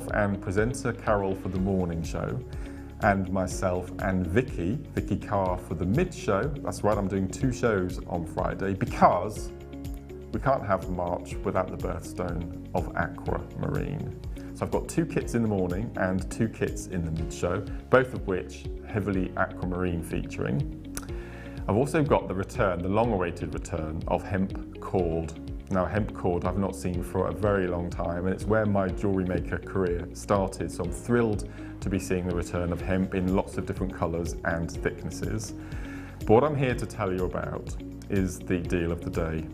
myself and presenter Carol for the morning show, and myself and Vicky Carr for the mid show. That's right, I'm doing 2 shows on Friday because we can't have March without the birthstone of aquamarine. So I've got 2 kits in the morning and 2 kits in the mid show, both of which heavily aquamarine featuring. I've also got the return, the long-awaited return of hemp cord. Now, hemp cord I've not seen for a very long time, and it's where my jewellery maker career started, so I'm thrilled to be seeing the return of hemp in lots of different colours and thicknesses. But what I'm here to tell you about is the deal of the day.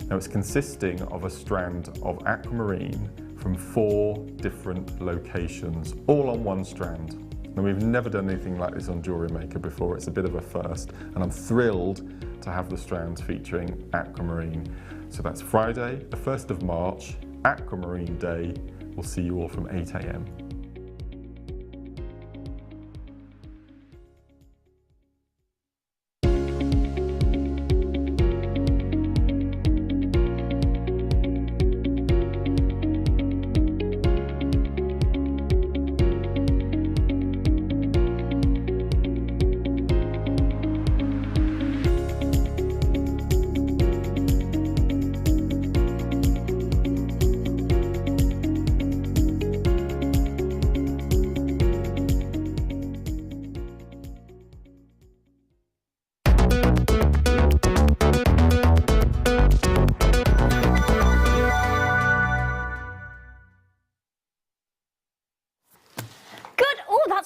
Now, it's consisting of a strand of aquamarine from 4 different locations, all on one strand. Now, we've never done anything like this on Jewellery Maker before. It's a bit of a first, and I'm thrilled to have the strands featuring aquamarine. So that's Friday, the 1st of March, Aquamarine Day. We'll see you all from 8 AM.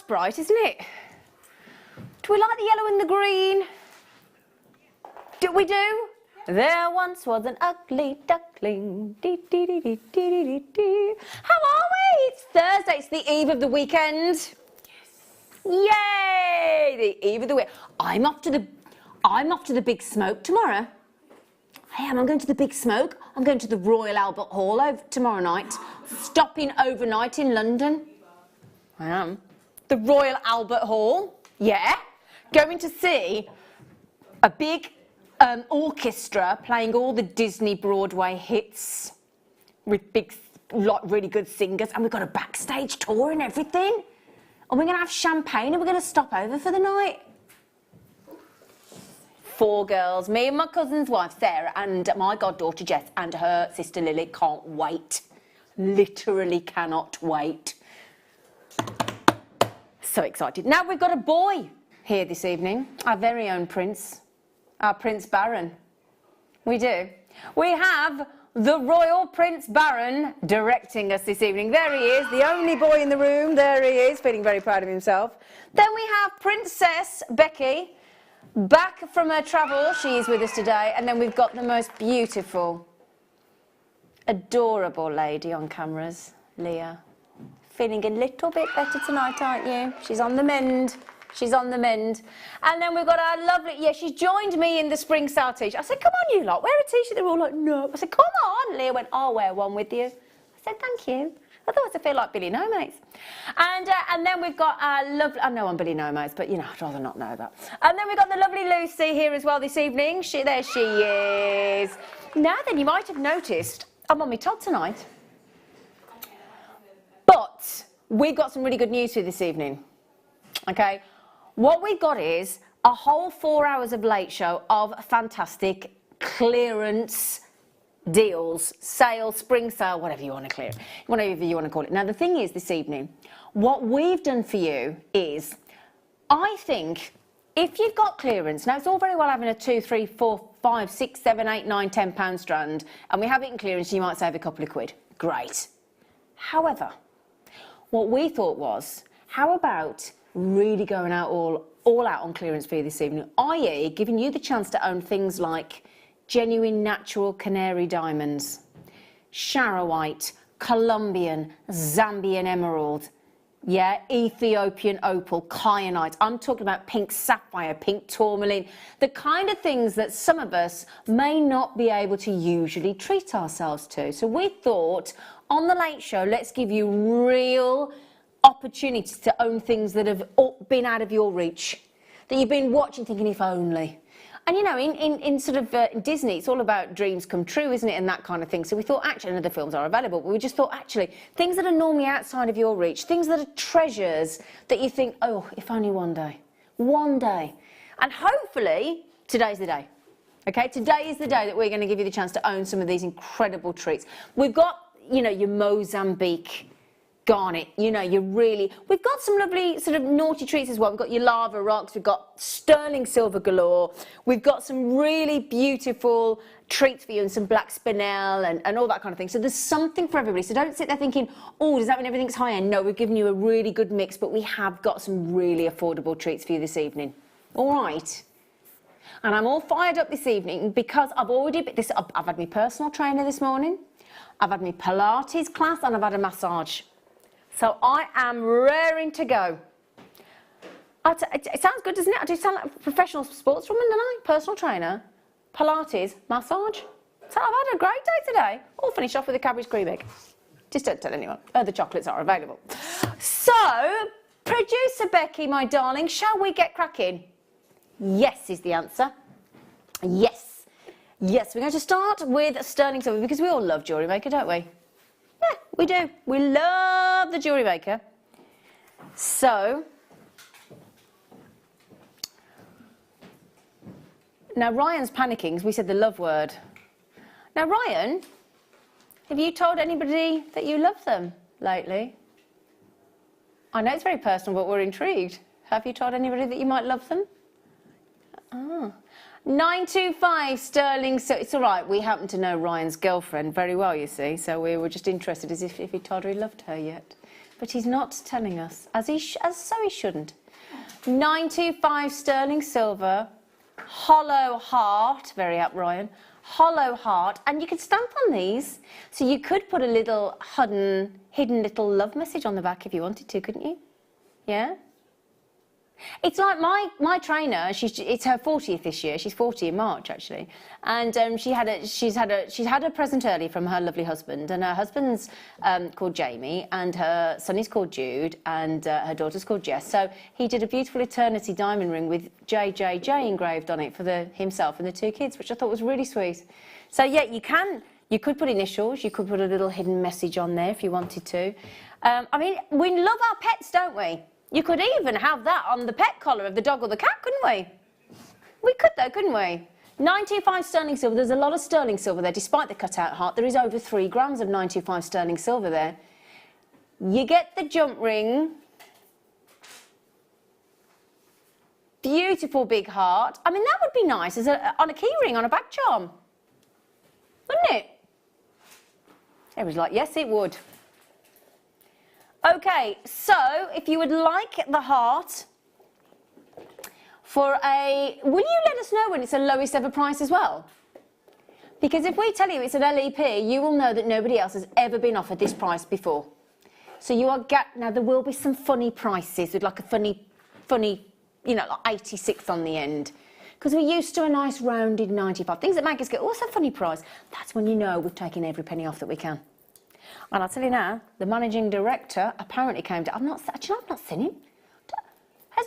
Bright, isn't it? Do we like the yellow and the green? Do we do? There once was an ugly duckling. Dee, dee, dee, dee, dee, dee, dee. How are we? It's Thursday. It's the eve of the weekend. Yes. Yay! The eve of the week. I'm off to the Big Smoke tomorrow. I am. I'm going to the Big Smoke. I'm going to the Royal Albert Hall tomorrow night. Stopping overnight in London. I am. The Royal Albert Hall, yeah. Going to see a big orchestra playing all the Disney Broadway hits with big, really good singers, and we've got a backstage tour and everything. And we're going to have champagne and we're going to stop over for the night. 4 girls, me and my cousin's wife Sarah and my goddaughter Jess and her sister Lily. Can't wait. Literally cannot wait. So excited. Now we've got a boy here this evening, our very own prince, our Prince Baron. We do. We have the Royal Prince Baron directing us this evening. There he is, the only boy in the room. There he is, feeling very proud of himself. Then we have Princess Becky, back from her travel. She is with us today. And then we've got the most beautiful, adorable lady on cameras, Leah. Feeling a little bit better tonight, aren't you? She's on the mend. She's on the mend. And then we've got our lovely, yeah, she's joined me in the spring sale t-shirt. I said, come on, you lot, wear a t-shirt. They were all like, no. I said, come on. Leah went, I'll wear one with you. I said, thank you. Otherwise I feel like Billy No Mates. And then we've got our lovely, I know I'm Billy No Mates, but you know, I'd rather not know that. And then we've got the lovely Lucy here as well this evening. There she is. Now then, you might have noticed, I'm on my Todd tonight. But we've got some really good news for you this evening, okay? What we've got is a whole 4 hours of late show of fantastic clearance deals, sale, spring sale, whatever you want to clear, whatever you want to call it. Now, the thing is this evening, what we've done for you is, I think, if you've got clearance, now it's all very well having a 2, 3, 4, 5, 6, 7, 8, 9, 10 pound strand, and we have it in clearance, you might save a couple of quid. Great. However, what we thought was, how about really going out all out on clearance for you this evening, i.e. giving you the chance to own things like genuine natural Canary diamonds, charoite, Colombian, Zambian emerald, yeah, Ethiopian opal, kyanite. I'm talking about pink sapphire, pink tourmaline, the kind of things that some of us may not be able to usually treat ourselves to. So we thought, on the late show, let's give you real opportunities to own things that have been out of your reach, that you've been watching thinking, if only. And you know, in sort of Disney, it's all about dreams come true, isn't it? And that kind of thing. So we thought, actually, and other films are available, but we just thought, actually, things that are normally outside of your reach, things that are treasures that you think, oh, if only one day. One day. And hopefully, today's the day. Okay, today is the day that we're going to give you the chance to own some of these incredible treats. We've got, you know, your Mozambique Garnet, you know, we've got some lovely sort of naughty treats as well. We've got your lava rocks, we've got sterling silver galore, we've got some really beautiful treats for you and some black spinel and all that kind of thing. So there's something for everybody. So don't sit there thinking, oh, does that mean everything's high end? No, we've given you a really good mix, but we have got some really affordable treats for you this evening. All right. And I'm all fired up this evening because I've had my personal trainer this morning, I've had my Pilates class and I've had a massage. So I am raring to go. It sounds good, doesn't it? I do sound like a professional sportswoman, don't I? Personal trainer, Pilates, massage. So I've had a great day today. All finished off with a Cadbury's cream egg. Just don't tell anyone. Other chocolates are available. So, producer Becky, my darling, shall we get cracking? Yes is the answer. Yes. Yes, we're going to start with sterling silver because we all love Jewellery Maker, don't we? Yeah, we do. We love the Jewellery Maker. So, now Ryan's panicking because we said the love word. Now, Ryan, have you told anybody that you love them lately? I know it's very personal, but we're intrigued. Have you told anybody that you might love them? Ah. 925 sterling, so it's all right. We happen to know Ryan's girlfriend very well, you see, so we were just interested as if he told her he loved her yet. But he's not telling us, so he shouldn't. 925 sterling silver, hollow heart, very up Ryan, hollow heart, and you could stamp on these. So you could put a little hidden little love message on the back if you wanted to, couldn't you? Yeah? It's like my trainer. It's her 40th this year. She's 40 in March actually, and she's had a present early from her lovely husband, and her husband's called Jamie, and her son is called Jude, and her daughter's called Jess. So he did a beautiful eternity diamond ring with JJJ engraved on it for himself and the two kids, which I thought was really sweet. So yeah, you could put initials, you could put a little hidden message on there if you wanted to. I mean, we love our pets, don't we? You could even have that on the pet collar of the dog or the cat, couldn't we? We could though, couldn't we? 925 sterling silver, there's a lot of sterling silver there, despite the cut-out heart. There is over 3 grams of 925 sterling silver there. You get the jump ring. Beautiful big heart. I mean, that would be nice on a key ring, on a back charm. Wouldn't it? Everybody's like, yes, it would. Okay, so if you would like the heart will you let us know when it's the lowest ever price as well? Because if we tell you it's an LEP, you will know that nobody else has ever been offered this price before. So now there will be some funny prices with like a funny, you know, like 86 on the end. Because we're used to a nice rounded 95. Things that make us go, oh, it's a funny price. That's when you know we've taken every penny off that we can. And I'll tell you now, the managing director apparently came to... I've not seen him.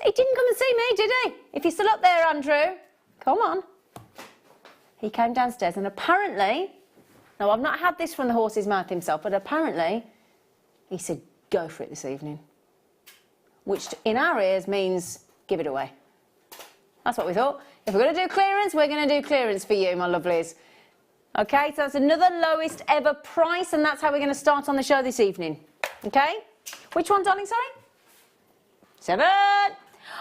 He didn't come and see me, did he? If you're still up there, Andrew, come on. He came downstairs and apparently... Now, I've not had this from the horse's mouth himself, but apparently he said, go for it this evening. Which in our ears means give it away. That's what we thought. If we're going to do clearance, we're going to do clearance for you, my lovelies. Okay, so that's another lowest ever price, and that's how we're going to start on the show this evening. Okay? Which one, darling, sorry? 7.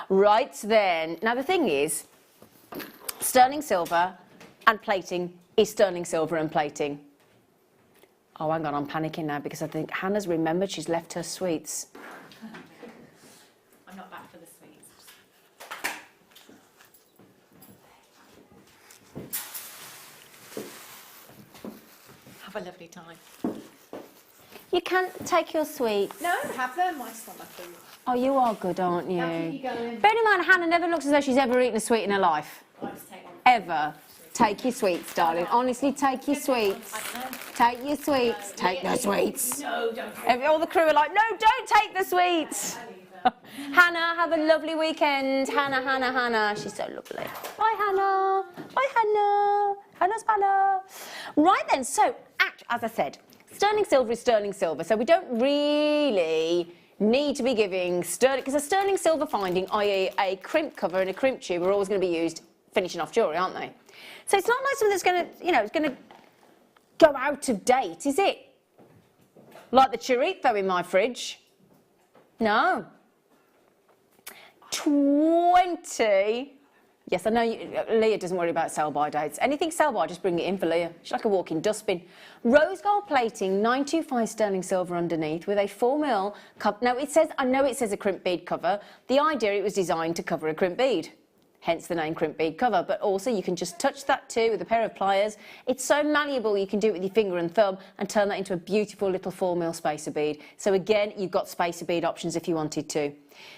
Right then. Now, the thing is, sterling silver and plating is sterling silver and plating. Oh, hang on, I'm panicking now because I think Hannah's remembered she's left her sweets. I'm not back for the sweets. Have a lovely time. You can't take your sweets. No, have them. I still my food. Oh, you are good, aren't you? Now keep you going. Bear in mind, Hannah never looks as though she's ever eaten a sweet in her life. I'll just take one. Ever. Take your sweets, darling. Honestly, take your sweets. Take your sweets. Take the sweets. No, don't. All the crew are like, no, don't take the sweets. I'll leave them. Hannah, have a lovely weekend. Hannah. She's so lovely. Bye, Hannah. Bye, Hannah. Hannah's Hannah. Right then, so, as I said, sterling silver is sterling silver, so we don't really need to be giving sterling, because a sterling silver finding, i.e. a crimp cover and a crimp tube, are always going to be used finishing off jewellery, aren't they? So it's not like something that's going to, it's going to go out of date, is it? Like the charoite, though, in my fridge. No. 20. Yes, I know Leah doesn't worry about sell-by dates. Anything sell-by, just bring it in for Leah. She's like a walking dustbin. Rose gold plating, 925 sterling silver underneath with a 4mm cup. Now, I know it says a crimp bead cover. The idea, it was designed to cover a crimp bead. Hence the name crimp bead cover, but also you can just touch that too with a pair of pliers. It's so malleable, you can do it with your finger and thumb and turn that into a beautiful little 4mm spacer bead. So again, you've got spacer bead options if you wanted to.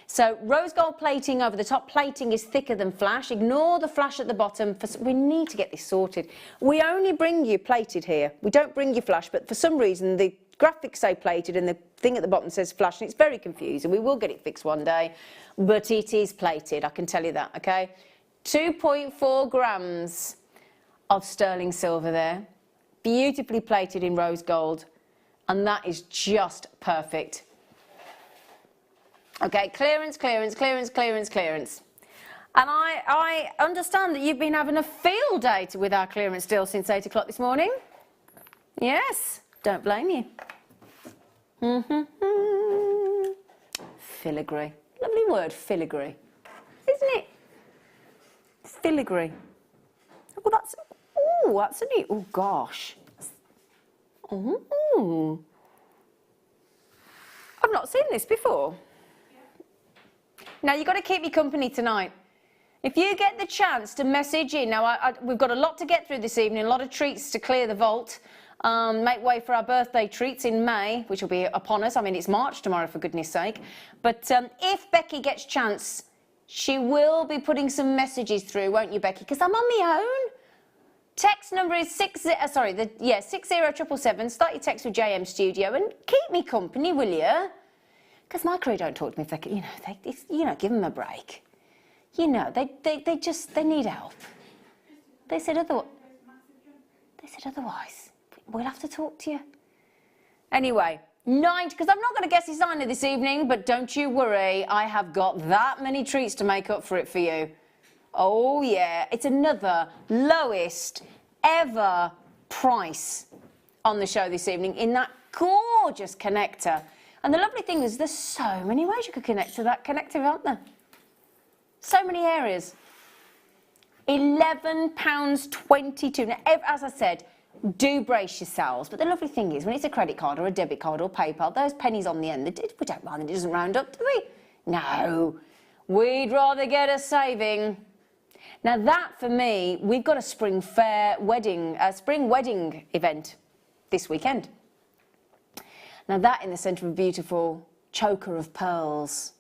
So rose gold plating over the top. Plating is thicker than flash. Ignore the flash at the bottom. We need to get this sorted. We only bring you plated here. We don't bring you flash, but for some reason the graphics say plated and the thing at the bottom says flash, and it's very confusing. We will get it fixed one day, but it is plated, I can tell you that, okay? 2.4 grams of sterling silver there, beautifully plated in rose gold, and that is just perfect. Okay, clearance. And I understand that you've been having a field day with our clearance deal since 8 o'clock this morning. Yes, don't blame you. Filigree. Lovely word, filigree. Isn't it? Filigree. Oh, that's a neat, oh gosh. Oh. I've not seen this before. Now, you've got to keep me company tonight. If you get the chance to message in, now we've got a lot to get through this evening, a lot of treats to clear the vault, make way for our birthday treats in May, which will be upon us. I mean, it's March tomorrow, for goodness sake. But if Becky gets chance, she will be putting some messages through, won't you, Becky? Because I'm on my own. Text number is 60777. Start your text with JM Studio and keep me company, will you? Because my crew don't talk to me if they, give them a break. They need help. They said otherwise. We'll have to talk to you. Anyway, because I'm not going to guess designer this evening, but don't you worry, I have got that many treats to make up for it for you. Oh yeah, it's another lowest ever price on the show this evening in that gorgeous connector. And the lovely thing is there's so many ways you could connect to that connector, aren't there? So many areas. £11.22. Now, as I said, do brace yourselves. But the lovely thing is when it's a credit card or a debit card or PayPal, those pennies on the end, we don't mind, it doesn't round up, do we? No. We'd rather get a saving. Now that, for me, we've got a spring wedding event this weekend. Now that in the centre of a beautiful choker of pearls.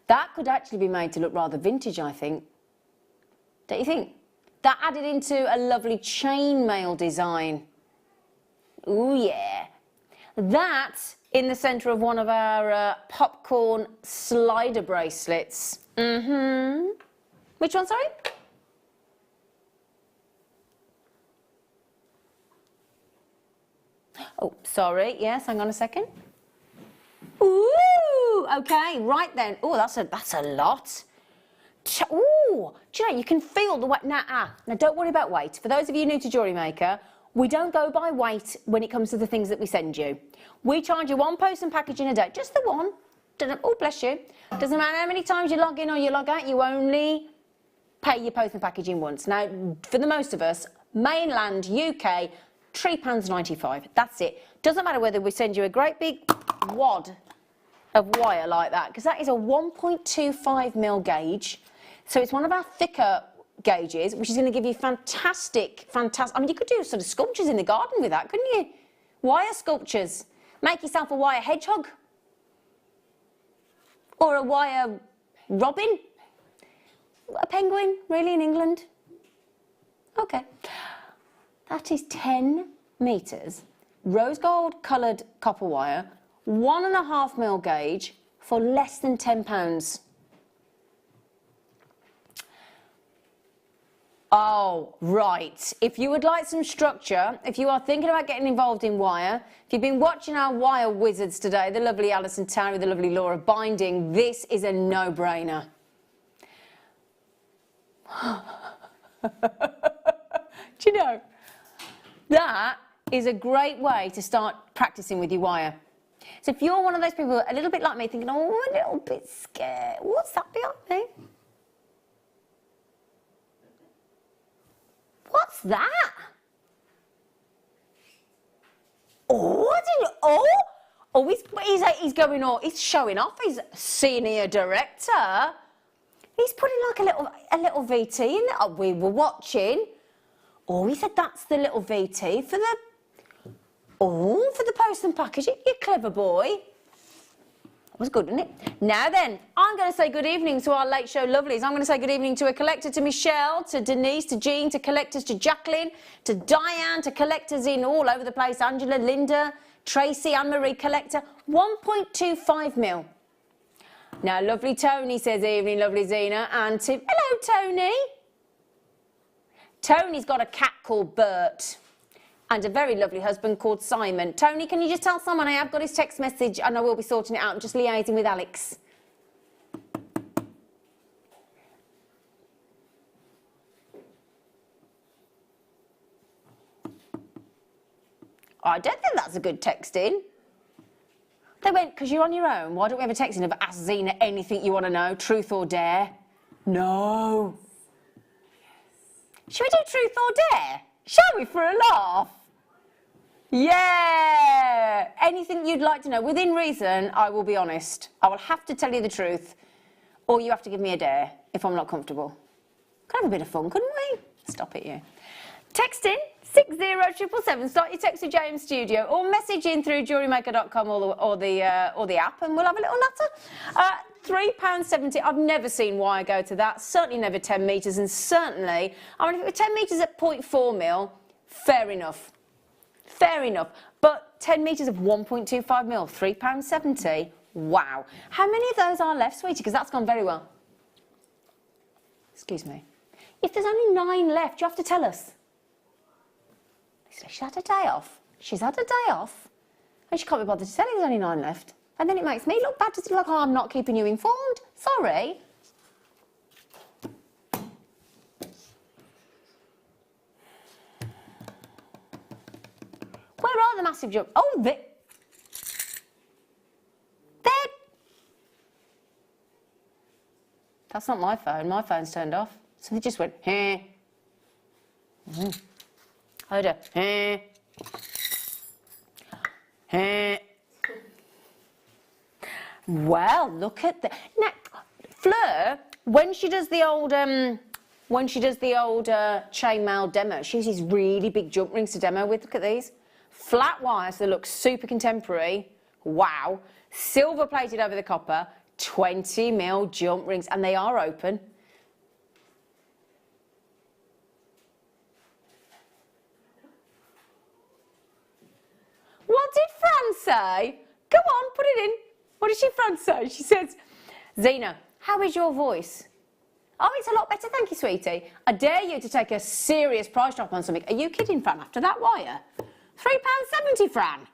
That could actually be made to look rather vintage, I think. Don't you think? That added into a lovely chainmail design. Ooh, yeah. That in the centre of one of our popcorn slider bracelets. Which one, sorry? Oh, sorry. Yes, hang on a second. Ooh, okay, right then. Oh, that's a lot. Ooh, do you know, you can feel the weight. Now, don't worry about weight. For those of you new to Jewellery Maker, we don't go by weight when it comes to the things that we send you. We charge you one post and packaging a day, just the one. Oh, bless you. Doesn't matter how many times you log in or you log out, you only pay your post and packaging once. Now, for the most of us, mainland UK, £3.95. That's it. Doesn't matter whether we send you a great big wad of wire like that, because that is a 1.25mm gauge. So it's one of our thicker gauges, which is going to give you fantastic. I mean, you could do sort of sculptures in the garden with that, couldn't you? Wire sculptures. Make yourself a wire hedgehog. Or a wire robin. A penguin, really, in England? Okay. That is 10 metres, rose gold coloured copper wire, 1.5mm gauge, for less than £10. Oh, right. If you would like some structure, if you are thinking about getting involved in wire, if you've been watching our wire wizards today, the lovely Alison Terry, the lovely Laura Binding, this is a no-brainer. Do you know, that is a great way to start practicing with your wire. So if you're one of those people a little bit like me thinking, oh, I'm a little bit scared, what's that behind me? What's that? Oh, he's going on, he's showing off, he's senior director. He's putting like a little VT in there. Oh, we were watching. Oh, he said that's the little VT for the post and package. You clever boy. That was good, wasn't it? Now then, I'm going to say good evening to our late show lovelies. I'm going to say good evening to a collector, to Michelle, to Denise, to Jean, to collectors, to Jacqueline, to Diane, to collectors in all over the place. Angela, Linda, Tracy, Anne-Marie, collector. 1.25 mil. Now, lovely Tony says, evening, lovely Zena, and Tim. Hello, Tony. Tony's got a cat called Bert and a very lovely husband called Simon. Tony, can you just tell someone I have got his text message and I will be sorting it out. I'm just liaising with Alex. I don't think that's a good texting. They went, because you're on your own, why don't we have a texting of ask Zena anything you want to know, truth or dare? No. Should we do truth or dare? Shall we, for a laugh? Yeah! Anything you'd like to know. Within reason, I will be honest. I will have to tell you the truth, or you have to give me a dare if I'm not comfortable. Could have a bit of fun, couldn't we? Stop it, you. Text in 60777. Start your text to JM Studio, or message in through JewelleryMaker.com or the app, and we'll have a little natter. £3.70. I've never seen wire go to that. Certainly never 10 metres, and certainly, I mean, if it were 10 metres at 0.4 mil, fair enough. Fair enough. But 10 metres of 1.25 mil, £3.70. Wow. How many of those are left, sweetie? Because that's gone very well. Excuse me. If there's only 9 left, you have to tell us. She's had a day off. She's had a day off. And she can't be bothered to tell you there's only 9 left. And then it makes me look bad to like, oh, I'm not keeping you informed. Sorry. Where are the massive jump? Oh, there. That's not my phone. My phone's turned off. So they just went, eh. I heard a, eh. Eh. Well, look at that. Now, Fleur, when she does the old chainmail demo, she uses really big jump rings to demo with. Look at these. Flat wire, so they look super contemporary. Wow. Silver plated over the copper, 20 mil jump rings, and they are open. What did Fran say? Go on, put it in. What did Fran say? She says, Zena, how is your voice? Oh, it's a lot better, thank you, sweetie. I dare you to take a serious price drop on something. Are you kidding, Fran, after that wire? £3.70, Fran.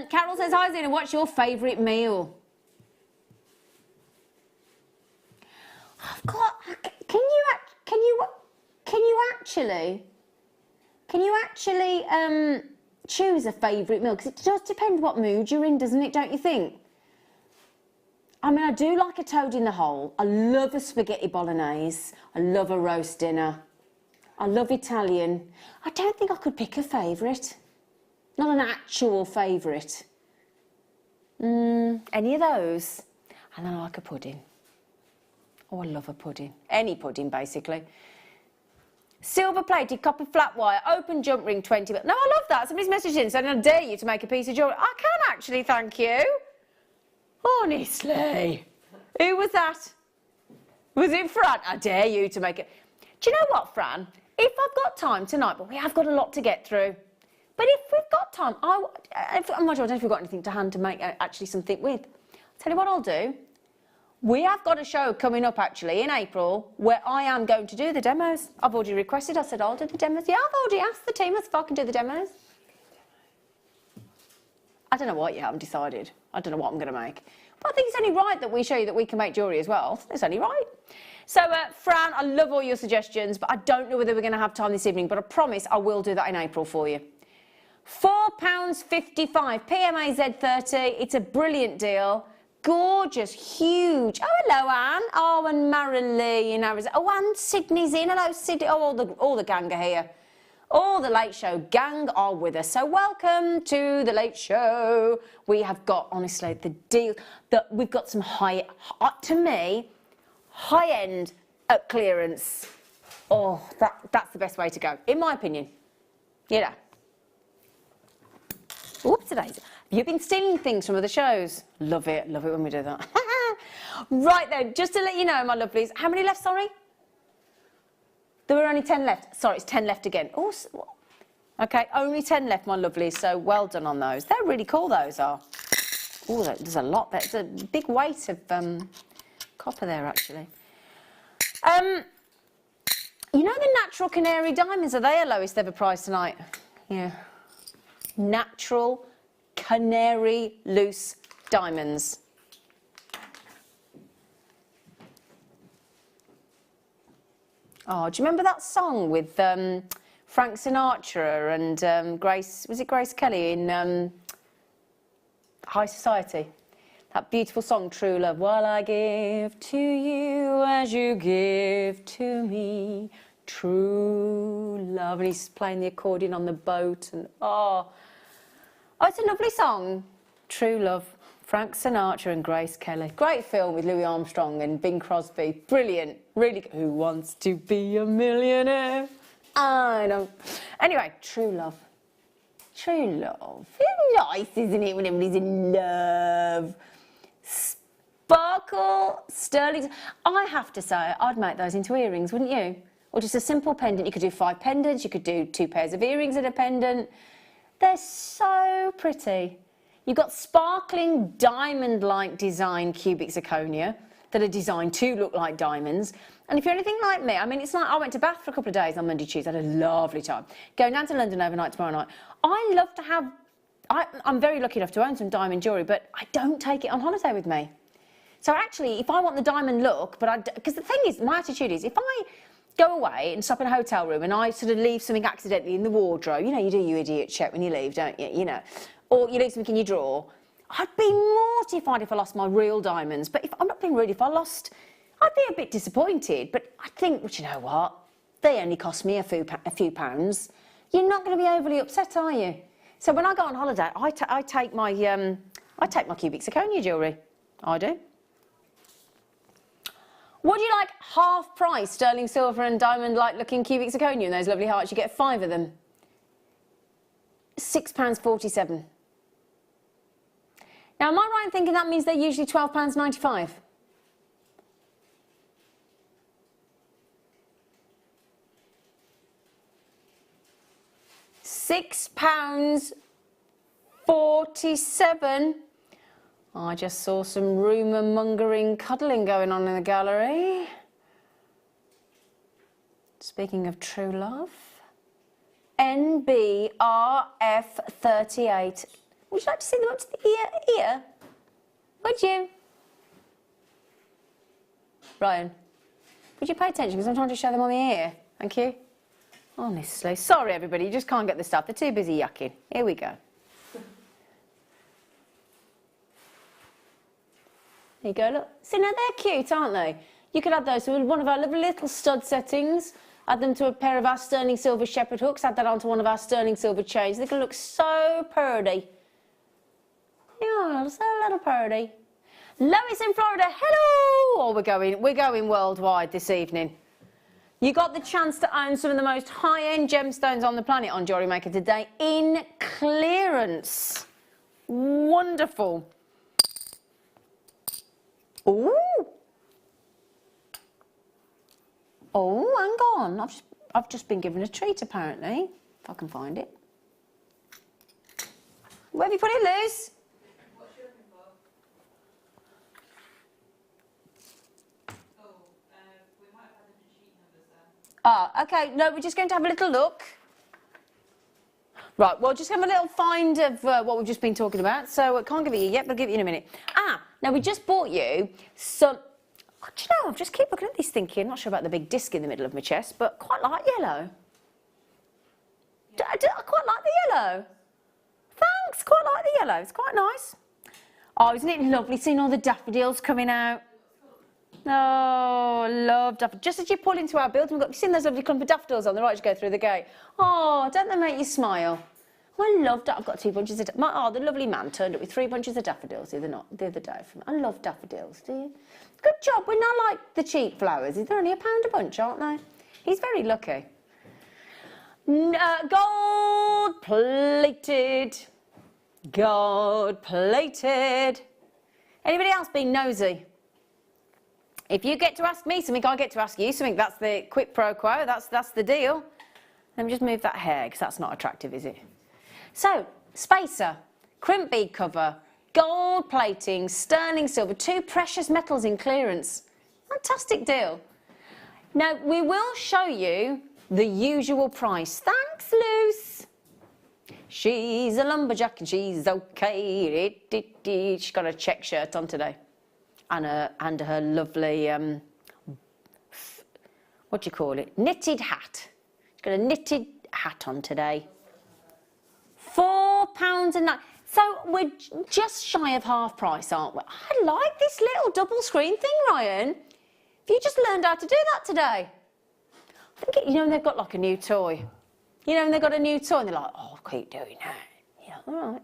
Carol says, hi, Zena, what's your favourite meal? I've got, can you actually choose a favourite meal? Because it does depend what mood you're in, doesn't it, don't you think? I mean, I do like a toad in the hole. I love a spaghetti bolognese. I love a roast dinner. I love Italian. I don't think I could pick a favourite. Not an actual favourite. Any of those. And then I like a pudding. Oh, I love a pudding. Any pudding, basically. Silver plated, copper flat wire, open jump ring, 20. No, I love that. Somebody's messaged in saying, I dare you to make a piece of jewellery. I can actually, thank you. Honestly. Who was that? Was it Fran? I dare you to make it. Do you know what, Fran? If I've got time tonight, but we have got a lot to get through. But if we've got time, I'm not sure, I don't know if we've got anything to hand to make actually something with. Tell you what I'll do. We have got a show coming up actually in April where I am going to do the demos. I've already requested, I said I'll do the demos. Yeah, I've already asked the team if I can do the demos. I don't know what yet, I haven't decided. I don't know what I'm going to make. But I think it's only right that we show you that we can make jewellery as well. It's only right. So, Fran, I love all your suggestions, but I don't know whether we're going to have time this evening, but I promise I will do that in April for you. £4.55, PMA Z30. It's a brilliant deal. Gorgeous, huge. Oh, hello, Anne. Oh, and Marilee in Arizona. Oh, and Sydney's in. Hello, Sydney. Oh, all the gang are here. All the Late Show gang are with us. So welcome to the Late Show. We have got, honestly, the deal. We've got some to me, high-end at clearance. Oh, that's the best way to go, in my opinion. You know. Whoops, today's. You've been stealing things from other shows. Love it when we do that. Right then, just to let you know, my lovelies, how many left, sorry? There were only 10 left. Sorry, it's 10 left again. Oh, okay, only 10 left, my lovelies, so well done on those. They're really cool, those are. Oh, there's a lot there. There's a big weight of copper there, actually. You know the natural Canary diamonds, are they our lowest ever price tonight? Yeah. Natural Canary loose diamonds. Oh, do you remember that song with Frank Sinatra and Grace Kelly in High Society? That beautiful song, True Love. While I give to you as you give to me, true love. And he's playing the accordion on the boat and oh, it's a lovely song. True Love. Frank Sinatra and Grace Kelly. Great film with Louis Armstrong and Bing Crosby. Brilliant. Really good. Who wants to be a millionaire? I know. Anyway, True Love. True Love. It's nice, isn't it, when everybody's in love? Sparkle, sterling. I have to say, I'd make those into earrings, wouldn't you? Or just a simple pendant. You could do 5 pendants. You could do 2 pairs of earrings in a pendant. They're so pretty. You've got sparkling diamond-like design cubic zirconia that are designed to look like diamonds. And if you're anything like me, I mean, it's like I went to Bath for a couple of days on Monday, Tuesday. I had a lovely time. Going down to London overnight tomorrow night. I love to have... I'm very lucky enough to own some diamond jewellery, but I don't take it on holiday with me. So actually, if I want the diamond look, because the thing is, my attitude is, if I go away and stop in a hotel room and I sort of leave something accidentally in the wardrobe, you know, you do your idiot check when you leave, don't you? You know, or you leave something in your drawer. I'd be mortified if I lost my real diamonds. But if I'm not being rude, if I lost, I'd be a bit disappointed. But I think, well, you know what? They only cost me a few pounds. You're not going to be overly upset, are you? So when I go on holiday, I take my cubic zirconia jewellery. I do. Would you like half price sterling silver and diamond-like looking cubic zirconia in those lovely hearts? You get 5 of them. £6.47. Now, am I right in thinking that means they're usually £12.95? £6.47. I just saw some rumour mongering cuddling going on in the gallery. Speaking of true love. NBRF38. Would you like to see them up to the ear? Would you? Ryan, would you pay attention because I'm trying to show them on the ear? Thank you. Honestly, sorry everybody, you just can't get the stuff. They're too busy yucking. Here we go. There you go, look. See, now they're cute, aren't they? You could add those to one of our lovely little stud settings, add them to a pair of our sterling silver shepherd hooks, add that onto one of our sterling silver chains. They can look so pretty. Yeah, so little pretty. Lois in Florida, hello! Oh, we're going worldwide this evening. You got the chance to own some of the most high-end gemstones on the planet on Jewellery Maker today in clearance. Wonderful. Ooh. Oh, hang on. I've just been given a treat, apparently. If I can find it. Where have you put it, Liz? What's she looking for? Oh, we might have had different sheet numbers there. Ah, okay. No, we're just going to have a little look. Right, well, just have a little find of what we've just been talking about. So I can't give it you yet, but I'll give it you in a minute. Ah, now we just bought you some... Oh, do you know, I just keep looking at this thinking, not sure about the big disc in the middle of my chest, but quite like yellow. Yeah. I quite like the yellow. Thanks, quite like the yellow. It's quite nice. Oh, isn't it lovely seeing all the daffodils coming out? Oh, love daffodils. Just as you pull into our building, have you seen those lovely clump of daffodils on the right as you go through the gate? Oh, don't they make you smile? I love that. I've got 2 bunches of oh, the lovely man turned up with 3 bunches of daffodils the other day. I love daffodils, do you? Good job. We're not like the cheap flowers. They're only £1 a bunch, aren't they? He's very lucky. Gold plated. Gold plated. Anybody else being nosy? If you get to ask me something, I get to ask you something. That's the quid pro quo. That's the deal. Let me just move that hair because that's not attractive, is it? So, spacer, crimp bead cover, gold plating, sterling silver, 2 precious metals in clearance. Fantastic deal. Now, we will show you the usual price. Thanks, Luce. She's a lumberjack and she's okay. She's got a check shirt on today. And her lovely, what do you call it? Knitted hat. She's got a knitted hat on today. £4.09. So we're just shy of half price, aren't we? I like this little double screen thing, Ryan. Have you just learned how to do that today? I think, you know, they've got like a new toy. You know, and they've got a new toy and they're like, oh, keep doing that. Yeah, all right.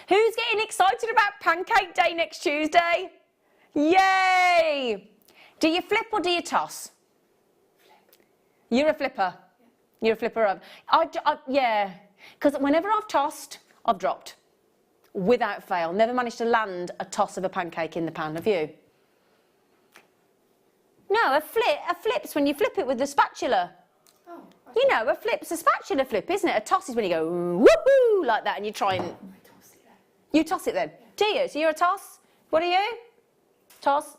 Who's getting excited about Pancake Day next Tuesday? Yay! Do you flip or do you toss? Flip. You're a flipper. Yeah. You're a flipper. Yeah, because whenever I've tossed, I've dropped. Without fail. Never managed to land a toss of a pancake in the pan, have you? No, a flip's when you flip it with the spatula. Oh, You know, a flip's a spatula flip, isn't it? A toss is when you go woohoo like that and you try and... I tossed it there. You toss it then? Yeah. Do you? So you're a toss? What are you? Toss?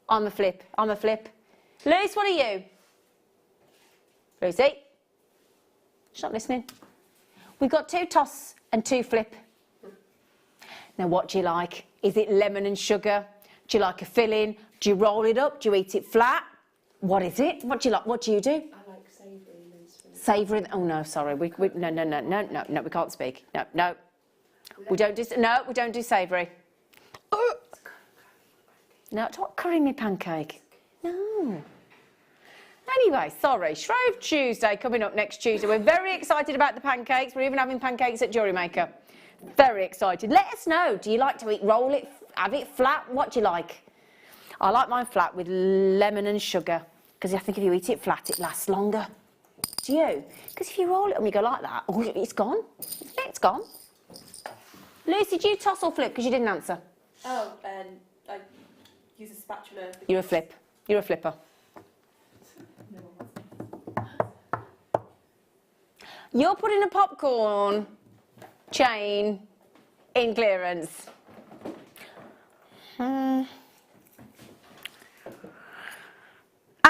I'm a flip. I'm a flip. Luce, what are you? Lucy? She's not listening. We've got 2 toss and 2 flip. Now, what do you like? Is it lemon and sugar? Do you like a filling? Do you roll it up? Do you eat it flat? What is it? What do you like? What do you do? I like savoury and Savoury. Oh no, sorry. We no. We can't speak. No. We don't do savoury. No, it's not curry me pancake. No. Anyway, sorry. Shrove Tuesday coming up next Tuesday. We're very excited about the pancakes. We're even having pancakes at Jewellery Maker. Very excited. Let us know. Do you like to roll it, have it flat? What do you like? I like mine flat with lemon and sugar because I think if you eat it flat, it lasts longer. Do you? Because if you roll it and you go like that, oh, it's gone. It's gone. Lucy, do you toss or flip? Because you didn't answer. Oh, I use a spatula. You're a flip. You're a flipper. No one wants You're putting a popcorn chain in clearance. And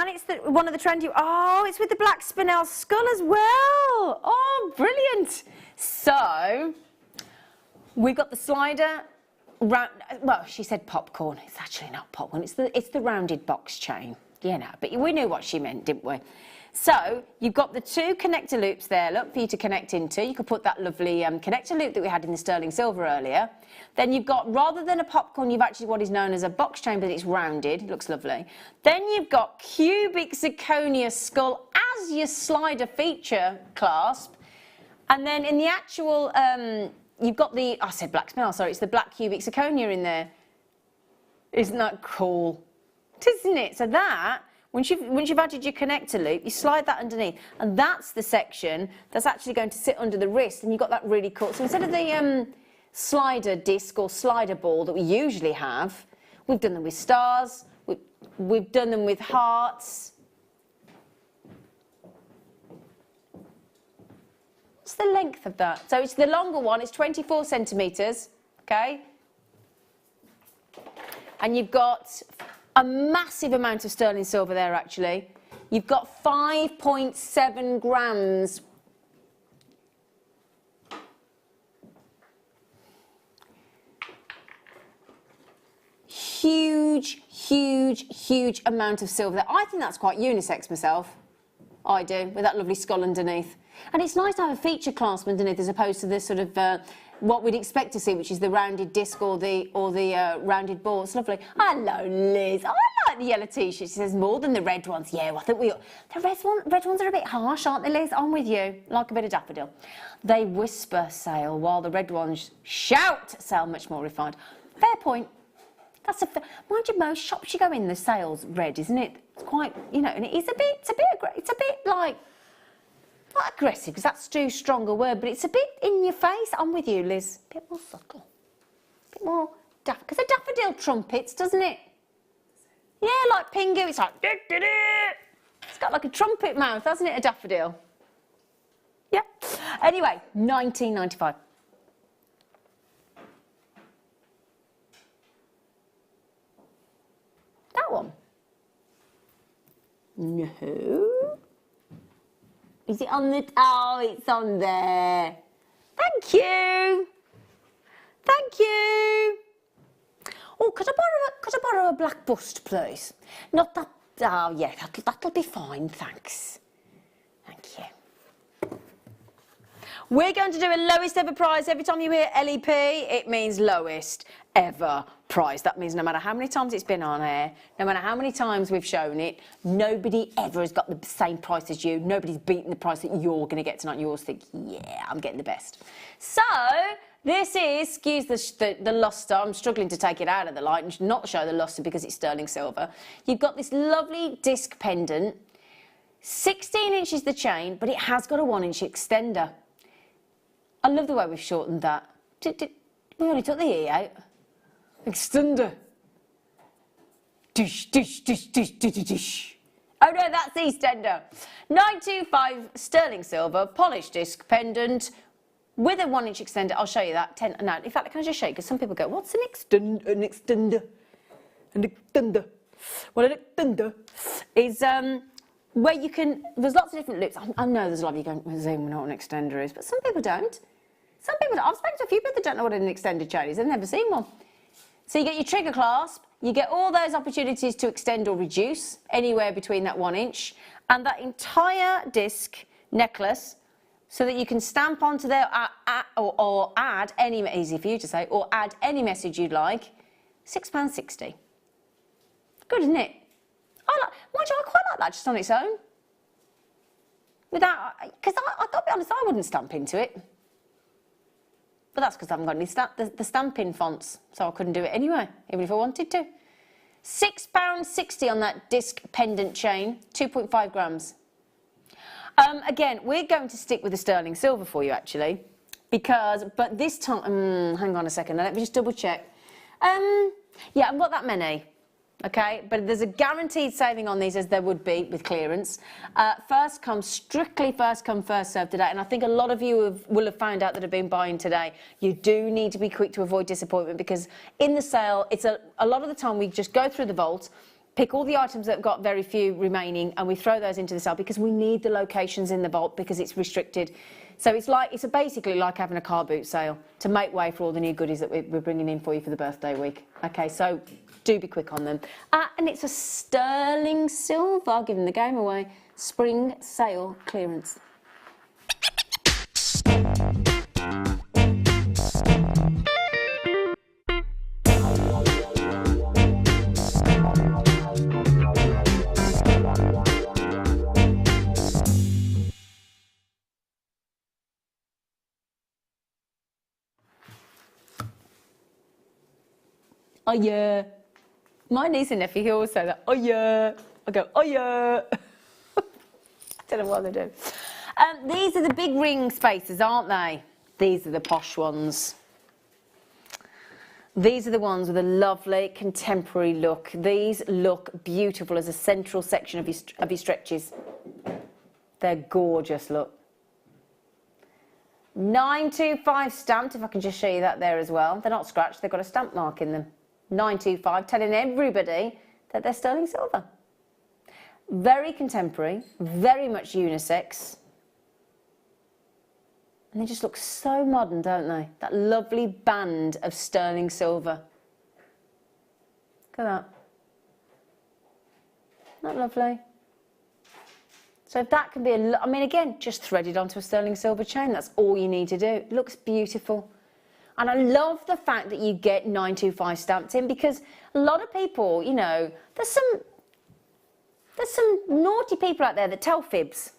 it's one of the trendy... Oh, it's with the black spinel skull as well. Oh, brilliant. So, we've got the slider... Well, she said popcorn. It's actually not popcorn. It's the rounded box chain. You know, but we knew what she meant, didn't we? So, you've got the 2 connector loops there, look, for you to connect into. You could put that lovely connector loop that we had in the sterling silver earlier. Then you've got, rather than a popcorn, you've actually what is known as a box chain, but it's rounded. It looks lovely. Then you've got cubic zirconia skull as your slider feature clasp. And then in the actual, you've got the, I said black spinel, sorry, it's the black cubic zirconia in there. Isn't that cool? Isn't it? So that... Once you've added your connector loop, you slide that underneath, and that's the section that's actually going to sit under the wrist, and you've got that really cool. So instead of the slider disc or slider ball that we usually have, we've done them with stars, we've done them with hearts. What's the length of that? So it's the longer one, it's 24 centimetres, okay? And you've got a massive amount of sterling silver there, actually. You've got 5.7 grams. Huge, huge, huge amount of silver there. I think that's quite unisex myself. I do, with that lovely skull underneath. And it's nice to have a feature clasp underneath as opposed to this sort of what we'd expect to see, which is the rounded disc or the rounded ball. It's lovely. Hello, Liz. Oh, I like the yellow t-shirt. She says more than the red ones. Yeah, well, I think the red ones are a bit harsh, aren't they, Liz? I'm with you. Like a bit of daffodil. They whisper sale, while the red ones shout sale, much more refined. Fair point. That's a mind you, most shops you go in, the sales red, isn't it? It's quite, you know, and it's a bit like, not aggressive, because that's too strong a word, but it's a bit in your face. I'm with you, Liz. A bit more subtle. A bit more because a daffodil trumpets, doesn't it? Yeah, like Pingu, it's like, it's got like a trumpet mouth, hasn't it, a daffodil? Yeah. Anyway, 1995. That one. No. Is it on the... Oh, it's on there. Thank you. Thank you. Oh, could I borrow a black bust, please? Not that... Oh, yeah, that'll be fine, thanks. Thank you. We're going to do a lowest ever price. Every time you hear LEP, it means lowest ever price. That means no matter how many times it's been on air, no matter how many times we've shown it, nobody ever has got the same price as you. Nobody's beaten the price that you're going to get tonight. You always think, yeah, I'm getting the best. So this is, excuse the lustre. I'm struggling to take it out of the light and not show the lustre because it's sterling silver. You've got this lovely disc pendant, 16 inches the chain, but it has got a 1-inch extender. I love the way we've shortened that. We only took the E out. Extender. Dish, dish, dish, dish, dish, dish. Oh no, that's EastEnder. 925 sterling silver, polished disc pendant with a 1-inch extender. I'll show you that. No, in fact, can I just show you? Because some people go, what's an extender? An extender. An extender. Well, an extender is where you can, there's lots of different loops. I know there's a lot of you going, well, Zena, we know what an extender is, but some people don't. Some people don't. I've spoken to a few people that don't know what an extended chain is. They've never seen one. So you get your trigger clasp, you get all those opportunities to extend or reduce anywhere between that 1 inch, and that entire disc necklace, so that you can stamp onto there or add any, easy for you to say, or add any message you'd like. £6.60. Good, isn't it? Mind you, I quite like that just on its own. Without, because I've got to be honest, I wouldn't stamp into it. But that's because I haven't got any the stamping fonts, so I couldn't do it anyway, even if I wanted to. £6.60 on that disc pendant chain, 2.5 grams. Again, we're going to stick with the sterling silver for you, actually, because, but this time, hang on a second, let me just double check. Yeah, I've got that many. Okay, but there's a guaranteed saving on these, as there would be with clearance. Strictly first come, first served today, and I think a lot of you will have found out that have been buying today. You do need to be quick to avoid disappointment, because in the sale, it's a lot of the time we just go through the vault, pick all the items that have got very few remaining, and we throw those into the sale because we need the locations in the vault because it's restricted. So it's basically like having a car boot sale to make way for all the new goodies that we're bringing in for you for the birthday week. Okay, so do be quick on them. And it's a sterling silver, giving the game away. Spring sale clearance. Oh yeah. My niece and nephew, he always say that, oh yeah. I go, oh yeah. I don't know what they do. These are the big ring spacers, aren't they? These are the posh ones. These are the ones with a lovely contemporary look. These look beautiful as a central section of your stretches. They're gorgeous, look. 925 stamped, if I can just show you that there as well. They're not scratched, they've got a stamp mark in them. 925, telling everybody that they're sterling silver. Very contemporary, very much unisex. And they just look so modern, don't they? That lovely band of sterling silver. Look at that. Isn't that lovely? So if that can be I mean, again, just threaded onto a sterling silver chain. That's all you need to do. It looks beautiful. And I love the fact that you get 925 stamped in, because a lot of people, you know, there's some naughty people out there that tell fibs.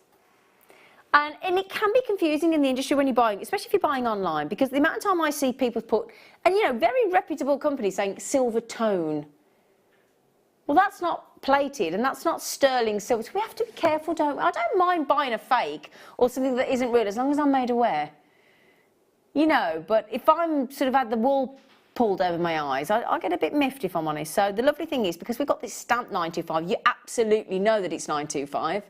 And it can be confusing in the industry when you're buying, especially if you're buying online, because the amount of time I see people put, and you know, very reputable companies saying silver tone. Well, that's not plated and that's not sterling silver. So we have to be careful, don't we? I don't mind buying a fake or something that isn't real as long as I'm made aware. You know, but if I'm sort of had the wool pulled over my eyes, I get a bit miffed, if I'm honest. So the lovely thing is, because we've got this stamp 925, you absolutely know that it's 925.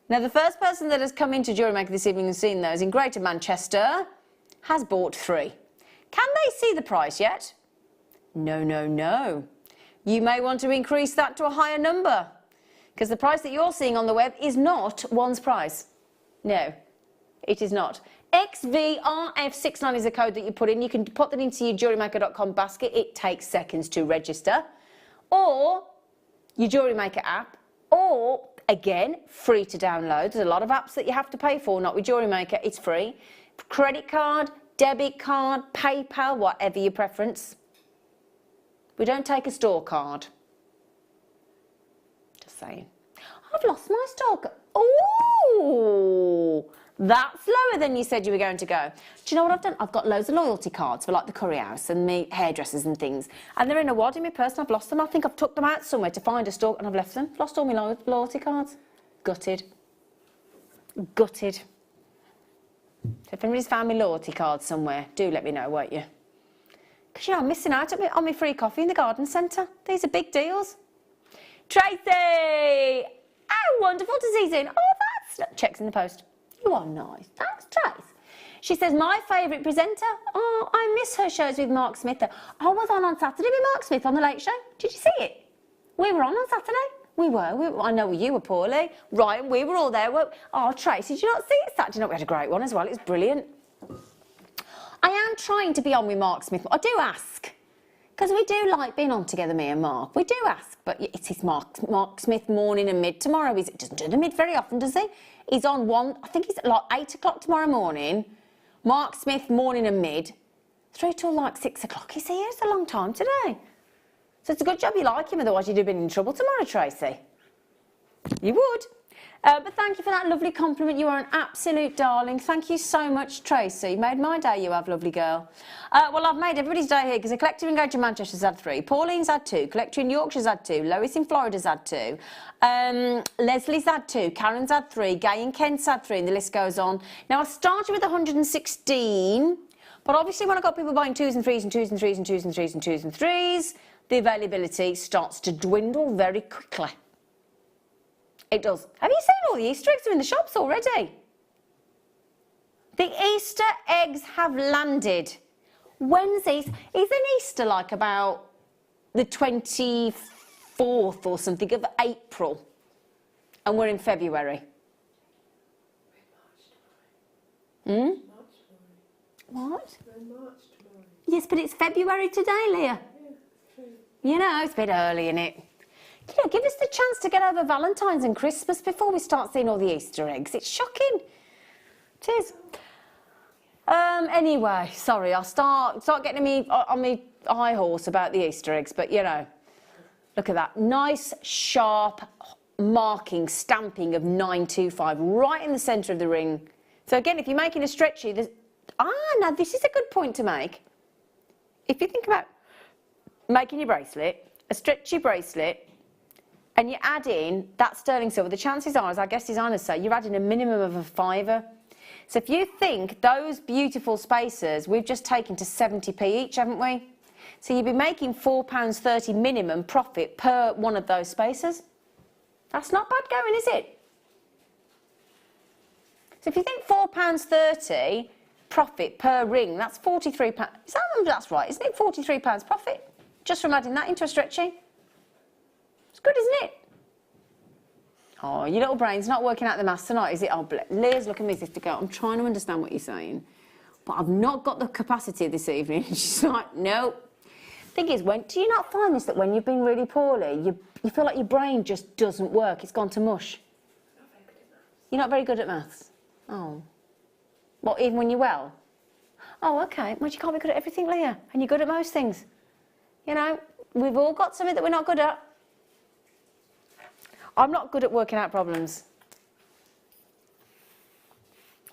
Now, the first person that has come into Jewellery Maker this evening and seen those in Greater Manchester has bought 3. Can they see the price yet? No, no, no. You may want to increase that to a higher number, because the price that you're seeing on the web is not one's price. No, it is not. XVRF69 is the code that you put in. You can put that into your JewelleryMaker.com basket. It takes seconds to register. Or your Jewellery Maker app, or again, free to download. There's a lot of apps that you have to pay for, not with Jewellery Maker. It's free. Credit card, debit card, PayPal, whatever your preference. We don't take a store card. Just saying. I've lost my store card. Oh, that's lower than you said you were going to go. Do you know what I've done? I've got loads of loyalty cards for like the curry house and the hairdressers and things. And they're in a wad in my purse and I've lost them. I think I've took them out somewhere to find a store and I've left them. Lost all my loyalty cards. Gutted. Gutted. So if anybody's found my loyalty cards somewhere, do let me know, won't you? Because, you know, I'm missing out on my free coffee in the garden centre. These are big deals. Tracy! How wonderful to see you soon. Oh, that's... Checks in the post. You are nice. Thanks, Trace. She says, my favourite presenter. Oh, I miss her shows with Mark Smith. I was on Saturday with Mark Smith on The Late Show. Did you see it? We were on Saturday. We were. I know you were, Paulie. Ryan, we were all there. Oh, Tracy, did you not see it Saturday? No, we had a great one as well. It was brilliant. I am trying to be on with Mark Smith. I do ask, because we do like being on together, me and Mark. We do ask, but it is Mark Smith morning and mid tomorrow. He doesn't do the mid very often, does he? He's on one, I think he's at like 8 o'clock tomorrow morning. Mark Smith morning and mid, through till like 6 o'clock. He's here, it's a long time today. So it's a good job you like him, otherwise you'd have been in trouble tomorrow, Tracy. You would. But thank you for that lovely compliment. You are an absolute darling. Thank you so much, Tracy. You made my day, you have, lovely girl. Well, I've made everybody's day here because the collective in Greater Manchester's had 3. Pauline's had 2. Collector in Yorkshire's had 2. Lois in Florida's had 2. Leslie's had 2. Karen's had 3. Gay in Kent's had 3. And the list goes on. Now, I started with 116. But obviously, when I got people buying 2s and 3s and 2s and 3s and 2s and 3s and 2s and 3s, the availability starts to dwindle very quickly. It does. Have you seen all the Easter eggs are in the shops already? The Easter eggs have landed. Wednesdays, is an Easter like about the 24th or something of April? And we're in February. Hmm? What? Yes, but it's February today, Leah. You know, it's a bit early, innit? You know, give us the chance to get over Valentine's and Christmas before we start seeing all the Easter eggs. It's shocking. It is. Anyway, sorry, I'll start getting me on my high horse about the Easter eggs, but you know, look at that. Nice, sharp marking, stamping of 925 right in the centre of the ring. So again, if you're making a stretchy, now this is a good point to make. If you think about making your bracelet, a stretchy bracelet, and you add in that sterling silver, the chances are, as our guest designers say, you're adding a minimum of a £5. So if you think those beautiful spacers, we've just taken to 70p each, haven't we? So you'd be making £4.30 minimum profit per one of those spacers. That's not bad going, is it? So if you think £4.30 profit per ring, that's £43. That's right, isn't it? £43 profit just from adding that into a stretchy. It's good, isn't it? Oh, your little brain's not working out the maths tonight, is it? Oh, Leah's looking at me as if to go, I'm trying to understand what you're saying, but I've not got the capacity this evening. She's like, no. Thing is, do you not find this, that when you've been really poorly, you feel like your brain just doesn't work? It's gone to mush. You're not very good at maths. Oh. What, even when you're well? Oh, okay. Well, you can't be good at everything, Leah. And you're good at most things. You know, we've all got something that we're not good at. I'm not good at working out problems.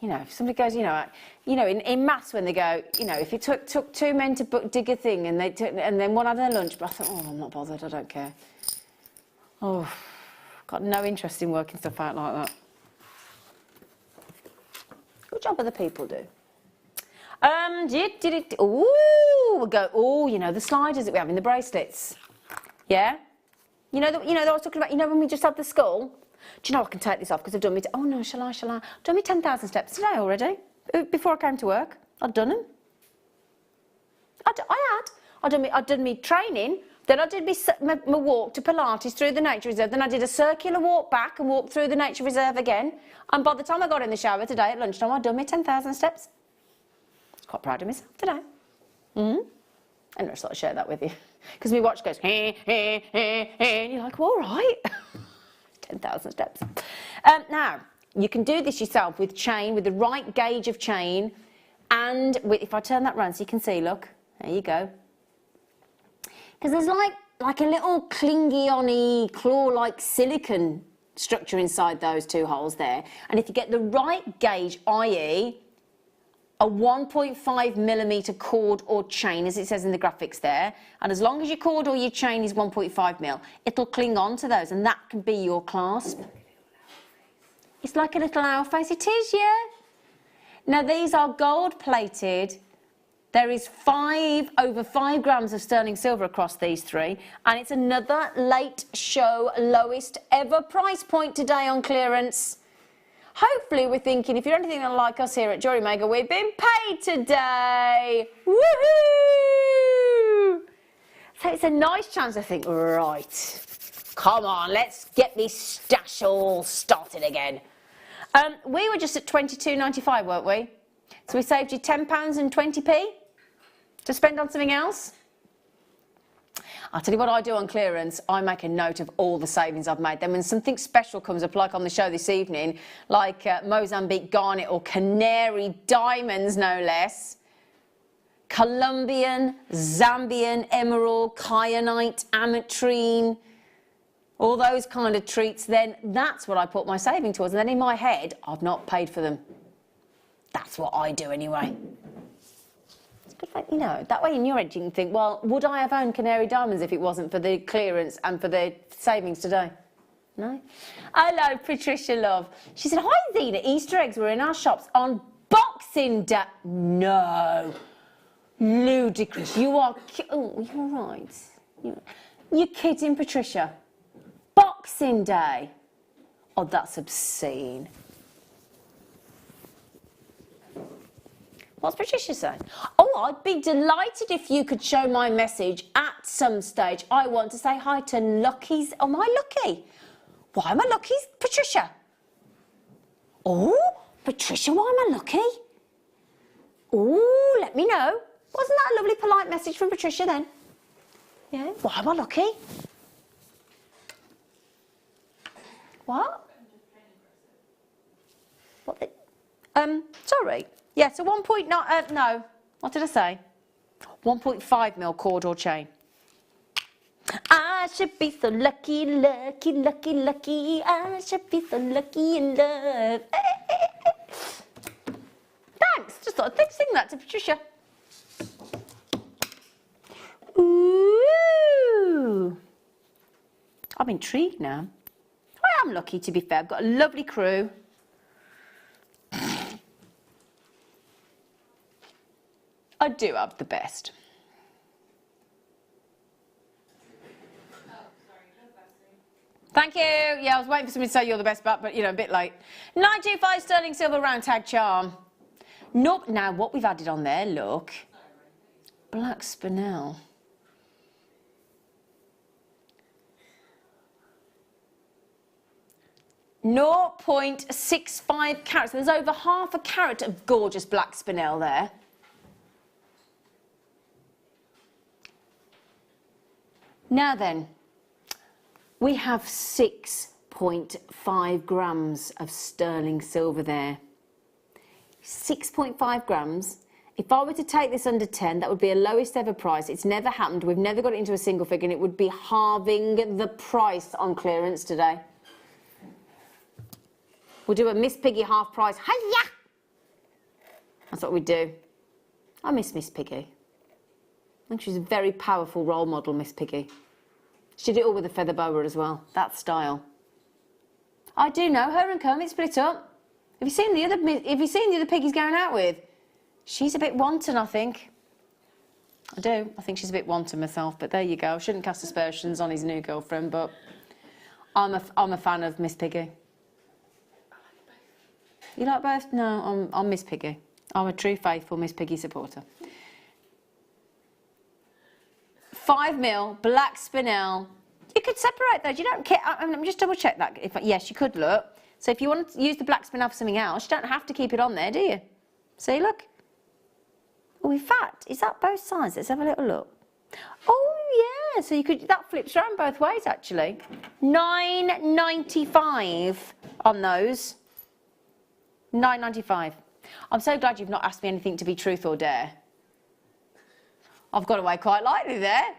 You know, if somebody goes, in maths when they go, if it took two men to dig a thing and then one had their lunch, but I thought, oh, I'm not bothered, I don't care. Oh, got no interest in working stuff out like that. Good job other people do. Ooh, we'll go, the sliders that we have in the bracelets. Yeah? You know that I was talking about, when we just had the skull? Do you know I can take this off because I've done me, oh no, shall I? I've done me 10,000 steps today already, before I came to work. I'd done them. I'd done me training, then I did my walk to Pilates through the nature reserve, then I did a circular walk back and walked through the nature reserve again, and by the time I got in the shower today at lunchtime, I'd done me 10,000 steps. I was quite proud of myself today. And I just thought I'd share that with you. Because my watch goes, and you're like, well, all right. 10,000 steps. Now, you can do this yourself with chain, with the right gauge of chain, and if I turn that round so you can see, look, there you go. Because there's like a little clingy-on-y, claw-like silicone structure inside those two holes there, and if you get the right gauge, i.e., a 1.5 millimetre cord or chain, as it says in the graphics there, and as long as your cord or your chain is 1.5 mil, it'll cling on to those, and that can be your clasp. It's like a little owl face. It is, yeah. Now, these are gold-plated. There is over 5 grams of sterling silver across these three, and it's another late show lowest ever price point today on clearance. Hopefully we're thinking, if you're anything like us here at Jewellery Maker, we've been paid today. Woohoo! So it's a nice chance to think, right, come on, let's get this stash all started again. We were just at £22.95, weren't we? So we saved you £10 and 20p to spend on something else. I'll tell you what I do on clearance, I make a note of all the savings I've made. Then when something special comes up, like on the show this evening, like Mozambique Garnet or Canary diamonds, no less, Colombian, Zambian, emerald, kyanite, Ametrine, all those kind of treats, then that's what I put my saving towards. And then in my head, I've not paid for them. That's what I do anyway. That way in your head you can think, well, would I have owned Canary diamonds if it wasn't for the clearance and for the savings today? No? Hello, Patricia Love. She said, hi, Zena, Easter eggs were in our shops on Boxing Day. No. Ludicrous. You are... Oh, you're right. You're kidding, Patricia. Boxing Day. Oh, that's obscene. What's Patricia saying? Oh, I'd be delighted if you could show my message at some stage. I want to say hi to Lucky's. Am I lucky? Why am I lucky, Patricia? Oh, Patricia, why am I lucky? Oh, let me know. Wasn't that a lovely, polite message from Patricia then? Yeah, why am I lucky? What? What? Sorry. Yeah, so 1.9, no, what did I say? 1.5 mil cord or chain. I should be so lucky, lucky, lucky, lucky. I should be so lucky in love. Thanks, just thought I'd sing that to Patricia. Ooh. I'm intrigued now. I am lucky, to be fair. I've got a lovely crew. I do have the best. Thank you. Yeah, I was waiting for somebody to say you're the best bet, but you know, a bit late. 925 sterling silver round tag charm. Nope. Now, what we've added on there, look. Black spinel. .65 carats. There's over half a carat of gorgeous black spinel there. Now then, we have 6.5 grams of sterling silver there. 6.5 grams. If I were to take this under 10, that would be a lowest ever price. It's never happened. We've never got it into a single figure, and it would be halving the price on clearance today. We'll do a Miss Piggy half price. Hiya! That's what we do. I miss Miss Piggy. I think she's a very powerful role model, Miss Piggy. She did it all with a feather boa as well. That style. I do know her and Kermit split up. Have you seen the other piggies going out with? She's a bit wanton, I think. I do. I think she's a bit wanton myself. But there you go. I shouldn't cast aspersions on his new girlfriend, but I'm a fan of Miss Piggy. You like both? No, I'm Miss Piggy. I'm a true, faithful Miss Piggy supporter. 5mm black spinel. You could separate those. You don't care. Let me just double check that. Yes, you could look. So if you want to use the black spinel for something else, you don't have to keep it on there, do you? See, look. Oh, in fact, is that both sides? Let's have a little look. Oh yeah. So you could. That flips around both ways actually. $9.95 on those. $9.95. I'm so glad you've not asked me anything to be truth or dare. I've got away quite lightly there.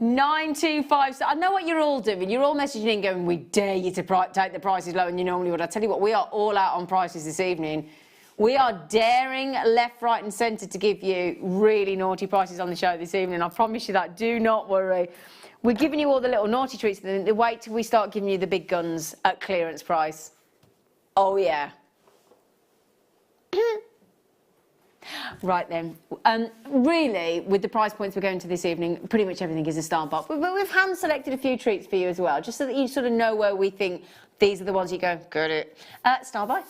$9.25. So I know what you're all doing. You're all messaging in going, we dare you to take the prices lower than you normally would. I tell you what, we are all out on prices this evening. We are daring left, right and centre to give you really naughty prices on the show this evening. I promise you that. Do not worry. We're giving you all the little naughty treats, and then wait till we start giving you the big guns at clearance price. Oh, yeah. Right then. Really, with the price points we're going to this evening, pretty much everything is a star box. But we've hand-selected a few treats for you as well, just so that you sort of know where we think these are the ones you go, got it. Star buy.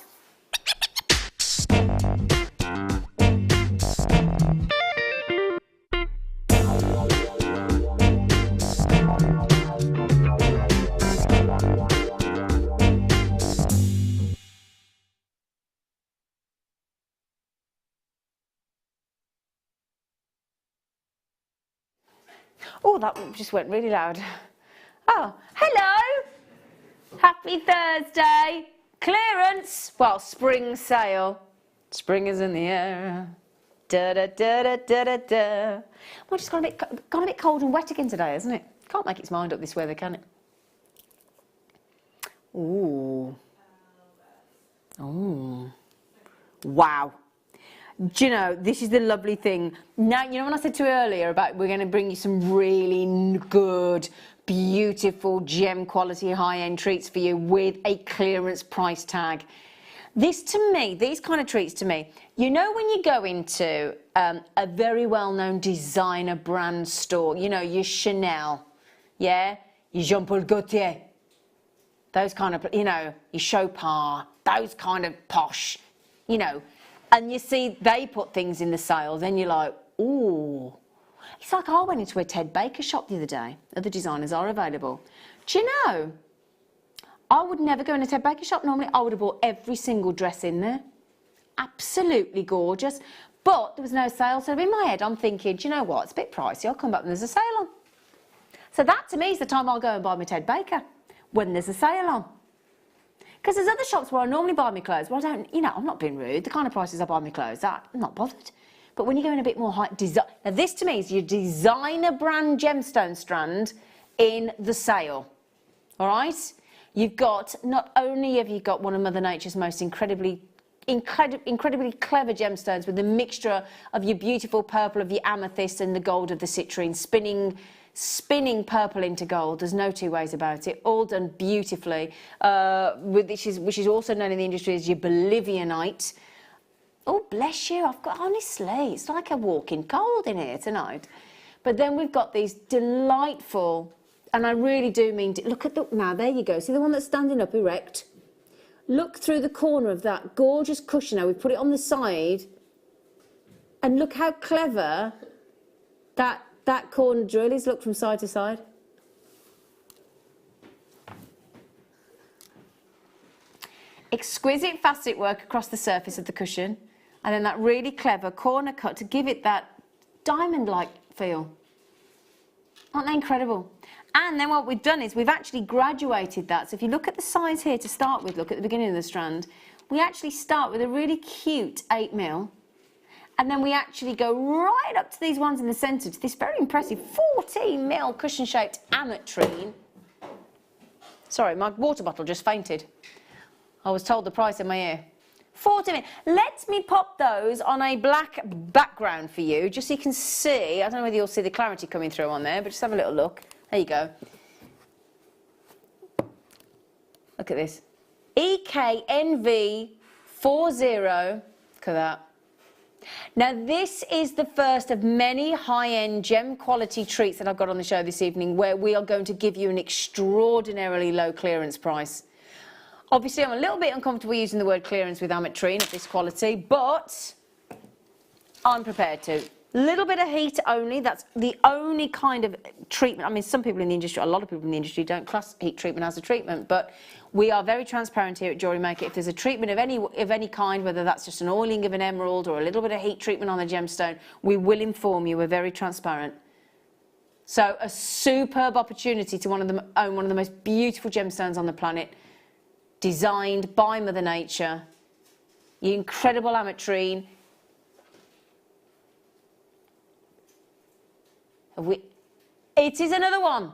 Oh, that just went really loud. Oh, hello! Happy Thursday! Clearance! Well, spring sale. Spring is in the air. Da da da da da da da. Well, it's gone a bit cold and wet again today, hasn't it? Can't make its mind up this weather, can it? Ooh. Ooh. Wow. Do you know, this is the lovely thing. Now, you know when I said to you earlier about we're going to bring you some really good, beautiful, gem quality, high-end treats for you with a clearance price tag. This to me, these kind of treats to me, you know when you go into a very well-known designer brand store, you know, your Chanel, yeah, your Jean-Paul Gaultier, those kind of, you know, your Chopin, those kind of posh, you know, and you see they put things in the sale, then you're like, ooh. It's like I went into a Ted Baker shop the other day. Other designers are available. Do you know, I would never go in a Ted Baker shop normally. I would have bought every single dress in there. Absolutely gorgeous. But there was no sale, so in my head I'm thinking, do you know what, it's a bit pricey. I'll come back when there's a sale on. So that to me is the time I'll go and buy my Ted Baker, when there's a sale on. Because there's other shops where I normally buy my clothes, where I don't, you know, I'm not being rude. The kind of prices I buy my clothes at, I'm not bothered. But when you go in a bit more high design, now this to me is your designer brand gemstone strand in the sale. All right? You've got, not only have you got one of Mother Nature's most incredibly clever gemstones with a mixture of your beautiful purple of your amethyst and the gold of the citrine, spinning purple into gold. There's no two ways about it. All done beautifully, which is also known in the industry as your Bolivianite. Oh, bless you. I've got, honestly, it's like a walking cold in here tonight. But then we've got these delightful, and I really do mean, look at the, now there you go. See the one that's standing up erect? Look through the corner of that gorgeous cushion. Now we've put it on the side. And look how clever that corner drill is. Look from side to side. Exquisite facet work across the surface of the cushion. And then that really clever corner cut to give it that diamond-like feel. Aren't they incredible? And then what we've done is we've actually graduated that. So if you look at the size here to start with, look at the beginning of the strand, we actually start with a really cute 8mm. And then we actually go right up to these ones in the centre, to this very impressive 14mm cushion-shaped Ametrine. Sorry, my water bottle just fainted. I was told the price in my ear. 14mm. Let me pop those on a black background for you, just so you can see. I don't know whether you'll see the clarity coming through on there, but just have a little look. There you go. Look at this. EKNV40. Look at that. Now this is the first of many high-end gem quality treats that I've got on the show this evening, where we are going to give you an extraordinarily low clearance price. Obviously I'm a little bit uncomfortable using the word clearance with Ametrine of this quality, but I'm prepared to. Little bit of heat only, that's the only kind of treatment. I mean, some people in the industry, a lot of people in the industry don't class heat treatment as a treatment, but we are very transparent here at Jewellery Maker. If there's a treatment of any kind, whether that's just an oiling of an emerald or a little bit of heat treatment on the gemstone, we will inform you. We're very transparent. So a superb opportunity to own one of the most beautiful gemstones on the planet, designed by Mother Nature, the incredible Ametrine. It is another one.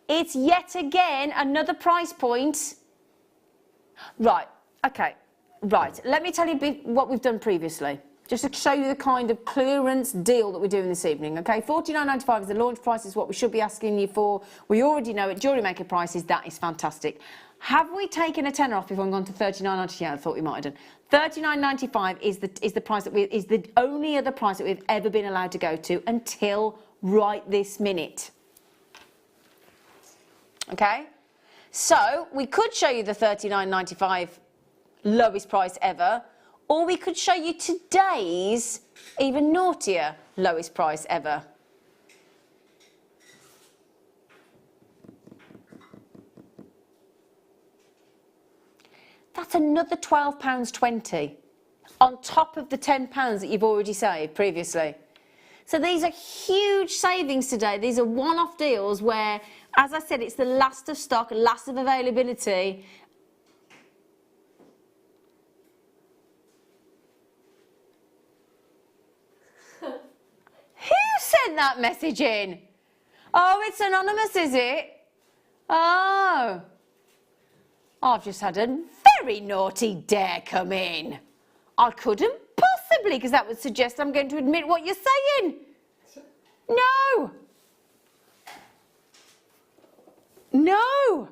It's yet again another price point. Right, okay, right. Let me tell you what we've done previously, just to show you the kind of clearance deal that we're doing this evening, okay? $49.95 is the launch price, is what we should be asking you for. We already know at Jewellery Maker prices, that is fantastic. Have we taken a tenner off if we've gone to $39.95? Yeah, I thought we might have done. $39.95 is the price that is the only other price that we've ever been allowed to go to until right this minute. Okay, so we could show you the $39.95 lowest price ever, or we could show you today's even naughtier lowest price ever. That's another £12.20 on top of the £10 that you've already saved previously. So these are huge savings today. These are one-off deals where, as I said, it's the last of stock, last of availability. Who sent that message in? Oh, it's anonymous, is it? Oh. I've just had a very naughty dare come in. I couldn't possibly, because that would suggest I'm going to admit what you're saying. No. No.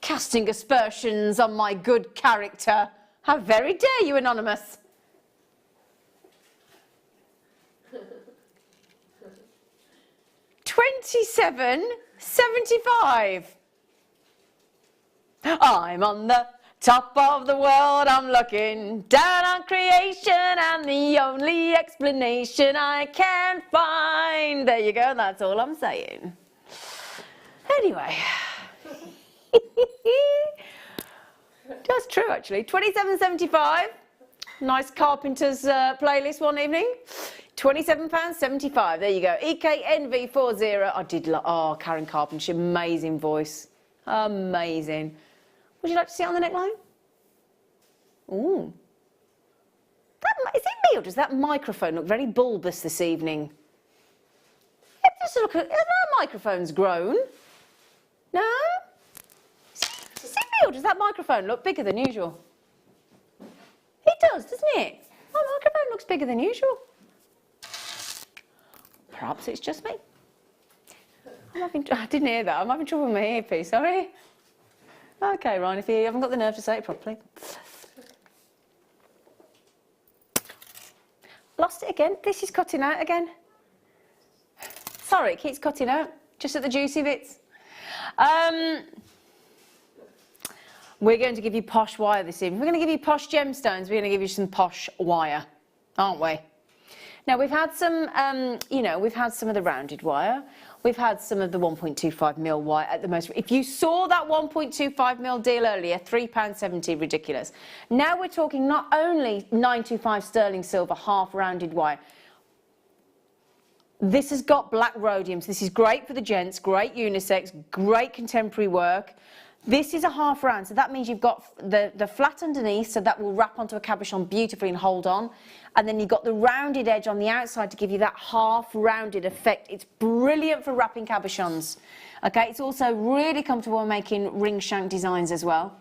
Casting aspersions on my good character. How very dare you, Anonymous. $27.75. I'm on the top of the world, I'm looking down on creation, and the only explanation I can find. There you go, that's all I'm saying. Anyway. That's true, actually. $27.75. Nice carpenter's playlist one evening. £27.75. There you go. EKNV40. I did love. Oh, Karen Carpenter, amazing voice. Amazing. Would you like to see it on the neckline? Ooh. Is it me, or does that microphone look very bulbous this evening? Just look at that microphone's grown. No? Is it me, or does that microphone look bigger than usual? It does, doesn't it? My microphone looks bigger than usual. Perhaps it's just me. I didn't hear that. I'm having trouble with my earpiece, sorry. Okay, Ryan, if you haven't got the nerve to say it properly. lost it again. This is cutting out again. Sorry, it keeps cutting out, just at the juicy bits. We're going to give you posh wire this evening. We're going to give you posh gemstones. We're going to give you some posh wire, aren't we? Now, we've had some, you know, we've had some of the rounded wire. We've had some of the 1.25mm wire at the most. If you saw that 1.25mm deal earlier, £3.70, ridiculous. Now we're talking not only 925 sterling silver, half rounded wire. This has got black rhodium, so this is great for the gents, great unisex, great contemporary work. This is a half round, so that means you've got the flat underneath, so that will wrap onto a cabochon beautifully and hold on. And then you've got the rounded edge on the outside to give you that half rounded effect. It's brilliant for wrapping cabochons. Okay, it's also really comfortable when making ring shank designs as well.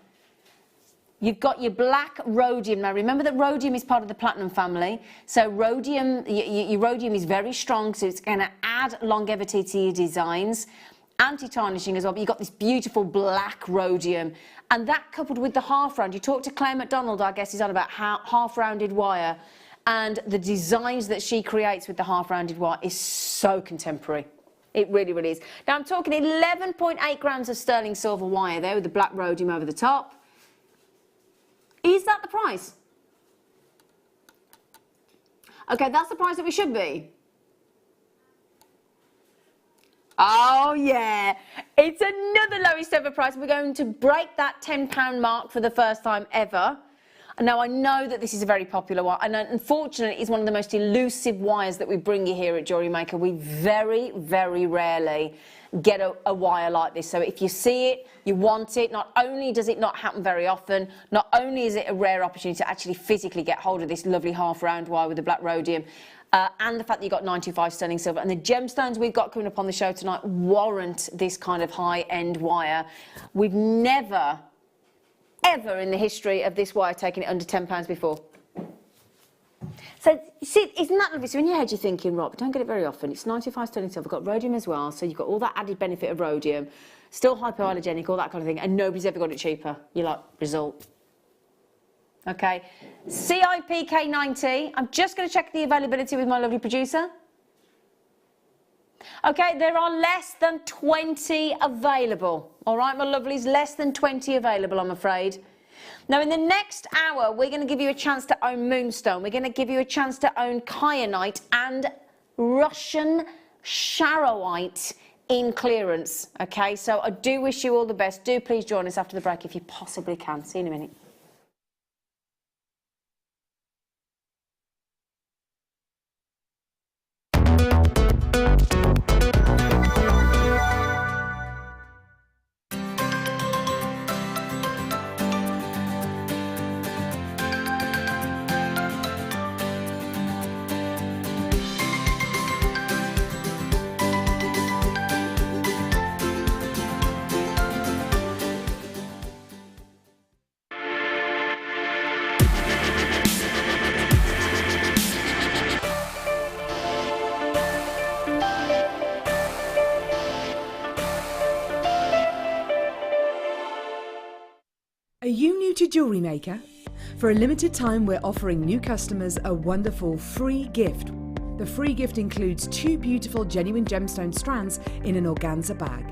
You've got your black rhodium. Now remember that rhodium is part of the platinum family. So rhodium, your rhodium is very strong, so it's going to add longevity to your designs. Anti-tarnishing as well, but you've got this beautiful black rhodium. And that coupled with the half round, you talk to Claire McDonald, I guess, is on about half rounded wire. And the designs that she creates with the half rounded wire is so contemporary. It really, really is. Now I'm talking 11.8 grams of sterling silver wire there with the black rhodium over the top. Is that the price? Okay, that's the price that we should be. Oh yeah, it's another lowest ever price. We're going to break that £10 mark for the first time ever. Now I know that this is a very popular one, and unfortunately it's one of the most elusive wires that we bring you here at Jewellery Maker. We very, very rarely get a wire like this. So if you see it, you want it. Not only does it not happen very often, not only is it a rare opportunity to actually physically get hold of this lovely half round wire with the black rhodium, and the fact that you've got 925 sterling silver, and the gemstones we've got coming up on the show tonight warrant this kind of high-end wire. We've never, ever in the history of this wire taken it under £10 before. So, you see, isn't that lovely? So in your head you're thinking, right, but don't get it very often. It's 95 sterling silver, got rhodium as well, so you've got all that added benefit of rhodium, still hypoallergenic, all that kind of thing, and nobody's ever got it cheaper. You're like, result. Okay, CIPK90. I'm just going to check the availability with my lovely producer. Okay, there are less than 20 available. All right, my lovelies, less than 20 available, I'm afraid. Now, in the next hour, we're going to give you a chance to own Moonstone. We're going to give you a chance to own kyanite and Russian charoite in clearance. Okay, so I do wish you all the best. Do please join us after the break if you possibly can. See you in a minute. Are you new to Jewellery Maker? For a limited time, we're offering new customers a wonderful free gift. The free gift includes 2 beautiful genuine gemstone strands in an organza bag.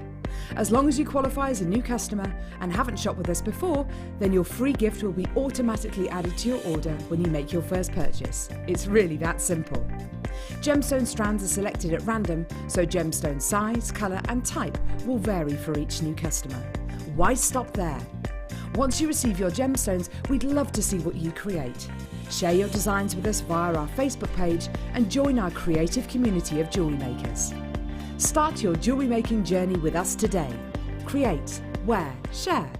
As long as you qualify as a new customer and haven't shopped with us before, then your free gift will be automatically added to your order when you make your first purchase. It's really that simple. Gemstone strands are selected at random, so gemstone size, colour and type will vary for each new customer. Why stop there? Once you receive your gemstones, we'd love to see what you create. Share your designs with us via our Facebook page and join our creative community of jewellery makers. Start your jewellery making journey with us today. Create, wear, share.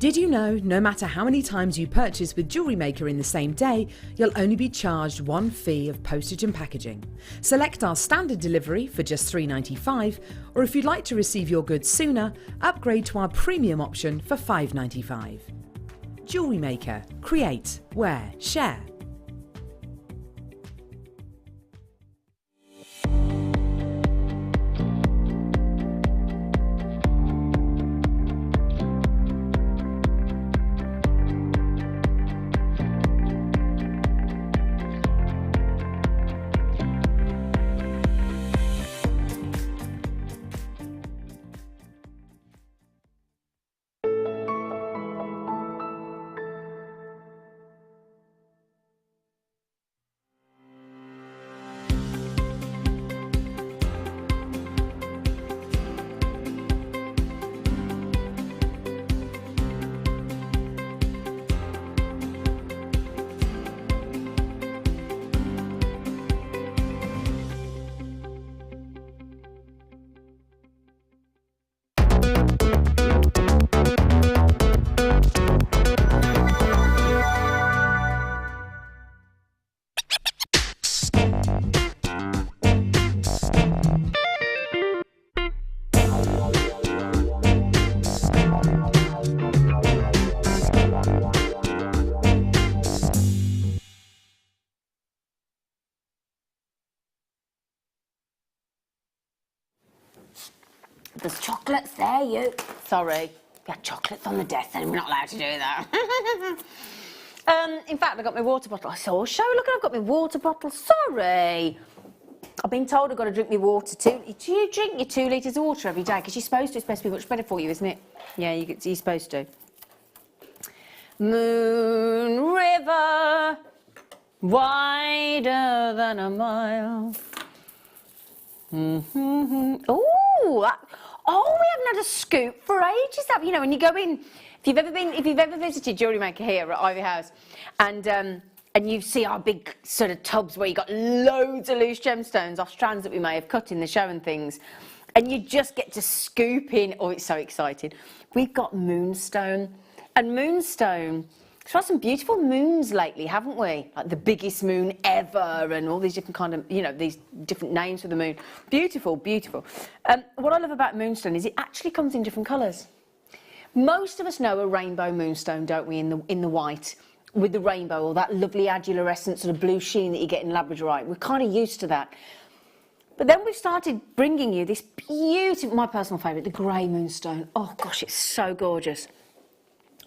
Did you know no matter how many times you purchase with Jewellery Maker in the same day, you'll only be charged one fee of postage and packaging? Select our standard delivery for just $3.95, or if you'd like to receive your goods sooner, upgrade to our premium option for $5.95. Jewellery Maker. Create, wear, share. There's chocolates there, you. Sorry, we had chocolates on the desk and we're not allowed to do that. In fact, I got my water bottle. I saw a show, look, I've got my water bottle. Sorry. I've been told I've got to drink my water too. Do you drink your 2 litres of water every day? Because you're supposed to. It's supposed to be much better for you, isn't it? Yeah, you're supposed to. Moon River, wider than a mile. Oh, we haven't had a scoop for ages. That, you know, when you go in, if you've ever visited Jewellery Maker here at Ivy House, and you see our big sort of tubs where you got loads of loose gemstones off strands that we may have cut in the show and things, and you just get to scoop in. Oh, it's so exciting. We've got Moonstone, and Moonstone. We've had some beautiful moons lately, haven't we? Like the biggest moon ever, and all these different kind of, you know, these different names for the moon. Beautiful, beautiful. What I love about Moonstone is it actually comes in different colours. Most of us know a rainbow moonstone, don't we, in the white, with the rainbow, or that lovely adolescent sort of blue sheen that you get in Labradorite. We're kind of used to that. But then we've started bringing you this beautiful, my personal favourite, the grey moonstone. Oh gosh, it's so gorgeous.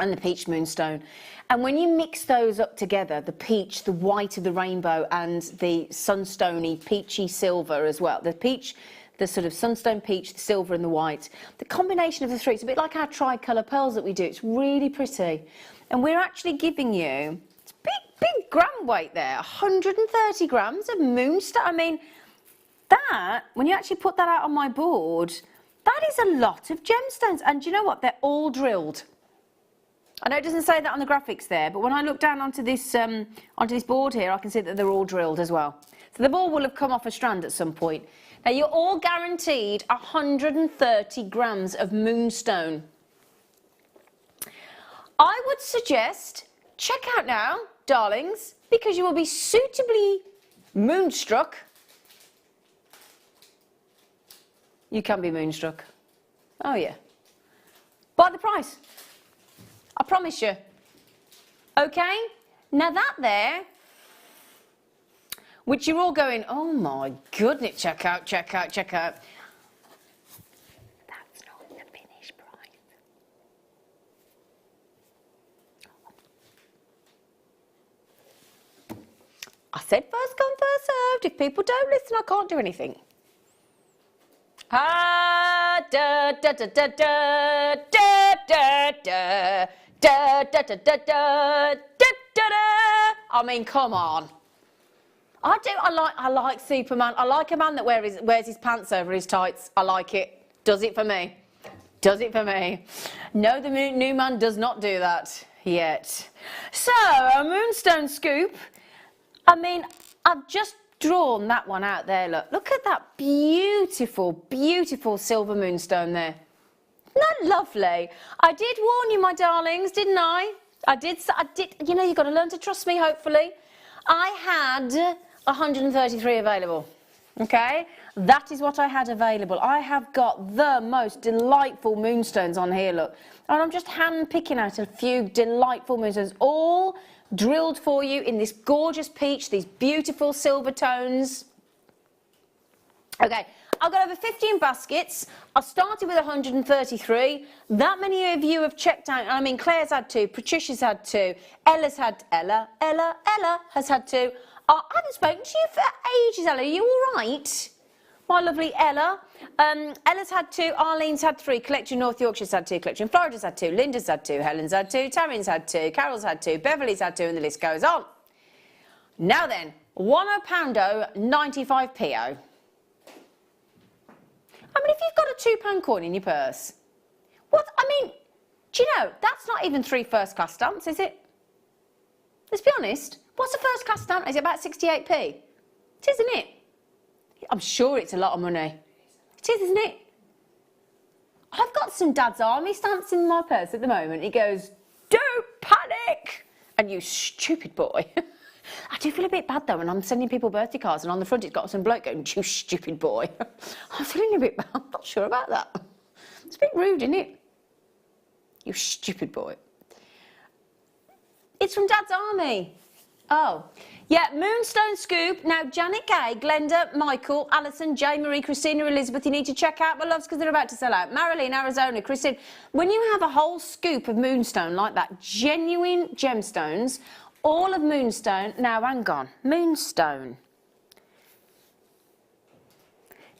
And the peach moonstone. And when you mix those up together, the peach, the white of the rainbow, and the sunstony peachy silver as well, the peach, the sort of sunstone peach, the silver and the white, the combination of the three, it's a bit like our tricolour pearls that we do. It's really pretty. And we're actually giving you, it's big gram weight there, 130 grams of moonstone. I mean, that, when you actually put that out on my board, that is a lot of gemstones. And do you know what? They're all drilled. I know it doesn't say that on the graphics there, but when I look down onto this board here, I can see that they're all drilled as well. So the ball will have come off a strand at some point. Now, you're all guaranteed 130 grams of moonstone. I would suggest check out now, darlings, because you will be suitably moonstruck. You can be moonstruck. Oh, yeah. By the price. I promise you. Okay? Now that there, which you're all going, oh my goodness, check out, check out, check out. That's not the finished price. I said first come, first served. If people don't listen, I can't do anything. Ah, da da da da da da da da. Da, da, da, da, da, da, da, da. I mean, come on. I like Superman. I like a man that wears his pants over his tights. I like it. Does it for me. Does it for me. No, the new man does not do that yet. So, a moonstone scoop. I mean, I've just drawn that one out there. Look at that beautiful, beautiful silver moonstone there. Not lovely. I did warn you, my darlings, didn't I? I did. You know, you've got to learn to trust me, hopefully. I had 133 available. Okay? That is what I had available. I have got the most delightful moonstones on here, look. And I'm just hand-picking out a few delightful moonstones, all drilled for you in this gorgeous peach, these beautiful silver tones. Okay, I've got over 15 baskets. I started with 133. That many of you have checked out. I mean, Claire's had 2, Patricia's had 2, Ella has had 2. I haven't spoken to you for ages, Ella. Are you all right? My lovely Ella. Ella's had 2, Arlene's had 3, Collection North Yorkshire's had 2, Collection Florida's had 2, Linda's had 2, Helen's had 2, Taryn's had 2, Carol's had 2, Beverly's had 2, and the list goes on. Now then, £1 95p. I mean, if you've got a £2 coin in your purse, what? I mean, do you know, that's not even 3 first-class stamps, is it? Let's be honest. What's a first-class stamp? Is it about 68p? It is, isn't it? I'm sure it's a lot of money. It is, isn't it? I've got some Dad's Army stamps in my purse at the moment. He goes, don't panic! And you stupid boy. I do feel a bit bad though when I'm sending people birthday cards and on the front it's got some bloke going, you stupid boy. I'm feeling a bit bad. I'm not sure about that. It's a bit rude, isn't it? You stupid boy. It's from Dad's Army. Oh, yeah, Moonstone Scoop. Now, Janet Gay, Glenda, Michael, Alison, Jay Marie, Christina, Elizabeth, you need to check out my loves because they're about to sell out. Marilyn, Arizona, Christine. When you have a whole scoop of Moonstone like that, genuine gemstones, all of Moonstone. Now, hang on. Moonstone.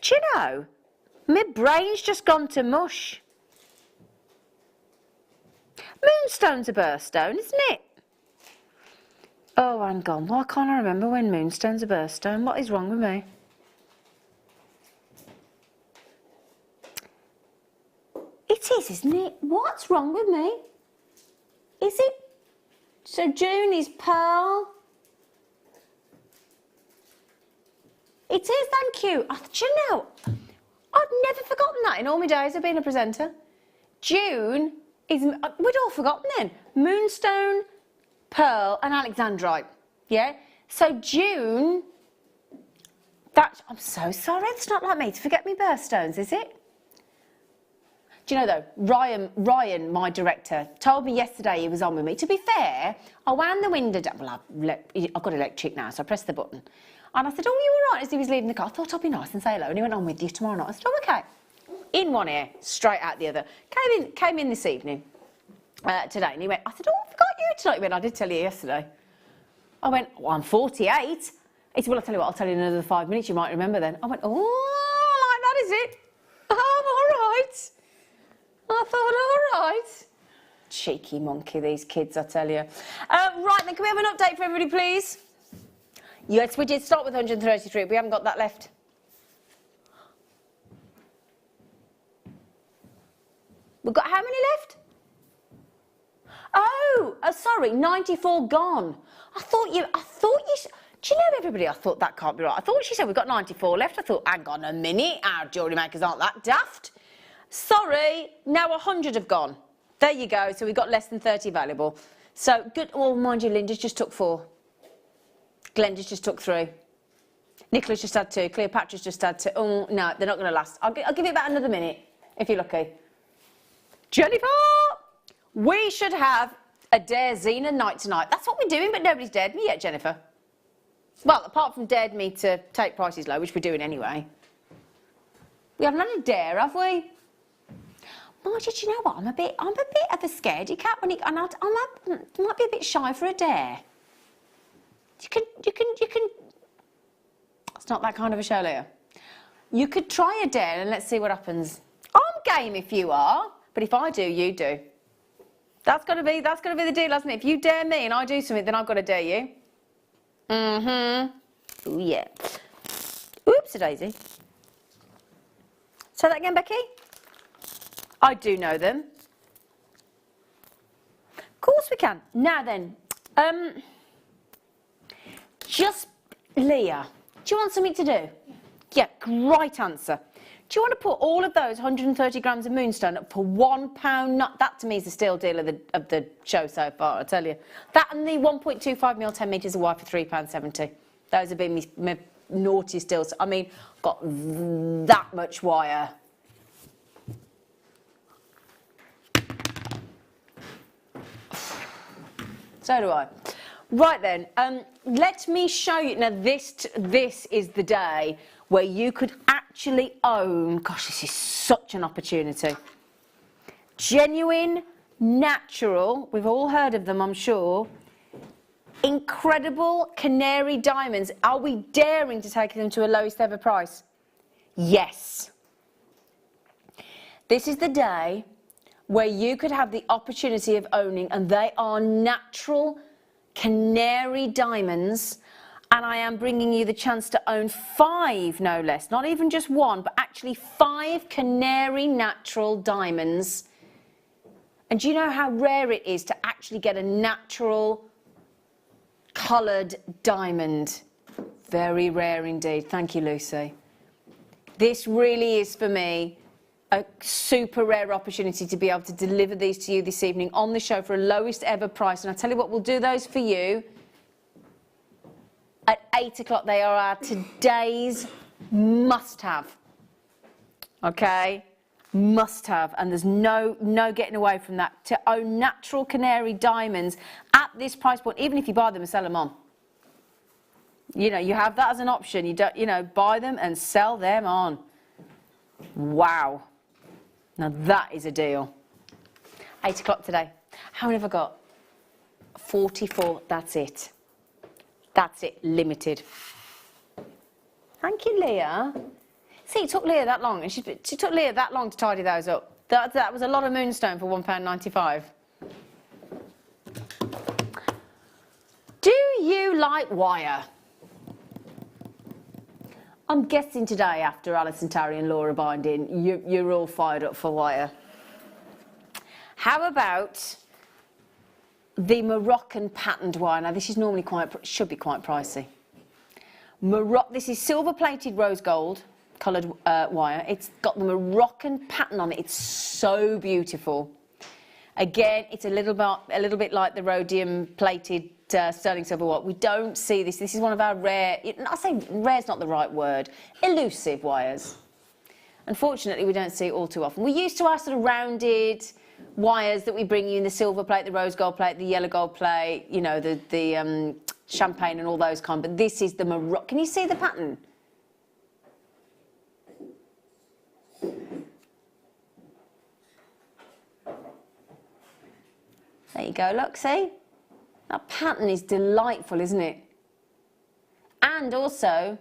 Do you know, my brain's just gone to mush. Moonstone's a birthstone, isn't it? Oh, hang on. Why can't I remember when Moonstone's a birthstone? What is wrong with me? It is, isn't it? What's wrong with me? Is it? So June is pearl. It is, thank you. Do you know, I've never forgotten that in all my days of being a presenter. June is, we'd all forgotten then. Moonstone, pearl and alexandrite, yeah? So June, I'm so sorry, it's not like me to forget me birthstones, is it? Do you know though, Ryan, my director, told me yesterday he was on with me. To be fair, I wound the window down. Well, I've got electric now, so I pressed the button. And I said, oh, you all right? As he was leaving the car, I thought I'd be nice and say hello. And he went, I'm with you tomorrow night. I said, oh, okay. In one ear, straight out the other. Came in this evening, today, and he went, I said, oh, I forgot you tonight. He went, I did tell you yesterday. I went, well, I'm 48. He said, well, I'll tell you what, I'll tell you in another 5 minutes, you might remember then. I went, oh, like that, is it? Oh, I'm all right. I thought, all right. Cheeky monkey, these kids, I tell you. Right, then, can we have an update for everybody, please? Yes, we did start with 133. We haven't got that left. We've got how many left? Oh, sorry, 94 gone. I thought you, do you know everybody, I thought that can't be right. I thought she said we've got 94 left. I thought, hang on a minute, our jewellery makers aren't that daft. Sorry, now 100 have gone. There you go, so we've got less than 30 available. So, good, well, mind you, Linda's just took 4. Glenda's just took 3. Nicola's just had 2. Cleopatra's just had 2. Oh, no, they're not going to last. I'll give it about another minute, if you're lucky. Jennifer! We should have a Dare Zena night tonight. That's what we're doing, but nobody's dared me yet, Jennifer. Well, apart from dared me to take prices low, which we're doing anyway. We haven't had a dare, have we? Margie, do you know what? I'm a bit of a scaredy cat when I might be a bit shy for a dare. You can. It's not that kind of a show, Leah. You could try a dare and let's see what happens. I'm game if you are, but if I do, you do. That's got to be the deal, hasn't it? If you dare me and I do something, then I've got to dare you. Oh yeah. Oops-a-daisy. Say that again, Becky. I do know them. Of course we can. Now then, just Leah. Do you want something to do? Yeah, great answer. Do you want to put all of those 130 grams of Moonstone up for £1? Not, that to me is the steal deal of the show so far, I tell you. That and the 1.25mm 10 metres of wire for £3.70. Those have been my naughty steals. I mean, got that much wire. So do I. Right then, let me show you. Now this is the day where you could actually own, gosh, this is such an opportunity. Genuine, natural, we've all heard of them, I'm sure. Incredible Canary diamonds. Are we daring to take them to a lowest ever price? Yes. This is the day where you could have the opportunity of owning, and they are natural Canary diamonds, and I am bringing you the chance to own 5, no less, not even just 1, but actually 5 Canary natural diamonds. And do you know how rare it is to actually get a natural coloured diamond? Very rare indeed. Thank you, Lucy. This really is, for me, a super rare opportunity to be able to deliver these to you this evening on the show for a lowest ever price. And I tell you what, we'll do those for you at 8 o'clock. They are our today's must-have. Okay, must-have, and there's no getting away from that. To own natural Canary diamonds at this price point, even if you buy them and sell them on. You know, you have that as an option. You don't, you know, buy them and sell them on. Wow. Now that is a deal. 8 o'clock today. How many have I got? 44. That's it. That's it. Limited. Thank you, Leah. See, it took Leah that long, and she took Leah that long to tidy those up. That was a lot of Moonstone for £1.95. Do you like wire? I'm guessing today, after Alison Tarry and Laura binding, you're all fired up for wire. How about the Moroccan patterned wire? Now, this is normally should be quite pricey. This is silver-plated rose gold coloured wire. It's got the Moroccan pattern on it. It's so beautiful. Again, it's a little bit like the rhodium plated sterling silver wire. We don't see this. This is one of our rare, I say rare's not the right word, elusive wires. Unfortunately, we don't see it all too often. We're used to our sort of rounded wires that we bring you in the silver plate, the rose gold plate, the yellow gold plate, you know, the champagne and all those kind. But this is the Moroccan. Can you see the pattern? There you go, look, see? That pattern is delightful, isn't it? And also,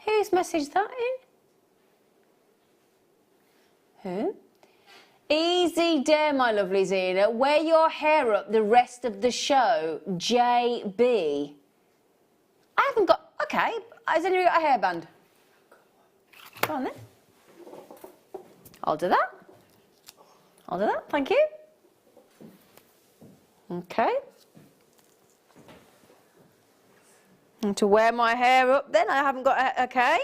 who's messaged that in? Who? Easy dare, my lovely Zena. Wear your hair up the rest of the show, JB. I haven't got, okay, has anyone got a hairband? Go on then. I'll do that. I'll do that, thank you. Okay. And to wear my hair up then, I haven't got, okay.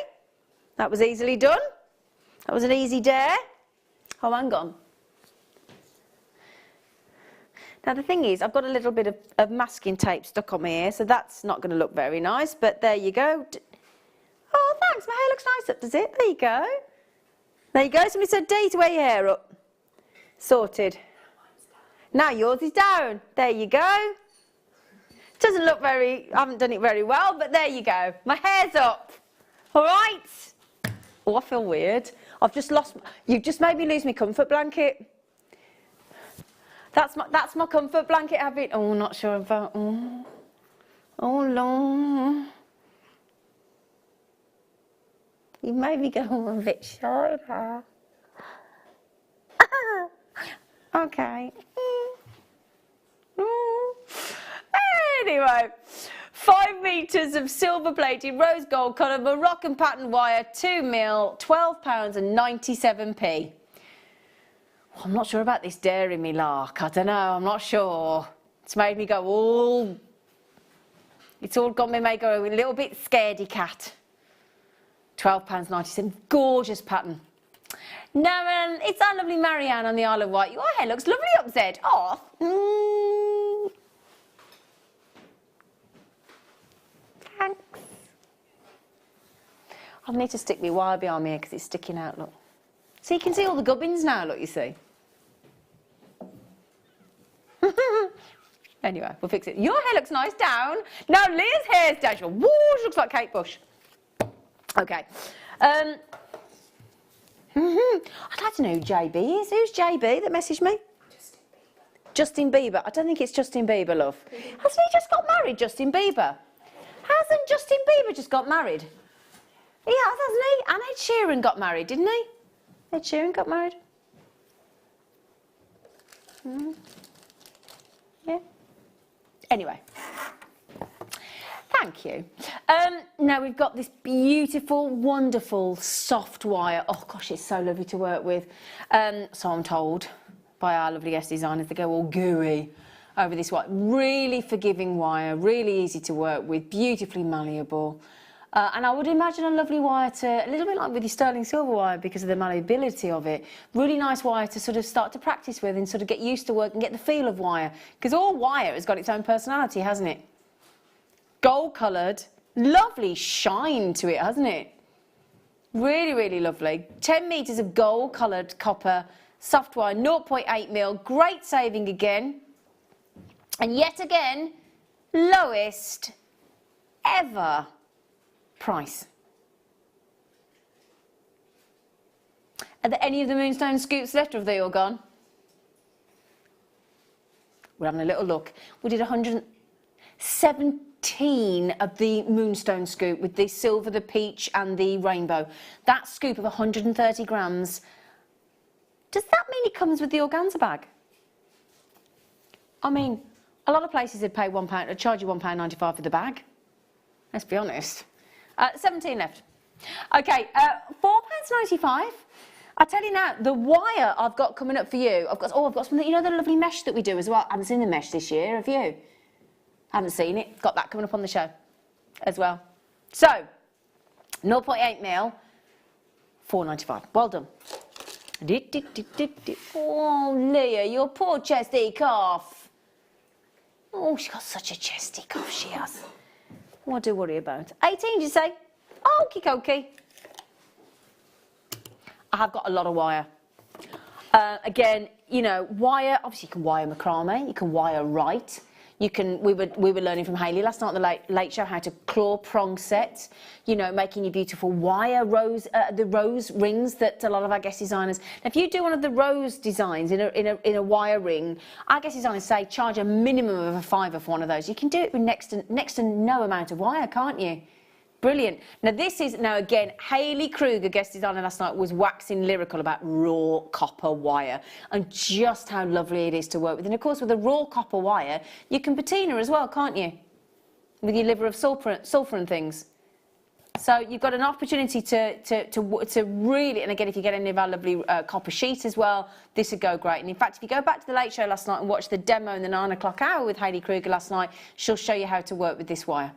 That was easily done. That was an easy dare. Oh, hang on. Now the thing is, I've got a little bit of masking tape stuck on my ear, so that's not going to look very nice, but there you go. Oh, thanks, my hair looks nice up, does it? There you go. There you go, somebody said D to wear your hair up. Sorted. Now yours is down. There you go. Doesn't look very, I haven't done it very well, but there you go. My hair's up. All right? Oh, I feel weird. I've just lost, you've just made me lose my comfort blanket. That's my comfort blanket habit. Oh, not sure about, oh Lord. You made me go a bit shy now. Okay. Anyway, 5 metres of silver-plated rose gold coloured Moroccan pattern wire, 2mm, £12.97. I'm not sure about this dairy me lark. I don't know. I'm not sure. It's made me go all It's all got me making a little bit scaredy cat. £12.97, gorgeous pattern. Now, it's our lovely Marianne on the Isle of Wight. Your hair looks lovely up, Zed. Oh, thanks. I need to stick my wire behind me here because it's sticking out, look. So you can see all the gubbins now, look, you see. Anyway, we'll fix it. Your hair looks nice down. Now Leah's hair's down. Woo, she looks like Kate Bush. Okay. I'd like to know who JB is. Who's JB that messaged me? Justin Bieber. I don't think it's Justin Bieber, love. Hasn't he just got married, Justin Bieber? Hasn't Justin Bieber just got married? He has, hasn't he? And Ed Sheeran got married, didn't he? Ed Sheeran got married. Yeah. Anyway. Thank you. Now we've got this beautiful, wonderful, soft wire. Oh gosh, it's so lovely to work with. So I'm told by our lovely guest designers, they go all gooey over this wire. Really forgiving wire, really easy to work with, beautifully malleable. And I would imagine a lovely wire to, a little bit like with your sterling silver wire because of the malleability of it. Really nice wire to sort of start to practice with and sort of get used to work and get the feel of wire. Because all wire has got its own personality, hasn't it? Gold coloured, lovely shine to it, hasn't it? Really, really lovely. 10 metres of gold coloured copper soft wire, 0.8mm, great saving again. And yet again, lowest ever price. Are there any of the Moonstone scoops left or have they all gone? We're having a little look. We did 117 of the Moonstone scoop with the silver, the peach and the rainbow. That scoop of 130 grams, does that mean it comes with the organza bag? I mean, a lot of places would pay £1, would charge you £1.95 for the bag. Let's be honest. 17 left. Okay, £4.95. I tell you now, the wire I've got coming up for you, I've got some, you know, the lovely mesh that we do as well. I haven't seen the mesh this year, have you? Haven't seen it. Got that coming up on the show as well. So, 0.8mm, £4.95. Well done. Oh, Leah, your poor chesty cough. Oh, she's got such a chesty cough, she has. What to worry about? 18, did you say? Okie dokie. I have got a lot of wire. Again, you know, wire, obviously you can wire macrame, you can wire right. You can, we were learning from Hayley last night at the late show how to claw prong set, you know, making your beautiful wire rose, the rose rings that a lot of our guest designers. Now, if you do one of the rose designs in a wire ring, our guest designers say charge a minimum of £5 for one of those. You can do it with next to no amount of wire, can't you? Brilliant. Now this is, now again, Hayley Kruger, guest designer last night, was waxing lyrical about raw copper wire and just how lovely it is to work with. And of course with a raw copper wire, you can patina as well, can't you? With your liver of sulfur and things. So you've got an opportunity to really, and again, if you get any of our lovely copper sheet as well, this would go great. And in fact, if you go back to the Late Show last night and watch the demo in the 9 o'clock hour with Hayley Kruger last night, she'll show you how to work with this wire.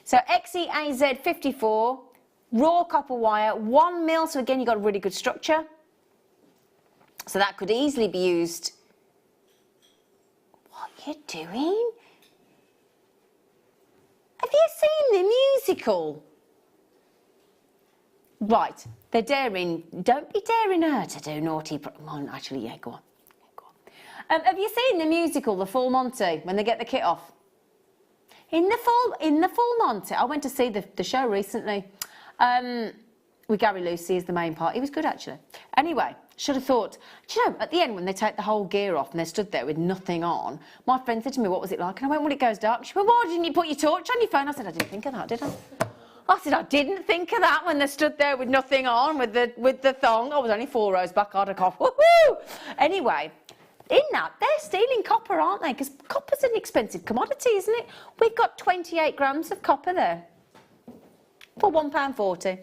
So XEAZ54, raw copper wire, 1mm, so again you've got a really good structure. So that could easily be used. What are you doing? Have you seen the musical? Right, they're daring, don't be daring her to do naughty, well, actually, yeah, go on. Go on. Have you seen the musical, The Full Monty, when they get the kit off? In the full Monty, I went to see the show recently with Gary Lucy as the main part. He was good, actually. Anyway, should have thought, do you know, at the end when they take the whole gear off and they stood there with nothing on, my friend said to me, what was it like? And I went, well, it goes dark. She went, why didn't you put your torch on your phone? I said, I didn't think of that, did I? I said, I didn't think of that when they stood there with nothing on, with the thong. I was only 4 rows back, I'd have coughed. Woohoo! Anyway, in that, they're stealing copper, aren't they? Because copper's an expensive commodity, isn't it? We've got 28 grams of copper there for £1.40.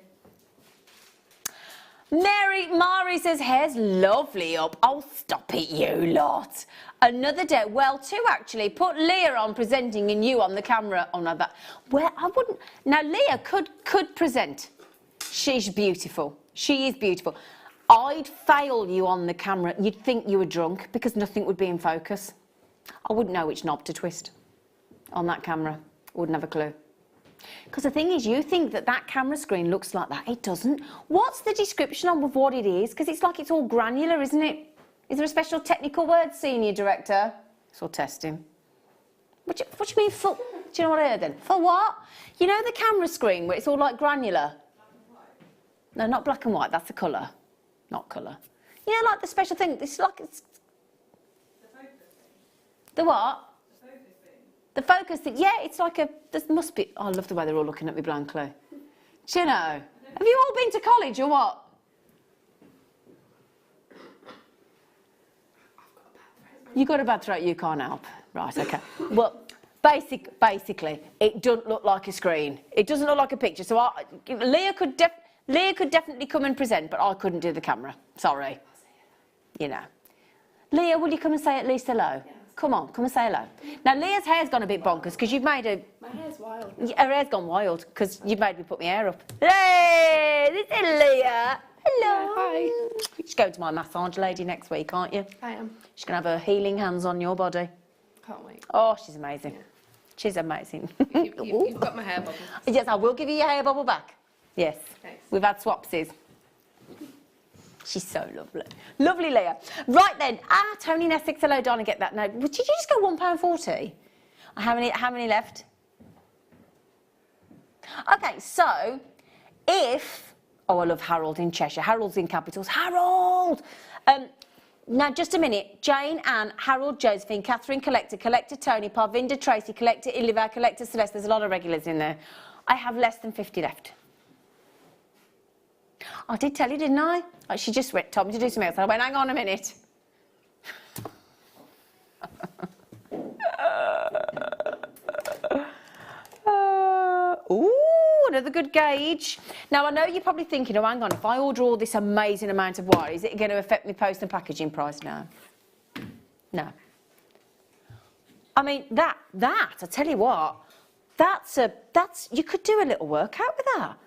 Mari says, hair's lovely up. Oh, stop it, you lot. Another day. Well, two actually. Put Leah on presenting and you on the camera. Oh, no, that. Well, I wouldn't. Now, Leah could present. She's beautiful. She is beautiful. I'd fail you on the camera. You'd think you were drunk because nothing would be in focus. I wouldn't know which knob to twist on that camera. Wouldn't have a clue. Because the thing is, you think that that camera screen looks like that. It doesn't. What's the description on of what it is? Because it's like it's all granular, isn't it? Is there a special technical word, Senior Director? It's all testing. What do you mean for... Do you know what I heard then? For what? You know the camera screen where it's all like granular? Black and white. No, not black and white. That's the colour. Not colour. You know, like the special thing. It's like... It's... The focus thing. The what? The focus thing. The focus thing. Yeah, it's like a... There must be... Oh, I love the way they're all looking at me blankly. Do you know? Have you all been to college or what? You got a bad throat, you can't help. Right, okay. Well, basically, it doesn't look like a screen. It doesn't look like a picture. So Leah could definitely come and present, but I couldn't do the camera. Sorry. You know. Leah, will you come and say at least hello? Yes. Come on, come and say hello. Now, Leah's hair's gone a bit bonkers because you've made a... My hair's wild. Her hair's gone wild because you've made me put my hair up. Hey, this is Leah. Hello. Yeah, hi. She's going to my massage lady next week, aren't you? I am. She's going to have her healing hands on your body. Can't wait. Oh, she's amazing. Yeah. She's amazing. You've got my hair bubble. Yes, I will give you your hair bubble back. Yes. Thanks. We've had swapsies. She's so lovely. Lovely, Leah. Right then. Tony in Essex. Hello, darling. Get that now. Did you just go £1.40? How many left? Okay, so if... Oh, I love Harold in Cheshire. Harold's in capitals. Harold! Now, just a minute. Jane, Anne, Harold, Josephine, Catherine, Collector, Tony, Parvinda, Tracy, Collector, Iliva, Collector, Celeste. There's a lot of regulars in there. I have less than 50 left. I did tell you, didn't I? She just told me to do something else. I went, hang on a minute. Ooh, another good gauge. Now, I know you're probably thinking, oh, hang on, if I order all this amazing amount of wire, is it going to affect my post and packaging price? No. No. I mean, that, I tell you what, you could do a little workout with that.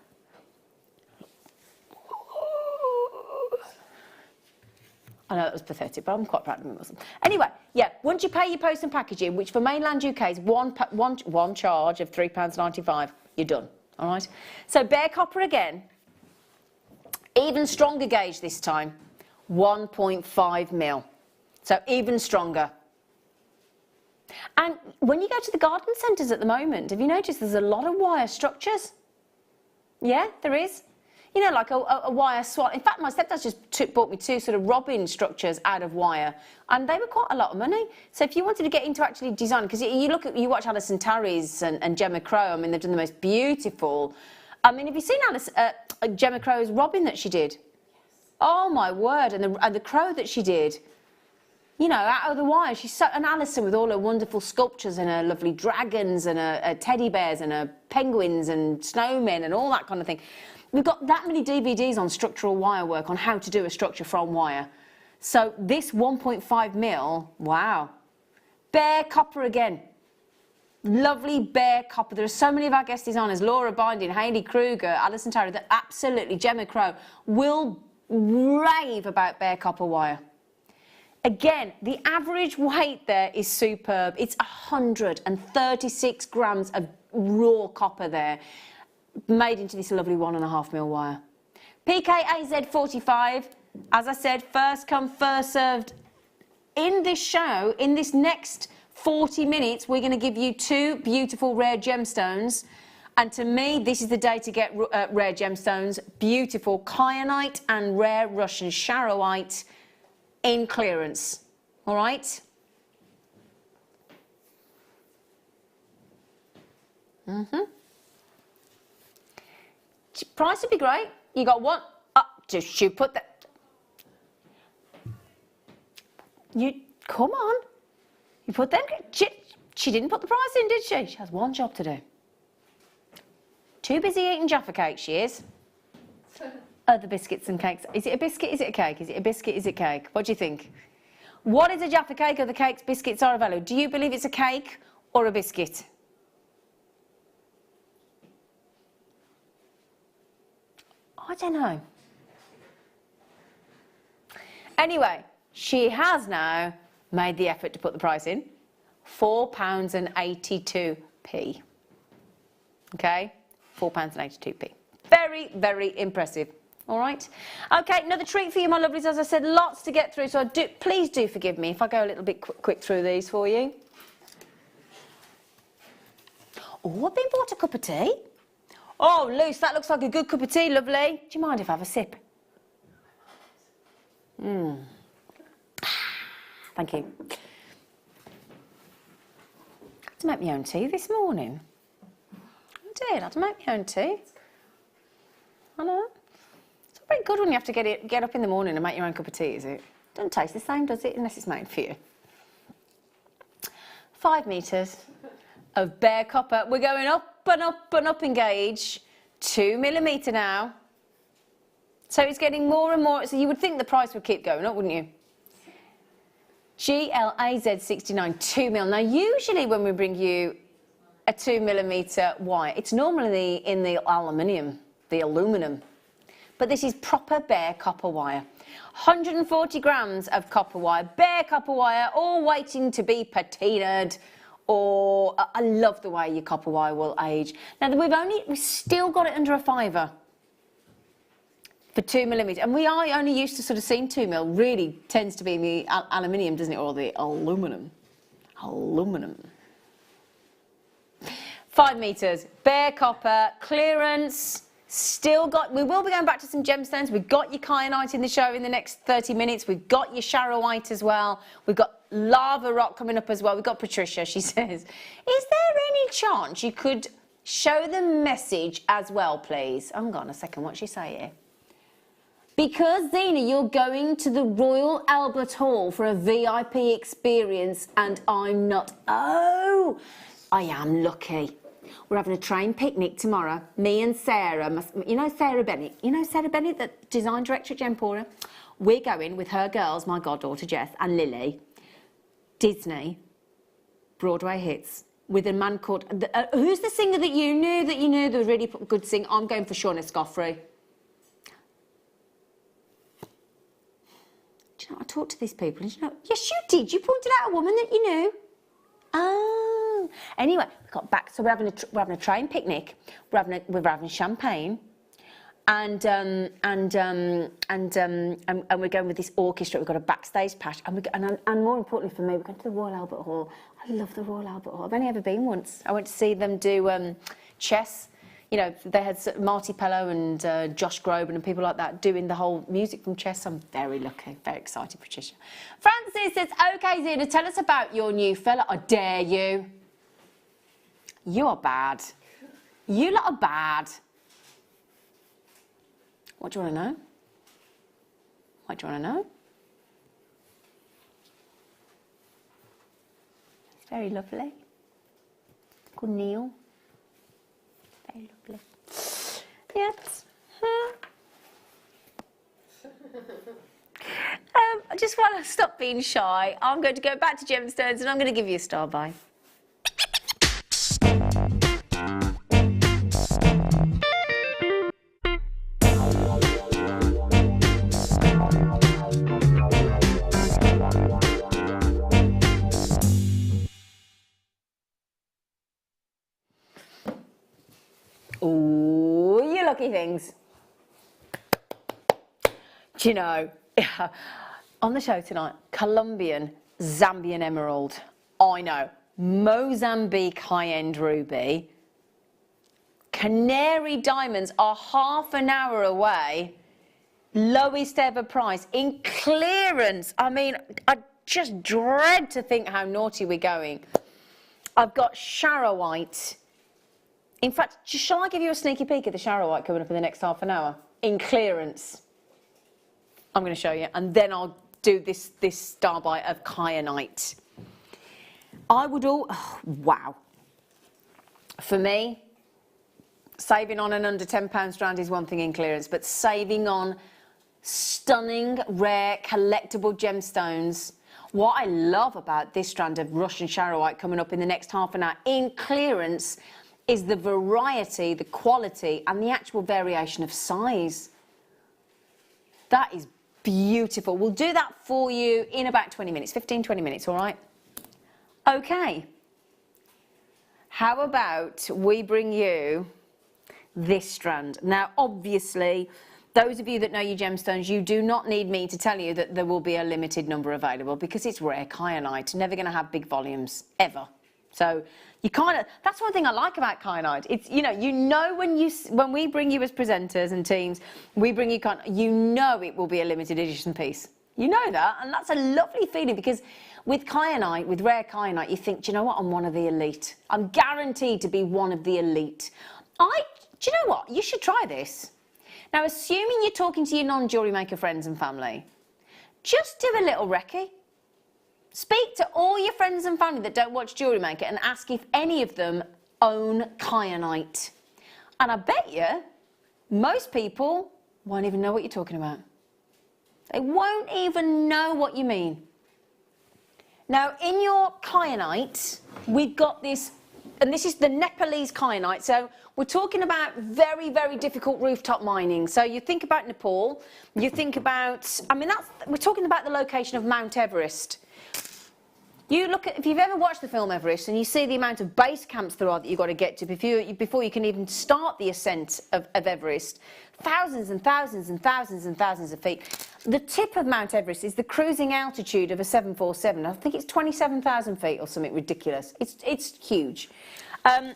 I know that was pathetic, but I'm quite proud of me, wasn't. Anyway, yeah, once you pay your post and packaging, which for mainland UK is one charge of £3.95, you're done, all right? So bare copper again, even stronger gauge this time, 1.5 mil. So even stronger. And when you go to the garden centres at the moment, have you noticed there's a lot of wire structures? Yeah, there is. You know, like a wire swat. In fact, my stepdad just bought me 2 sort of robin structures out of wire, and they were quite a lot of money. So if you wanted to get into actually design, because you watch Alison Tarry's and Gemma Crow, I mean, they've done the most beautiful. I mean, have you seen Gemma Crow's robin that she did? Yes. Oh my word, and the crow that she did. You know, out of the wire, and Alison with all her wonderful sculptures and her lovely dragons and her teddy bears and her penguins and snowmen and all that kind of thing. We've got that many DVDs on structural wire work, on how to do a structure from wire. So this 1.5 mil, wow. Bare copper again. Lovely bare copper. There are so many of our guest designers, Laura Binding, Hayley Kruger, Alison Tarry, that absolutely, Gemma Crow, will rave about bare copper wire. Again, the average weight there is superb. It's 136 grams of raw copper there, made into this lovely 1.5 mil wire. PKAZ45, as I said, first come, first served. In this show, in this next 40 minutes, we're going to give you 2 beautiful rare gemstones. And to me, this is the day to get rare gemstones. Beautiful kyanite and rare Russian charoite in clearance. All right? Price would be great. You got one. Just you put that. You come on. You put them. She didn't put the price in, did she? She has one job to do. Too busy eating Jaffa cake, she is. Other biscuits and cakes. Is it a biscuit? Is it a cake? Is it a biscuit? Is it cake? What do you think? What is a Jaffa cake? Other cakes, biscuits are available. Do you believe it's a cake or a biscuit? I don't know. Anyway, she has now made the effort to put the price in. £4.82. Okay, £4.82. Very, very impressive. All right. Okay, another treat for you, my lovelies. As I said, lots to get through, so please do forgive me if I go a little bit quick through these for you. Oh, I've been bought a cup of tea. Oh, Luce, that looks like a good cup of tea, lovely. Do you mind if I have a sip? Thank you. I had to make my own tea this morning. I did. I had to make my own tea. I know. It's not very good when you have to get up in the morning and make your own cup of tea, is it? Doesn't taste the same, does it? Unless it's made for you. 5 metres of bare copper. We're going up and up and up in gauge. 2mm now. So it's getting more and more. So you would think the price would keep going up, wouldn't you? GLAZ69, 2mm. Now, usually when we bring you a 2mm wire, it's normally in the aluminum. But this is proper bare copper wire. 140 grams of copper wire, bare copper wire, all waiting to be patinaed. Or I love the way your copper wire will age. Now we've still got it under a £5 for 2mm, and we are only used to sort of seeing 2mm. Really tends to be in the aluminium, doesn't it, or the aluminum. 5 metres, bare copper, clearance. Still got, we will be going back to some gemstones. We've got your kyanite in the show in the next 30 minutes. We've got your charoite as well. We've got lava rock coming up as well. We've got Patricia, she says, is there any chance you could show the message as well, please? Hang on a second, what's she say here? Because, Zena, you're going to the Royal Albert Hall for a VIP experience and I'm not. Oh, I am lucky. We're having a train picnic tomorrow. Me and Sarah, you know Sarah Bennett? You know Sarah Bennett, the design director at Gempora? We're going with her girls, my goddaughter Jess and Lily, Disney, Broadway hits, with a man called... who's the singer that you knew that was really good singer? I'm going for Sean Escoffrey. Do you know, I talked to these people and you know... Yes, you did. You pointed out a woman that you knew. Oh, anyway, we got back. So we're having a train picnic. We're having champagne, and we're going with this orchestra. We've got a backstage pass, and more importantly for me, we're going to the Royal Albert Hall. I love the Royal Albert Hall. I've only ever been once. I went to see them do chess. You know, they had Marty Pellow and Josh Groban and people like that doing the whole music from chess. I'm very lucky, very excited, Patricia. Francis says, OK, Zena, tell us about your new fella. I dare you. You are bad. You lot are bad. What do you want to know? What do you want to know? It's very lovely. Called Neil. Very lovely. Yes. I just want to stop being shy. I'm going to go back to Gemstones and I'm going to give you a star by. Oh, you lucky things. Do you know, on the show tonight, Colombian, Zambian emerald. I know. Mozambique high-end ruby. Canary diamonds are half an hour away. Lowest ever price in clearance. I mean, I just dread to think how naughty we're going. I've got charoite. In fact, shall I give you a sneaky peek at the charoite coming up in the next half an hour? In clearance. I'm going to show you. And then I'll do this star by of kyanite. I would all... Oh, wow. For me, Saving on an under £10 strand is one thing in clearance, but saving on stunning, rare, collectible gemstones. What I love about this strand of Russian charoite coming up in the next half an hour in clearance is the variety, the quality, and the actual variation of size. That is beautiful. We'll do that for you in about 20 minutes, 15, 20 minutes, all right? Okay. How about we bring you this strand? Now, obviously, those of you that know your gemstones, you do not need me to tell you that there will be a limited number available because it's rare kyanite, never going to have big volumes, ever. So you kind of, that's one thing I like about kyanite. It's, you know when we bring you as presenters and teams, we bring you kyanite, you know it will be a limited edition piece. You know that, and that's a lovely feeling because with kyanite, with rare kyanite, you think, do you know what, I'm one of the elite. I'm guaranteed to be one of the elite. Do you know what, you should try this. Now, assuming you're talking to your non-jewellery maker friends and family, just do a little recce. Speak to all your friends and family that don't watch Jewellery Maker and ask if any of them own kyanite. And I bet you most people won't even know what you're talking about. They won't even know what you mean. Now, in your kyanite, we've got this, and this is the Nepalese kyanite. So we're talking about very, very difficult rooftop mining. So you think about Nepal, you think about, we're talking about the location of Mount Everest. You look at, if you've ever watched the film Everest and you see the amount of base camps there are that you've got to get to before you can even start the ascent of Everest, thousands and thousands and thousands and thousands of feet. The tip of Mount Everest is the cruising altitude of a 747. I think it's 27,000 feet or something ridiculous. It's huge. And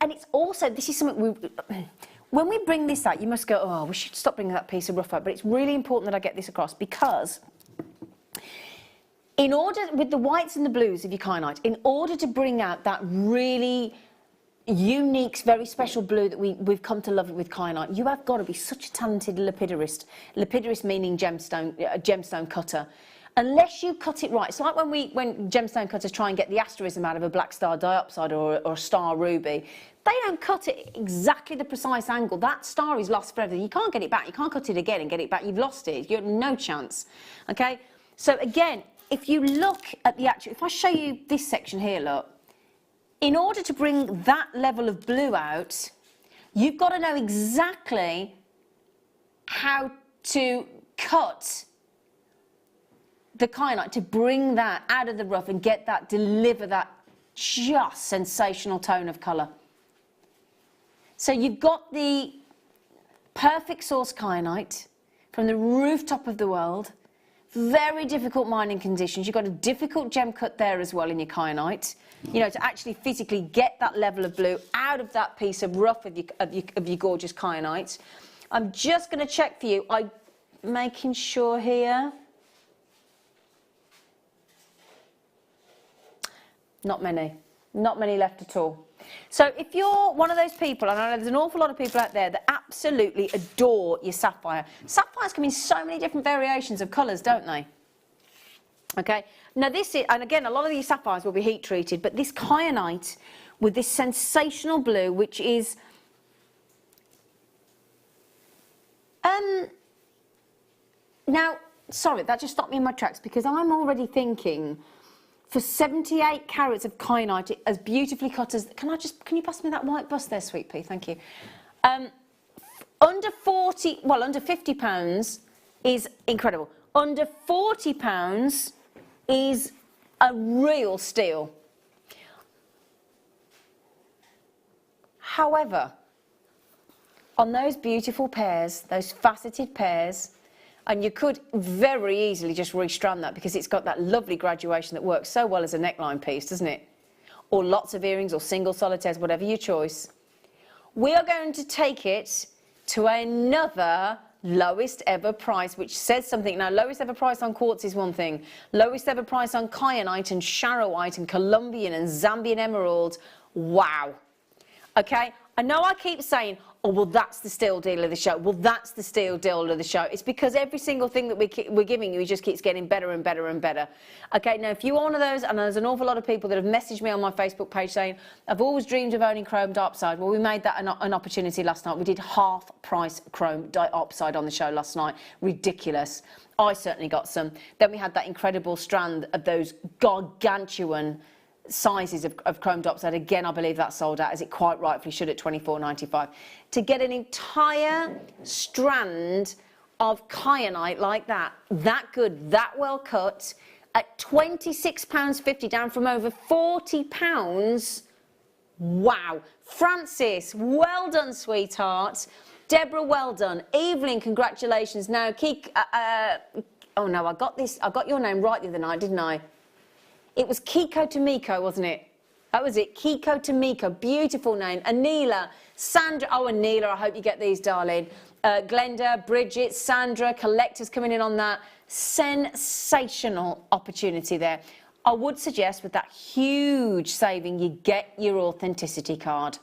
it's also, this is something when we bring this out, you must go, oh, we should stop bringing that piece of rough out. But it's really important that I get this across because in order, with the whites and the blues of your kyanite, in order to bring out that really unique, very special blue that we've come to love with kyanite, you have got to be such a talented lapidurist. Lapidurist meaning gemstone cutter. Unless you cut it right, it's like when gemstone cutters try and get the asterism out of a black star diopside or a star ruby, they don't cut it exactly the precise angle. That star is lost forever. You can't get it back. You can't cut it again and get it back. You've lost it. You have no chance. Okay? So again, if you look at the actual, if I show you this section here, look, in order to bring that level of blue out, you've got to know exactly how to cut the kyanite to bring that out of the rough and get that, deliver that just sensational tone of colour. So you've got the perfect source kyanite from the rooftop of the world. Very difficult mining conditions. You've got a difficult gem cut there as well in your kyanite. You know, to actually physically get that level of blue out of that piece of rough of your gorgeous kyanite. I'm just going to check for you. I'm making sure here. Not many left at all. So if you're one of those people, and I know there's an awful lot of people out there that absolutely adore your sapphire. Sapphires come in so many different variations of colours, don't they? Okay, now this is, and again, a lot of these sapphires will be heat treated, but this kyanite with this sensational blue, which is, now, sorry, that just stopped me in my tracks because I'm already thinking, for 78 carats of kyanite, as beautifully cut as, can you pass me that white bust there, sweet pea? Thank you. Under £50 is incredible. Under £40 is a real steal. However, on those beautiful pairs, those faceted pairs, and you could very easily just restrand that because it's got that lovely graduation that works so well as a neckline piece, doesn't it? Or lots of earrings or single solitaires, whatever your choice. We are going to take it to another lowest ever price, which says something. Now, lowest ever price on quartz is one thing. Lowest ever price on kyanite and charoite and Colombian and Zambian emerald. Wow. Okay, I know I keep saying, oh, well, that's the steal deal of the show. Well, that's the steal deal of the show. It's because every single thing that we're giving you just keeps getting better and better and better. Okay, now, if you are one of those, and there's an awful lot of people that have messaged me on my Facebook page saying, I've always dreamed of owning chrome dioxide. Well, we made that an opportunity last night. We did half price chrome dioxide on the show last night. Ridiculous. I certainly got some. Then we had that incredible strand of those gargantuan sizes of chrome dioxide. Again, I believe that sold out, as it quite rightfully should, at £24.95. To get an entire strand of kyanite like that good, that well cut, at £26.50, down from over £40. Wow. Francis, well done, sweetheart. Deborah, well done. Evelyn, congratulations. Now, oh no, I got your name right the other night, didn't I? It was Kiko Tomiko, wasn't it? That was it, Kiko Tomiko, beautiful name. Anila, Sandra, oh, Anila, I hope you get these, darling. Glenda, Bridget, Sandra, collectors coming in on that. Sensational opportunity there. I would suggest with that huge saving, you get your authenticity card.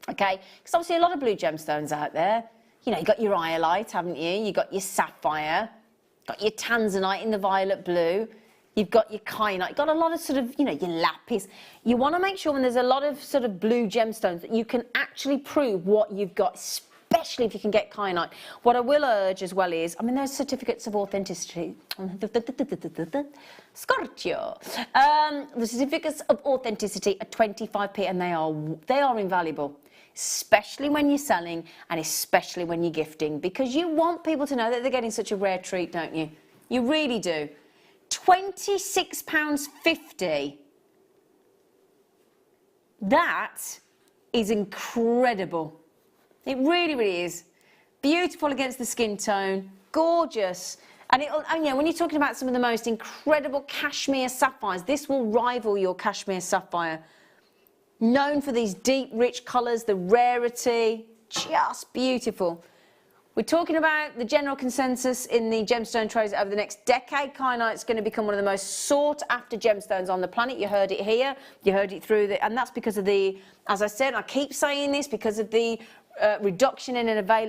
Okay, because obviously a lot of blue gemstones out there. You know, you got your iolite, haven't you? You got your sapphire, got your tanzanite in the violet blue. You've got your kyanite, you've got a lot of sort of, you know, your lapis. You want to make sure when there's a lot of sort of blue gemstones that you can actually prove what you've got, especially if you can get kyanite. What I will urge as well is, I mean, there's certificates of authenticity. Scorchio. The certificates of authenticity are 25p, and they are invaluable, especially when you're selling and especially when you're gifting, because you want people to know that they're getting such a rare treat, don't you? You really do. £26.50. That is incredible. It really, really is. Beautiful against the skin tone, gorgeous. And you know, when you're talking about some of the most incredible cashmere sapphires, this will rival your cashmere sapphire. Known for these deep, rich colours, the rarity, just beautiful. We're talking about the general consensus in the gemstone trades over the next decade. Kyanite is going to become one of the most sought-after gemstones on the planet. You heard it here. You heard it through the... And that's because of the... As I said, I keep saying this, because of the reduction in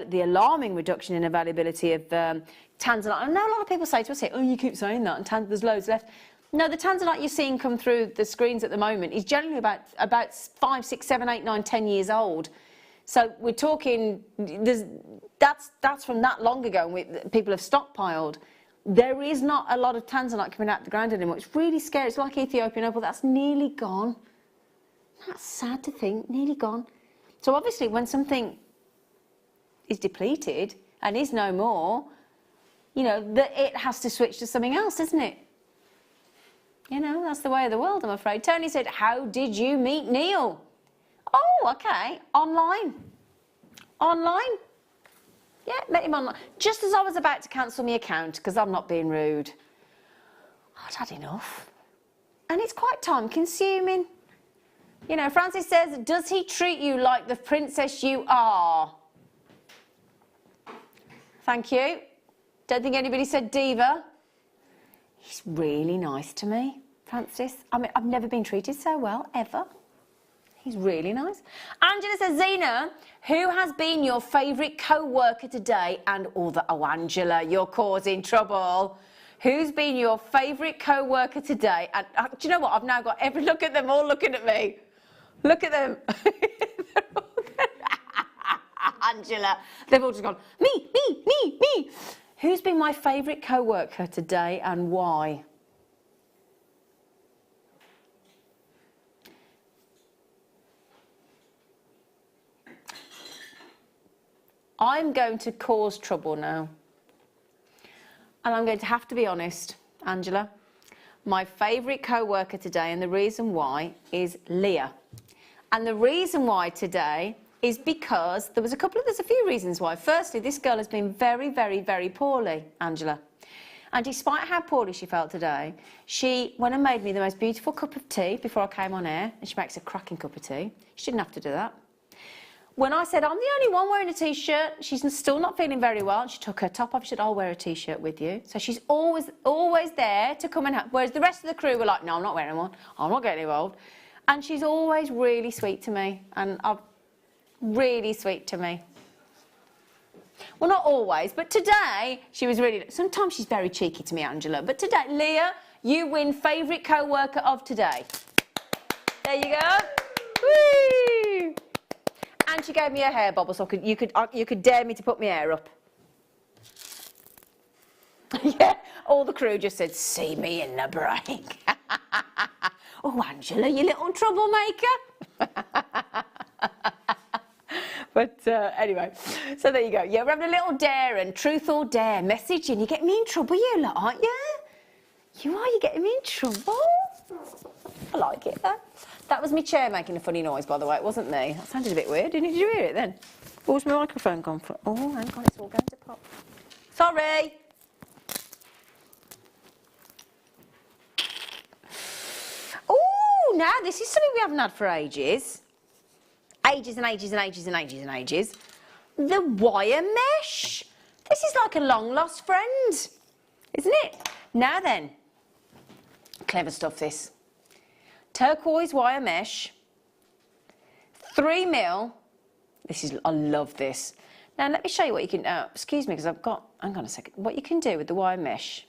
the alarming reduction in availability of tanzanite. I know a lot of people say to us, oh, you keep saying that, and there's loads left. No, the tanzanite you're seeing come through the screens at the moment is generally about 5, 6, 7, 8, 9, 10 years old. So we're talking, that's from that long ago, and people have stockpiled. There is not a lot of tanzanite coming out of the ground anymore. It's really scary. It's like Ethiopian opal. That's nearly gone. That's sad to think, nearly gone. So obviously when something is depleted and is no more, you know, it has to switch to something else, doesn't it? You know, that's the way of the world, I'm afraid. Tony said, how did you meet Neil? Oh, okay, online. Online? Yeah, met him online. Just as I was about to cancel my account, because I'm not being rude. I'd had enough. And it's quite time consuming. You know, Francis says, does he treat you like the princess you are? Thank you. Don't think anybody said diva. He's really nice to me, Francis. I mean, I've never been treated so well, ever. He's really nice. Angela says, Zena, who has been your favourite co-worker today? And all the, oh, Angela, you're causing trouble. Who's been your favourite co-worker today? And do you know what? I've now got every, look at them all looking at me. Look at them. Angela, they've all just gone, me. Who's been my favourite co-worker today and why? I'm going to cause trouble now. And I'm going to have to be honest, Angela. My favourite co-worker today, and the reason why, is Leah. And the reason why today is because there's a few reasons why. Firstly, this girl has been very, very, very poorly, Angela. And despite how poorly she felt today, she went and made me the most beautiful cup of tea before I came on air, and she makes a cracking cup of tea. She didn't have to do that. When I said, I'm the only one wearing a T-shirt, she's still not feeling very well, and she took her top off, she said, I'll wear a T-shirt with you. So she's always there to come and help, whereas the rest of the crew were like, no, I'm not wearing one, I'm not getting involved. And she's always really sweet to me, and really sweet to me. Well, not always, but today she was really... Sometimes she's very cheeky to me, Angela, but today, Leah, you win favourite co-worker of today. There you go. Whee! And she gave me a hair bobble, so you could dare me to put my hair up. Yeah, all the crew just said, see me in the break. Oh, Angela, you little troublemaker. But anyway, so there you go. Yeah, we're having a little dare and truth or dare message, and you get me in trouble, you lot, aren't you? You are, you getting me in trouble? I like it, though. That was my chair making a funny noise, by the way. It wasn't me. That sounded a bit weird. Did you hear it then? Where's my microphone gone for? Oh, hang on, it's all going to pop. Sorry. Oh, now this is something we haven't had for ages. Ages and ages and ages and ages and ages. The wire mesh. This is like a long lost friend, isn't it? Now then, clever stuff this. Turquoise wire mesh, 3mm. I love this. Now let me show you what you can, excuse me, because hang on a second. What you can do with the wire mesh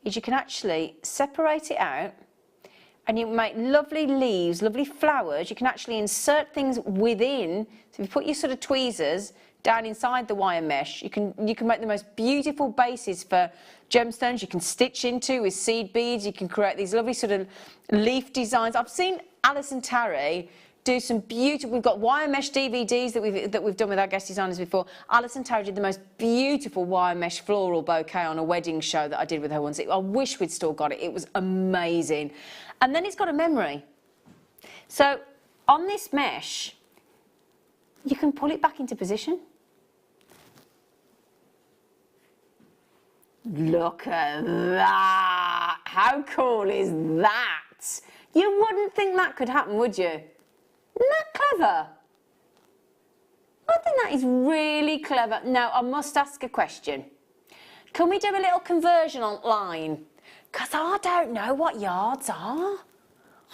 is you can actually separate it out and you make lovely leaves, lovely flowers. You can actually insert things within. So if you put your sort of tweezers down inside the wire mesh, you can make the most beautiful bases for gemstones you can stitch into with seed beads. You can create these lovely sort of leaf designs. I've seen Alice and Terry do some beautiful, we've got wire mesh DVDs that we've done with our guest designers before. Alice and Terry did the most beautiful wire mesh floral bouquet on a wedding show that I did with her once. I wish we'd still got it. It was amazing. And then it's got a memory. So on this mesh, you can pull it back into position. Look at that! How cool is that? You wouldn't think that could happen, would you? Isn't that clever? I think that is really clever. Now, I must ask a question. Can we do a little conversion online? Because I don't know what yards are.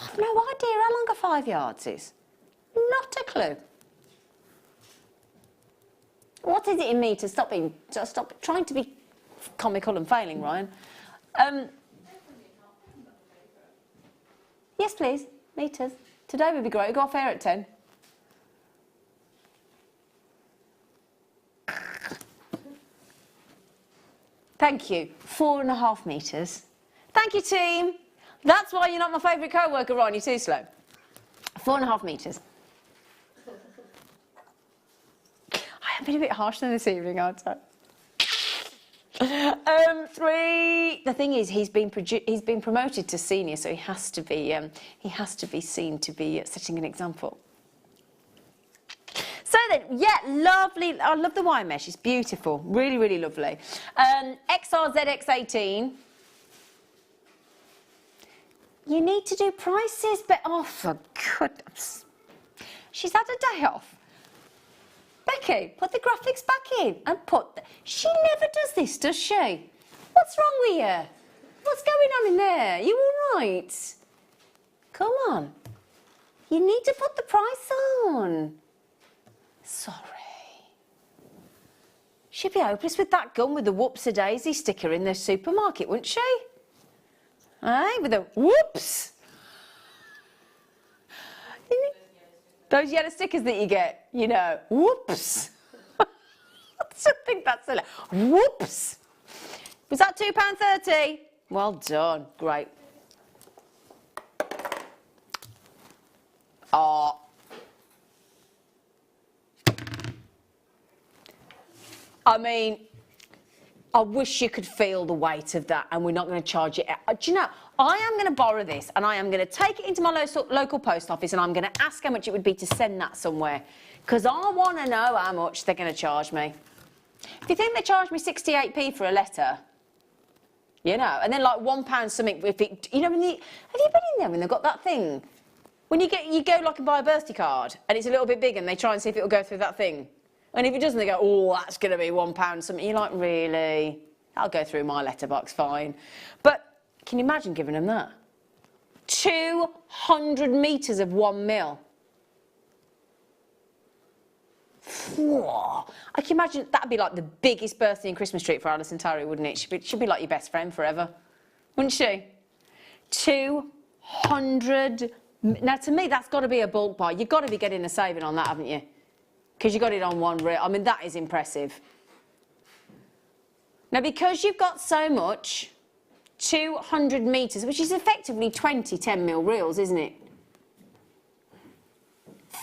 I've no idea how long a 5 yards is. Not a clue. What is it in me to stop trying to be comical and failing, Ryan? Yes, please. Meters. Today would be great. Go off air at 10. Thank you. 4.5 meters. Thank you, team. That's why you're not my favourite co-worker, Ryan. You're too slow. 4.5 meters. I have been a bit harsh this evening, aren't I? 3. The thing is, he's been promoted to senior, so he has to be seen to be setting an example. So then, yeah, lovely. I love the wire mesh. It's beautiful. Really, really lovely. XRZX18. You need to do prices, but oh, for goodness. She's had a day off. Becky, put the graphics back in and she never does this, does she? What's wrong with you? What's going on in there? You all right? Come on. You need to put the price on. Sorry. She'd be hopeless with that gun with the whoops-a-daisy sticker in the supermarket, wouldn't she? Aye, with the whoops. Those yellow stickers that you get, you know, whoops. I just think that's a whoops. Was that £2.30? Well done, great. Oh. I mean, I wish you could feel the weight of that, and we're not going to charge it. Do you know, I am going to borrow this and I am going to take it into my local post office and I'm going to ask how much it would be to send that somewhere. Because I want to know how much they're going to charge me. If you think they charge me 68p for a letter, you know, and then like £1 something, if it, you know, have you been in there when they've got that thing? When you go like and buy a birthday card and it's a little bit big and they try and see if it'll go through that thing. And if it doesn't, they go, oh, that's going to be £1 something. You're like, really? I'll go through my letterbox, fine. But can you imagine giving them that? 200 metres of 1 mil. Whoa. I can imagine that'd be like the biggest birthday and Christmas treat for Alison Terry, wouldn't it? She'd be like your best friend forever, wouldn't she? 200. Now, to me, that's got to be a bulk buy. You've got to be getting a saving on that, haven't you? Because you got it on one reel. I mean, that is impressive. Now, because you've got so much, 200 metres, which is effectively 20 10mm reels, isn't it?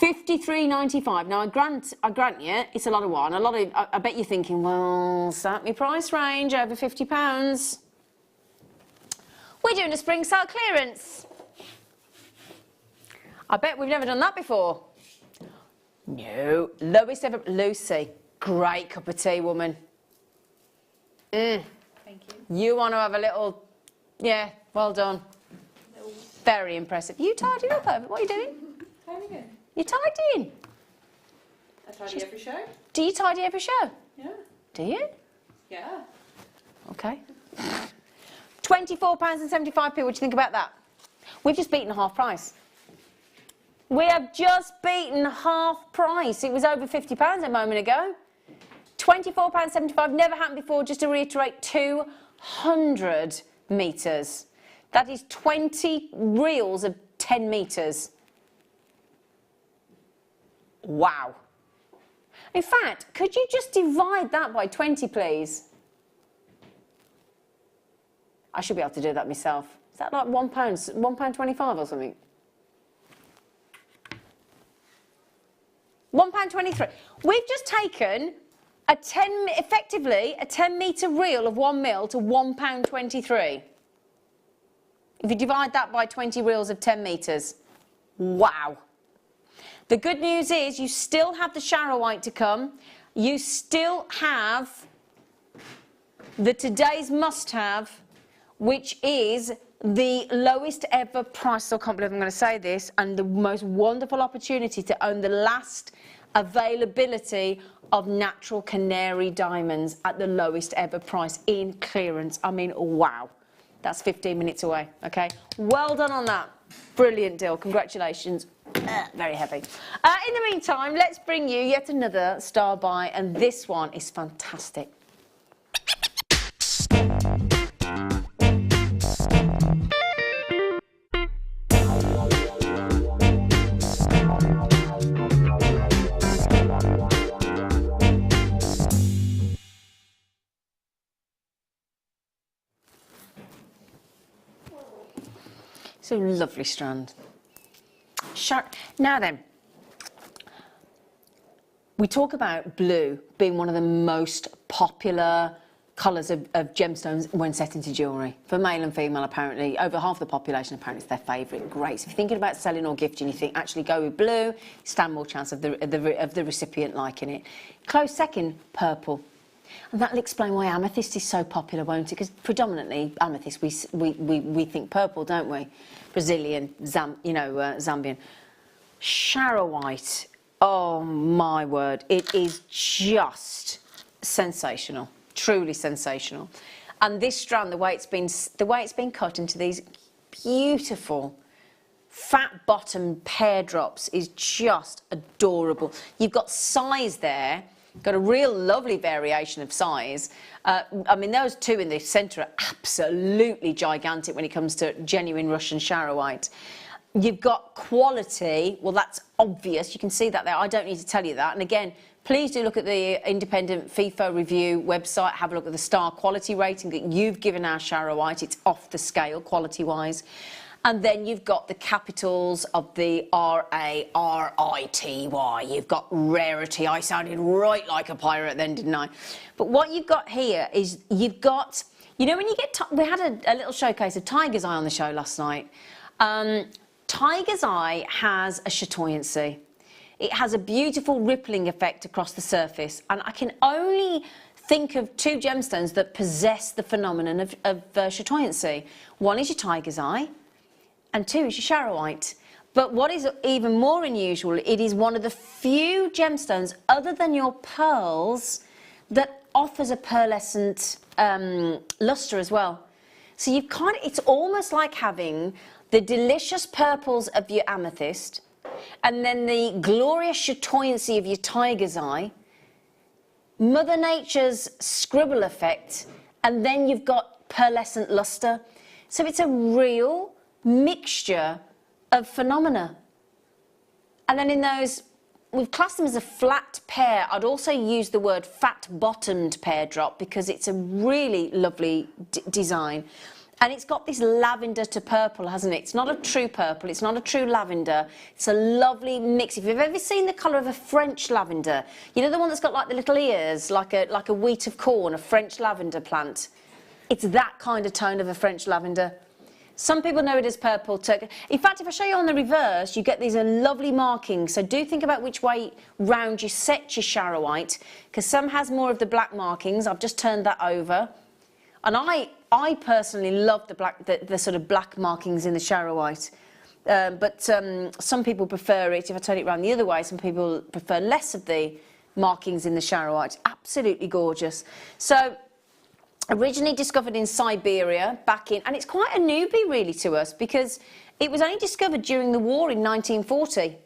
$53.95. Now, I grant you, it's a lot of wine. I bet you're thinking, well, is that my price range, over £50? We're doing a spring sale clearance. I bet we've never done that before. No, lowest ever. Lucy, great cup of tea, woman. Thank you. You want to have a little, yeah, well done. Very impressive. You tidying up, over. What are you doing? Tidying. You're tidying. I tidy every show. Do you tidy every show? Yeah. Do you? Yeah. Okay. £24.75. What do you think about that? We've just beaten half price. We have just beaten half price. It was over £50 a moment ago. £24.75, never happened before. Just to reiterate, 200 metres. That is 20 reels of 10 metres. Wow. In fact, could you just divide that by 20, please? I should be able to do that myself. Is that like £1.25 or something? £1.23. We've just taken effectively a 10 metre reel of 1 mil to £1.23. If you divide that by 20 reels of 10 metres, wow. The good news is you still have the charoite to come. You still have the today's must-have, which is the lowest ever price, I can't believe I'm going to say this, and the most wonderful opportunity to own the last availability of natural Canary diamonds at the lowest ever price in clearance. I mean, wow. That's 15 minutes away, okay? Well done on that. Brilliant deal. Congratulations. Very heavy. In the meantime, let's bring you yet another star buy, and this one is fantastic. It's a lovely strand. Now then, we talk about blue being one of the most popular colours of gemstones when set into jewellery. For male and female, apparently, over half the population, apparently, it's their favourite. Great. So if you're thinking about selling or gifting, you think, actually go with blue, stand more chance of the recipient liking it. Close second, purple. And that'll explain why amethyst is so popular, won't it? Because predominantly amethyst, we think purple, don't we? Brazilian, Zambian. Charoite, oh my word, it is just sensational, truly sensational. And this strand, the way it's been cut into these beautiful fat bottom pear drops is just adorable. You've got size there. Got a real lovely variation of size. I mean, those two in the centre are absolutely gigantic when it comes to genuine Russian charoite. You've got quality. Well, that's obvious. You can see that there. I don't need to tell you that. And again, please do look at the independent FIFO review website. Have a look at the star quality rating that you've given our charoite. It's off the scale quality-wise. And then you've got the capitals of the R-A-R-I-T-Y. You've got rarity. I sounded right like a pirate then, didn't I? But what you've got here is you've got, you know, when you get, we had a little showcase of Tiger's Eye on the show last night. Tiger's Eye has a chatoyancy. It has a beautiful rippling effect across the surface. And I can only think of two gemstones that possess the phenomenon of chatoyancy. One is your Tiger's Eye, and two is your charoite. But what is even more unusual, it is one of the few gemstones, other than your pearls, that offers a pearlescent lustre as well. So you've it's almost like having the delicious purples of your amethyst, and then the glorious chatoyancy of your Tiger's Eye, Mother Nature's scribble effect, and then you've got pearlescent luster. So it's a real mixture of phenomena. And then in those, we've classed them as a flat pear. I'd also use the word fat-bottomed pear drop because it's a really lovely design. And it's got this lavender to purple, hasn't it? It's not a true purple, it's not a true lavender. It's a lovely mix. If you've ever seen the colour of a French lavender, you know the one that's got like the little ears, like a wheat of corn, a French lavender plant? It's that kind of tone of a French lavender. Some people know it as purple turquoise. In fact, if I show you on the reverse, you get these lovely markings. So do think about which way round you set your charoite, because some has more of the black markings. I've just turned that over. And I personally love the sort of black markings in the charoite. But some people prefer it, if I turn it around the other way, some people prefer less of the markings in the charoite. Absolutely gorgeous. So, originally discovered in Siberia and it's quite a newbie really to us because it was only discovered during the war in 1940,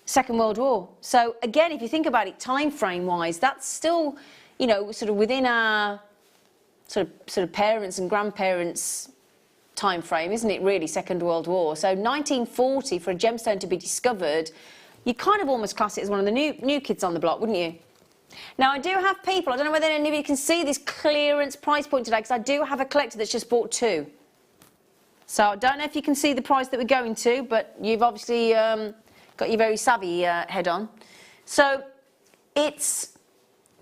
Second World War. So again, if you think about it time frame wise, that's still, you know, sort of within our sort of parents and grandparents time frame, isn't it really, Second World War? So 1940 for a gemstone to be discovered, you kind of almost class it as one of the new kids on the block, wouldn't you? Now, I do have people, I don't know whether anybody can see this clearance price point today, because I do have a collector that's just bought two. So I don't know if you can see the price that we're going to, but you've obviously got your very savvy head on. So it's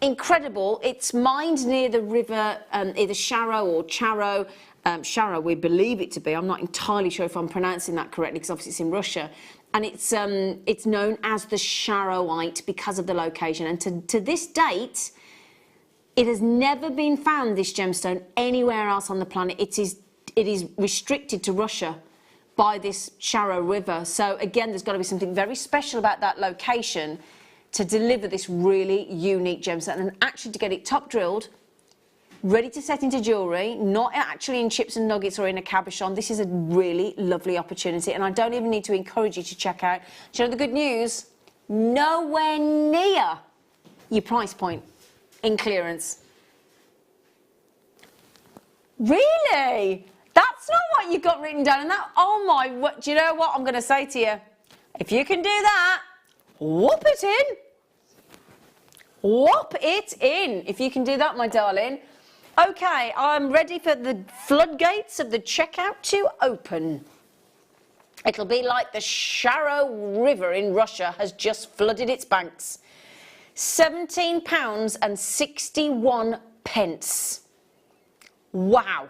incredible. It's mined near the river, either Sharo or Charo. Sharo, we believe it to be. I'm not entirely sure if I'm pronouncing that correctly, because obviously it's in Russia. And it's known as the charoite because of the location. And to this date, it has never been found, this gemstone, anywhere else on the planet. It is restricted to Russia by this Charo River. So again, there's got to be something very special about that location to deliver this really unique gemstone, and actually to get it top drilled, ready to set into jewellery, not actually in chips and nuggets or in a cabochon. This is a really lovely opportunity, and I don't even need to encourage you to check out. Do you know the good news? Nowhere near your price point in clearance. Really? That's not what you've got written down in that? Oh my, what, do you know what I'm going to say to you? If you can do that, whoop it in. Whop it in, if you can do that, my darling. Okay, I'm ready for the floodgates of the checkout to open. It'll be like the Charo River in Russia has just flooded its banks. £17.61. Wow.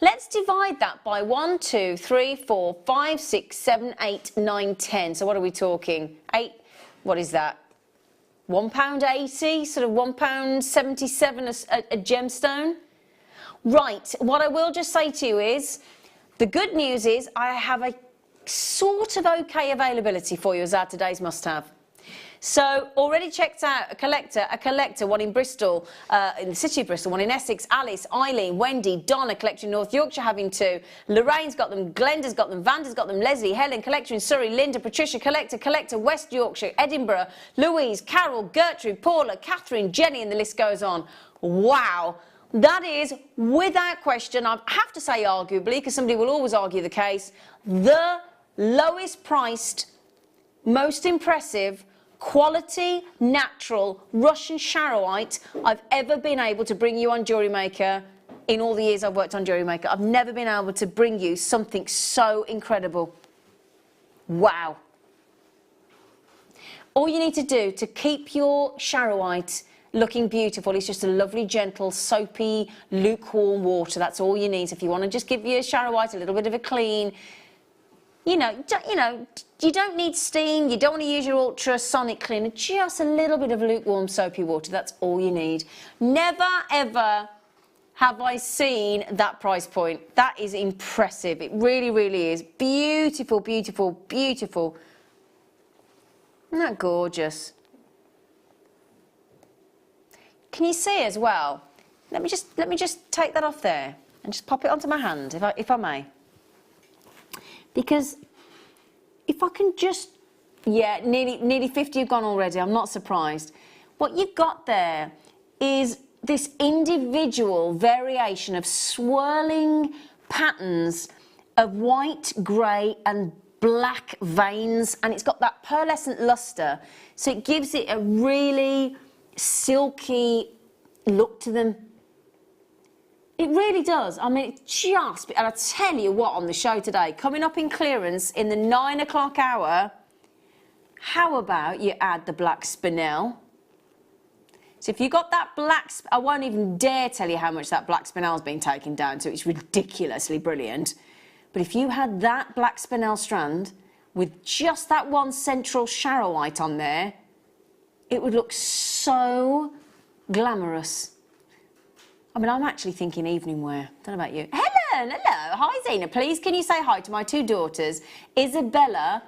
Let's divide that by 1, 2, 3, 4, 5, 6, 7, 8, 9, 10. So what are we talking? 8, what is that? £1.80, sort of £1.77 a gemstone. Right, what I will just say to you is, the good news is I have a sort of okay availability for you as our today's must-have. So, already checked out a collector, one in Bristol, in the city of Bristol, one in Essex, Alice, Eileen, Wendy, Donna, collector in North Yorkshire having two, Lorraine's got them, Glenda's got them, Vanda's got them, Leslie, Helen, collector in Surrey, Linda, Patricia, collector, West Yorkshire, Edinburgh, Louise, Carol, Gertrude, Paula, Catherine, Jenny, and the list goes on. Wow. That is, without question, I have to say arguably, because somebody will always argue the case, the lowest priced, most impressive, quality, natural, Russian charoite I've ever been able to bring you on Jewellery Maker in all the years I've worked on Jewellery Maker. I've never been able to bring you something so incredible. Wow. All you need to do to keep your charoite looking beautiful is just a lovely, gentle, soapy, lukewarm water. That's all you need. So if you want to just give your charoite a little bit of a clean, you don't need steam, you don't want to use your ultrasonic cleaner, just a little bit of lukewarm soapy water, that's all you need. Never ever have I seen that price point. That is impressive, it really, really is. Beautiful, beautiful, beautiful. Isn't that gorgeous? Can you see as well? Let me just take that off there and just pop it onto my hand, if I may. Because if I can just, yeah, nearly 50 have gone already, I'm not surprised. what you've got there is this individual variation of swirling patterns of white, grey and black veins, and it's got that pearlescent luster, so it gives it a really silky look to them. It really does. I mean, it's just, and I tell you what, on the show today, coming up in clearance in the 9 o'clock hour, how about you add the black spinel? So if you got that black, I won't even dare tell you how much that black spinel's been taken down to. It's ridiculously brilliant. But if you had that black spinel strand with just that one central charoite on there, it would look so glamorous. I mean, I'm actually thinking evening wear. Don't know about you. Helen, hello. Hi, Zena. Please, can you say hi to my 2 daughters, Isabella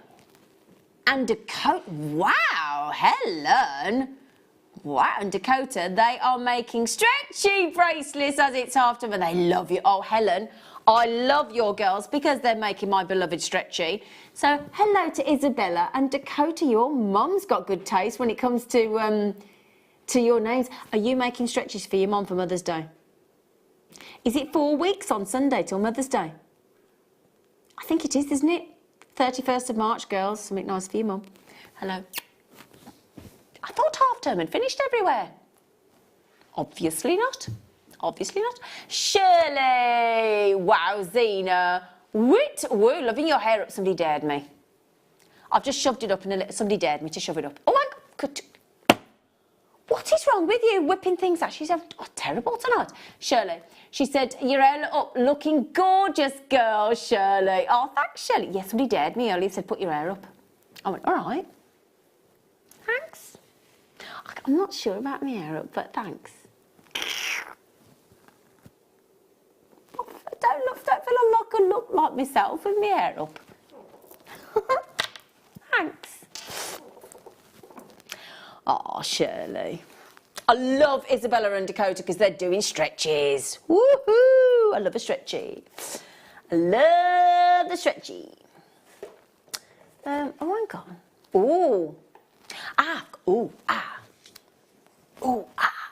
and Dakota? Wow, Helen. Wow, and Dakota, they are making stretchy bracelets as it's half term, and they love you. Oh, Helen, I love your girls because they're making my beloved stretchy. So, hello to Isabella and Dakota. Your mum's got good taste when it comes to your names. Are you making stretchies for your mum for Mother's Day? Is it 4 weeks on Sunday till Mother's Day? I think it is, isn't it? 31st of March, girls. Something nice for your mum. Hello. I thought half term had finished everywhere. Obviously not. Obviously not. Shirley! Wow, Zena. Wit, woo, loving your hair up. Somebody dared me. I've just shoved it up and somebody dared me to shove it up. Oh my God. What is wrong with you whipping things out? She's terrible tonight. Shirley, she said, your hair up, looking gorgeous, girl, Shirley. Oh, thanks, Shirley. Yes, somebody dared me earlier, said, put your hair up. I went, all right. Thanks. I'm not sure about my hair up, but thanks. Don't feel I look like myself with my hair up. Thanks. Oh, Shirley. I love Isabella and Dakota because they're doing stretches. Woohoo! I love a stretchy. I love the stretchy. Oh, hang on. Oh. Ah. Oh. Ah. Oh, ah.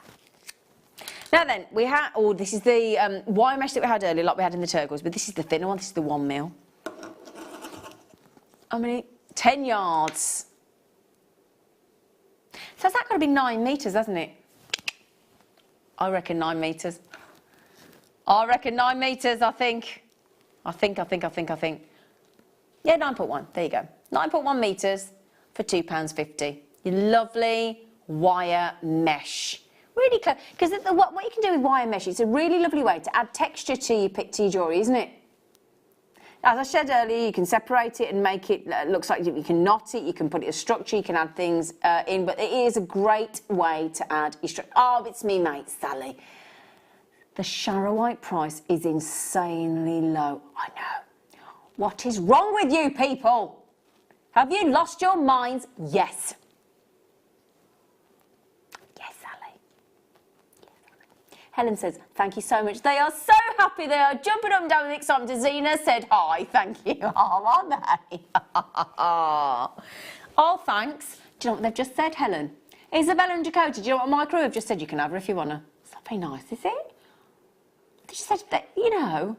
Now then, we had, this is the wire mesh that we had earlier, like we had in the turquoise, but this is the thinner one, this is the 1 mil. How many? 10 yards. So that's got to be 9 metres, hasn't it? I reckon 9 metres. I reckon 9 metres, I think. I think. Yeah, 9.1, there you go. 9.1 metres for £2.50. Your lovely wire mesh. Really clever, because what you can do with wire mesh, it's a really lovely way to add texture to your jewellery, isn't it? As I said earlier, you can separate it and make it looks like you can knot it, you can put it as structure, you can add things in, but it is a great way to add your structure. Oh, it's me mate, Sally. The charoite price is insanely low. I know. What is wrong with you people? Have you lost your minds? Yes. Helen says, thank you so much. They are so happy. They are jumping up and down with excitement. Zena said, hi, thank you. Oh, aren't they? Oh, thanks. Do you know what they've just said, Helen? Isabella and Dakota, do you know what my crew have just said? You can have her if you want to. It's not very nice, is it? They just said that, you know.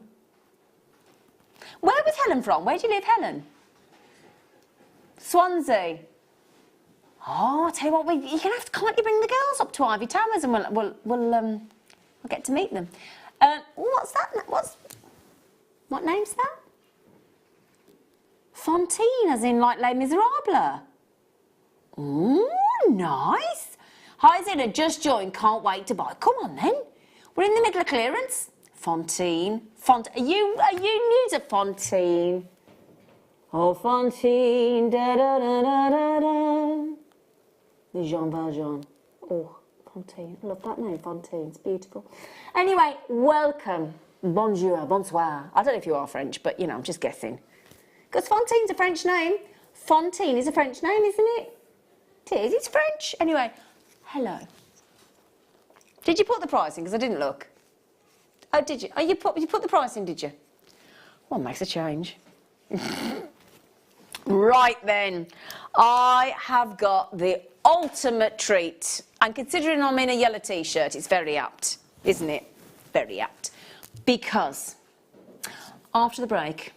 Where was Helen from? Where do you live, Helen? Swansea. Oh, I'll tell you what, you're going to have to, can't you bring the girls up to Ivy Towers and we'll get to meet them. What's that? What name's that? Fontaine, as in like Les Miserables. Ooh, nice. Hi, Zena, just joined, can't wait to buy. Come on then. We're in the middle of clearance. Fontaine. Are you new to Fontaine? Oh, Fontaine, da da da da da da. Jean Valjean. Oh. Fontaine. I love that name, Fontaine. It's beautiful. Anyway, welcome. Bonjour, bonsoir. I don't know if you are French, but, you know, I'm just guessing. Because Fontaine's a French name. Fontaine is a French name, isn't it? It is. It's French. Anyway, hello. Did you put the price in? Because I didn't look. Oh, did you? Oh, you put the price in, did you? Well, makes a change. Right then. I have got the ultimate treat. And considering I'm in a yellow t-shirt, it's very apt, isn't it? Very apt. Because after the break,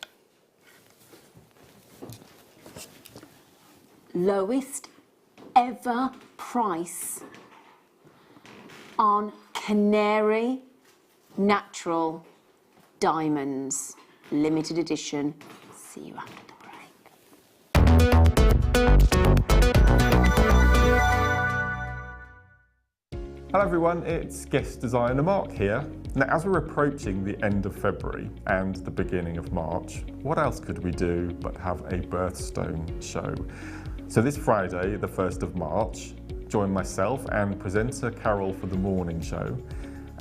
lowest ever price on Canary natural diamonds, limited edition. See you after the break. Hello everyone, it's guest designer Mark here. Now, as we're approaching the end of February and the beginning of March, what else could we do but have a birthstone show? So this Friday, the 1st of March, join myself and presenter Carol for the morning show,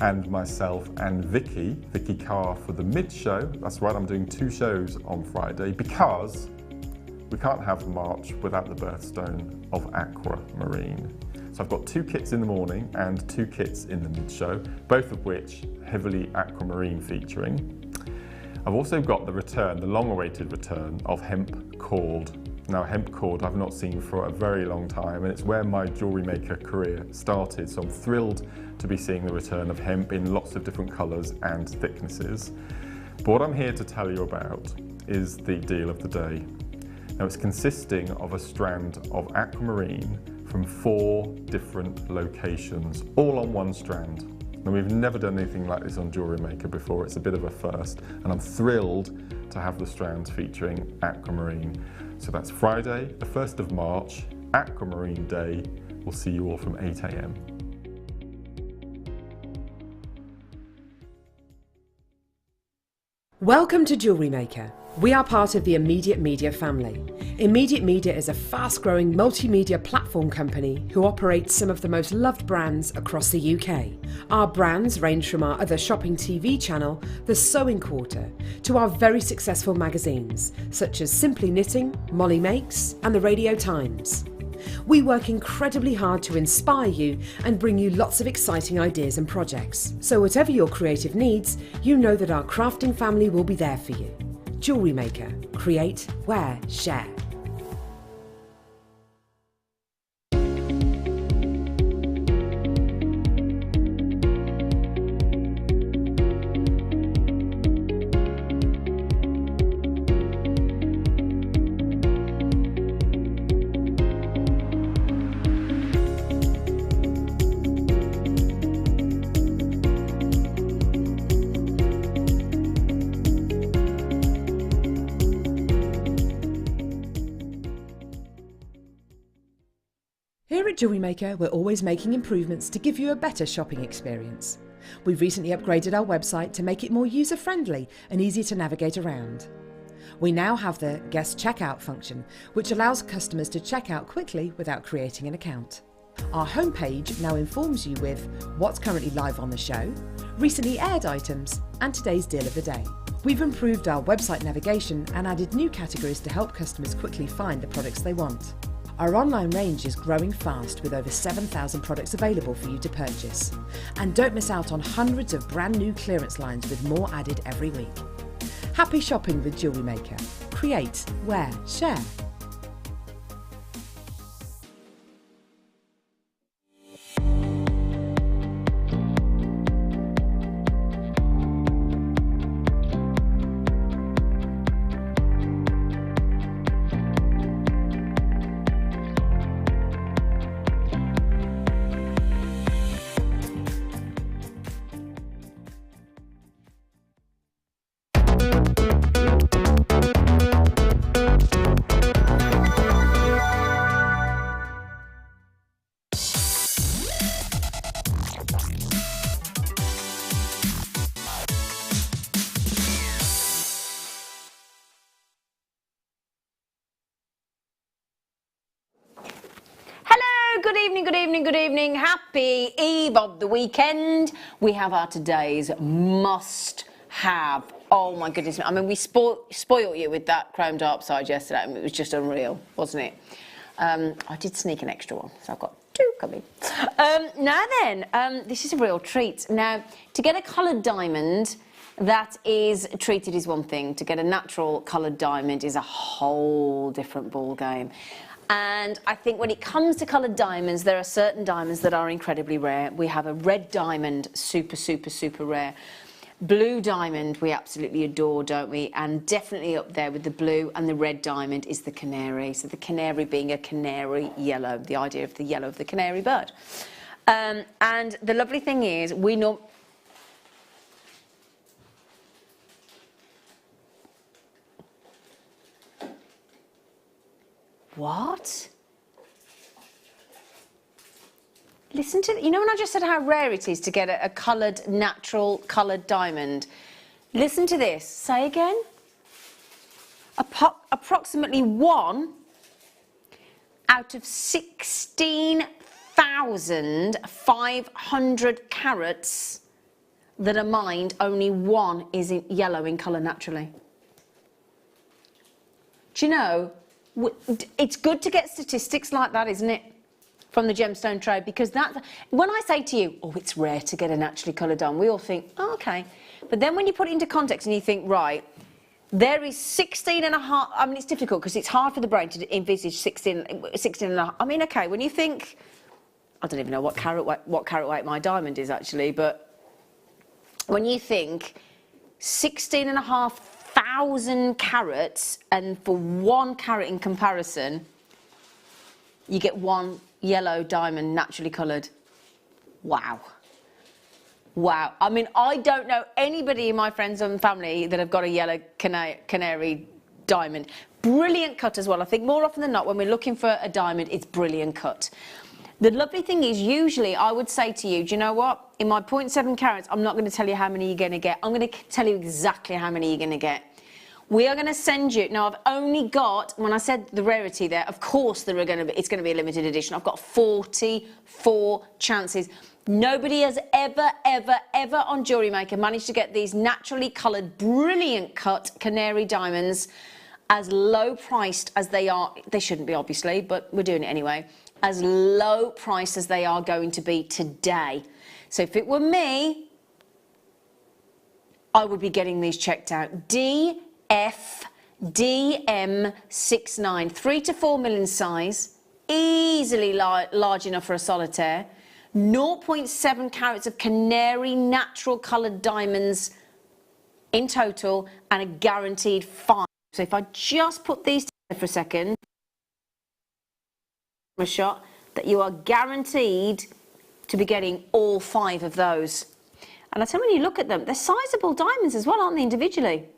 and myself and Vicky Carr for the mid show. That's right, I'm doing 2 shows on Friday because we can't have March without the birthstone of aquamarine. So I've got 2 kits in the morning and 2 kits in the mid show, both of which heavily aquamarine featuring. I've also got the return, the long-awaited return of hemp cord. Now, hemp cord I've not seen for a very long time, and it's where my jewellery maker career started, so I'm thrilled to be seeing the return of hemp in lots of different colours and thicknesses. But what I'm here to tell you about is the deal of the day. Now, it's consisting of a strand of aquamarine from 4 different locations, all on one strand. And we've never done anything like this on Jewellery Maker before. It's a bit of a first, and I'm thrilled to have the strands featuring aquamarine. So that's Friday, the 1st of March, Aquamarine Day. We'll see you all from 8 AM. Welcome to Jewellery Maker. We are part of the Immediate Media family. Immediate Media is a fast-growing multimedia platform company who operates some of the most loved brands across the UK. Our brands range from our other shopping TV channel, The Sewing Quarter, to our very successful magazines, such as Simply Knitting, Molly Makes, and The Radio Times. We work incredibly hard to inspire you and bring you lots of exciting ideas and projects. So whatever your creative needs, you know that our crafting family will be there for you. Jewellery Maker. Create, wear, share. Here at Jewellery Maker, we're always making improvements to give you a better shopping experience. We've recently upgraded our website to make it more user-friendly and easier to navigate around. We now have the guest checkout function, which allows customers to check out quickly without creating an account. Our homepage now informs you with what's currently live on the show, recently aired items, and today's deal of the day. We've improved our website navigation and added new categories to help customers quickly find the products they want. Our online range is growing fast with over 7,000 products available for you to purchase. And don't miss out on hundreds of brand new clearance lines with more added every week. Happy shopping with Jewellery Maker. Create, wear, share. Good evening. Happy eve of the weekend. We have our today's must-have. Oh my goodness. I mean, we spoiled you with that chrome dark yesterday. I mean, it was just unreal, wasn't it? I did sneak an extra one, so I've got 2 coming. Now then, this is a real treat. Now, to get a coloured diamond that is treated is one thing. To get a natural coloured diamond is a whole different ball game. And I think when it comes to coloured diamonds, there are certain diamonds that are incredibly rare. We have a red diamond, super, super, super rare. Blue diamond we absolutely adore, don't we? And definitely up there with the blue and the red diamond is the canary. So the canary being a canary yellow, the idea of the yellow of the canary bird. And the lovely thing is, we know... What? Listen to, you know when I just said how rare it is to get a coloured, natural coloured diamond? Listen to this. Say again. Approximately 1 out of 16,500 carats that are mined, only 1 is in yellow in colour naturally. Do you know, it's good to get statistics like that, isn't it? From the gemstone trade, because that, when I say to you, oh, it's rare to get a naturally coloured diamond, we all think, oh, okay. But then when you put it into context and you think, right, there is 16 and a half, I mean, it's difficult because it's hard for the brain to envisage 16 and a half. I mean, okay, when you think, I don't even know what carat weight my diamond is actually, but when you think 16 and a half thousand carats, and for 1 carat in comparison, you get 1 yellow diamond naturally coloured. Wow. Wow. I mean, I don't know anybody in my friends and family that have got a yellow canary diamond. Brilliant cut as well. I think more often than not, when we're looking for a diamond, it's brilliant cut. The lovely thing is, usually I would say to you, do you know what? In my 0.7 carats, I'm not going to tell you how many you're going to get. I'm going to tell you exactly how many you're going to get. We are going to send you, now I've only got, when I said the rarity there, of course there are going to be, it's going to be a limited edition. I've got 44 chances. Nobody has ever on Jewellery Maker managed to get these naturally coloured, brilliant cut canary diamonds as low priced as they are. They shouldn't be, obviously, but we're doing it anyway. As low priced as they are going to be today. So if it were me, I would be getting these checked out. DFDM69, 3 to 4 million size, easily large enough for a solitaire, 0.7 carats of canary natural coloured diamonds in total, and a guaranteed 5. So if I just put these together for a second, a shot, that you are guaranteed to be getting all 5 of those. And I tell you, when you look at them, they're sizable diamonds as well, aren't they, individually?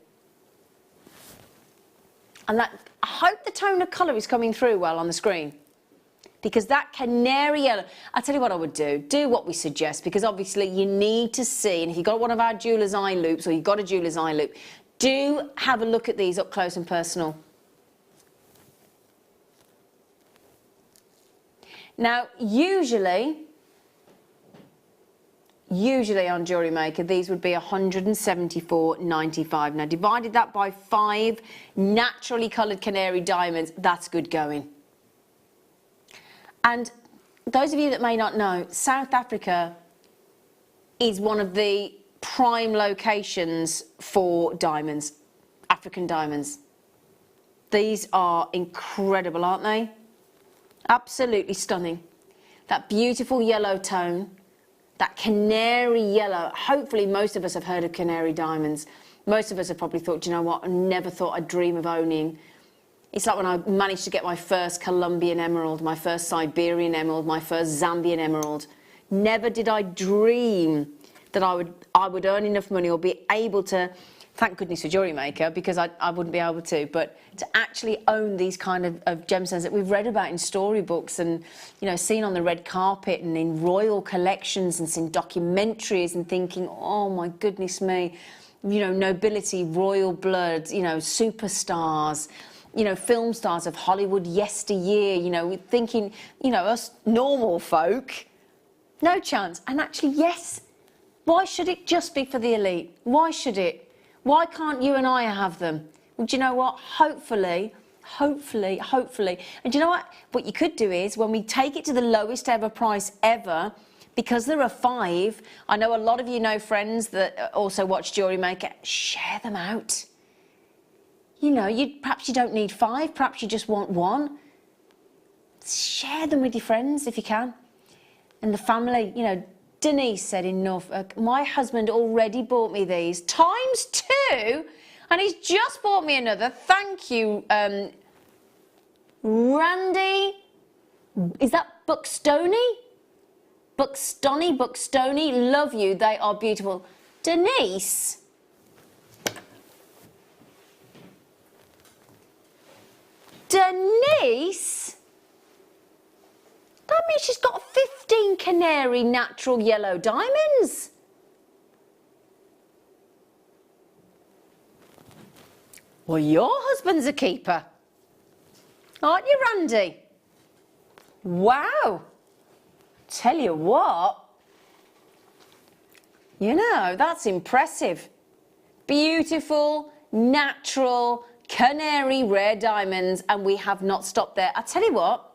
And that, I hope the tone of colour is coming through well on the screen, because that canary yellow, I'll tell you what I would do what we suggest, because obviously you need to see, and if you've got one of our jeweller's eye loops, or you've got a jeweller's eye loop, do have a look at these up close and personal. Now, usually on Jewellery Maker, these would be $174.95. Now, divided that by 5 naturally coloured canary diamonds, that's good going. And those of you that may not know, South Africa is one of the prime locations for diamonds, African diamonds. These are incredible, aren't they? Absolutely stunning. That beautiful yellow tone. That canary yellow. Hopefully most of us have heard of canary diamonds. Most of us have probably thought, do you know what, I never thought I'd dream of owning. It's like when I managed to get my first Colombian emerald, my first Siberian emerald, my first Zambian emerald. Never did I dream that I would earn enough money or be able to, thank goodness for Jewellery Maker, because I wouldn't be able to, but to actually own these kind of gemstones that we've read about in storybooks and, you know, seen on the red carpet and in royal collections and seen documentaries and thinking, oh my goodness me, you know, nobility, royal blood, you know, superstars, you know, film stars of Hollywood yesteryear, you know, thinking, you know, us normal folk, no chance. And actually, yes, why should it just be for the elite? Why should it? Why can't you and I have them? Well, do you know what? Hopefully. And do you know what? What you could do is, when we take it to the lowest ever price ever, because there are 5, I know a lot of you know friends that also watch Jewellery Maker, share them out. You know, perhaps you don't need 5, perhaps you just want 1. Share them with your friends if you can. And the family, you know, Denise said in Norfolk, my husband already bought me these ×2, and he's just bought me another. Thank you, Randy. Is that Buxtony? Buxtony, love you. They are beautiful. Denise. Denise? That means she's got 15 Canary natural yellow diamonds. Well, your husband's a keeper. Aren't you, Randy? Wow. Tell you what. You know, that's impressive. Beautiful, natural, Canary rare diamonds, and we have not stopped there. I tell you what.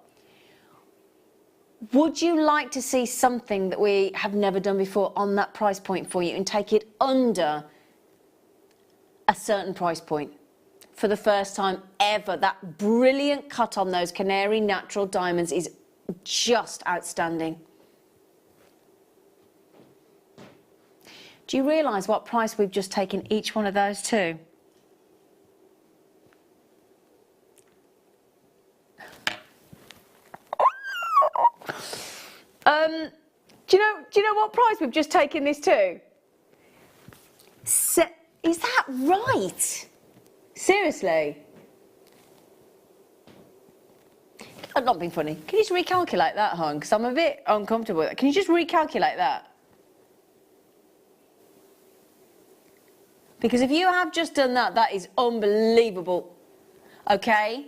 Would you like to see something that we have never done before on that price point for you and take it under a certain price point for the first time ever? That brilliant cut on those Canary natural diamonds is just outstanding. Do you realise what price we've just taken each one of those to? Do you know what price we've just taken this to? Is that right? Seriously? I'm not being funny. Can you just recalculate that, hon? Because I'm a bit uncomfortable with that. Can you just recalculate that? Because if you have just done that, that is unbelievable. Okay?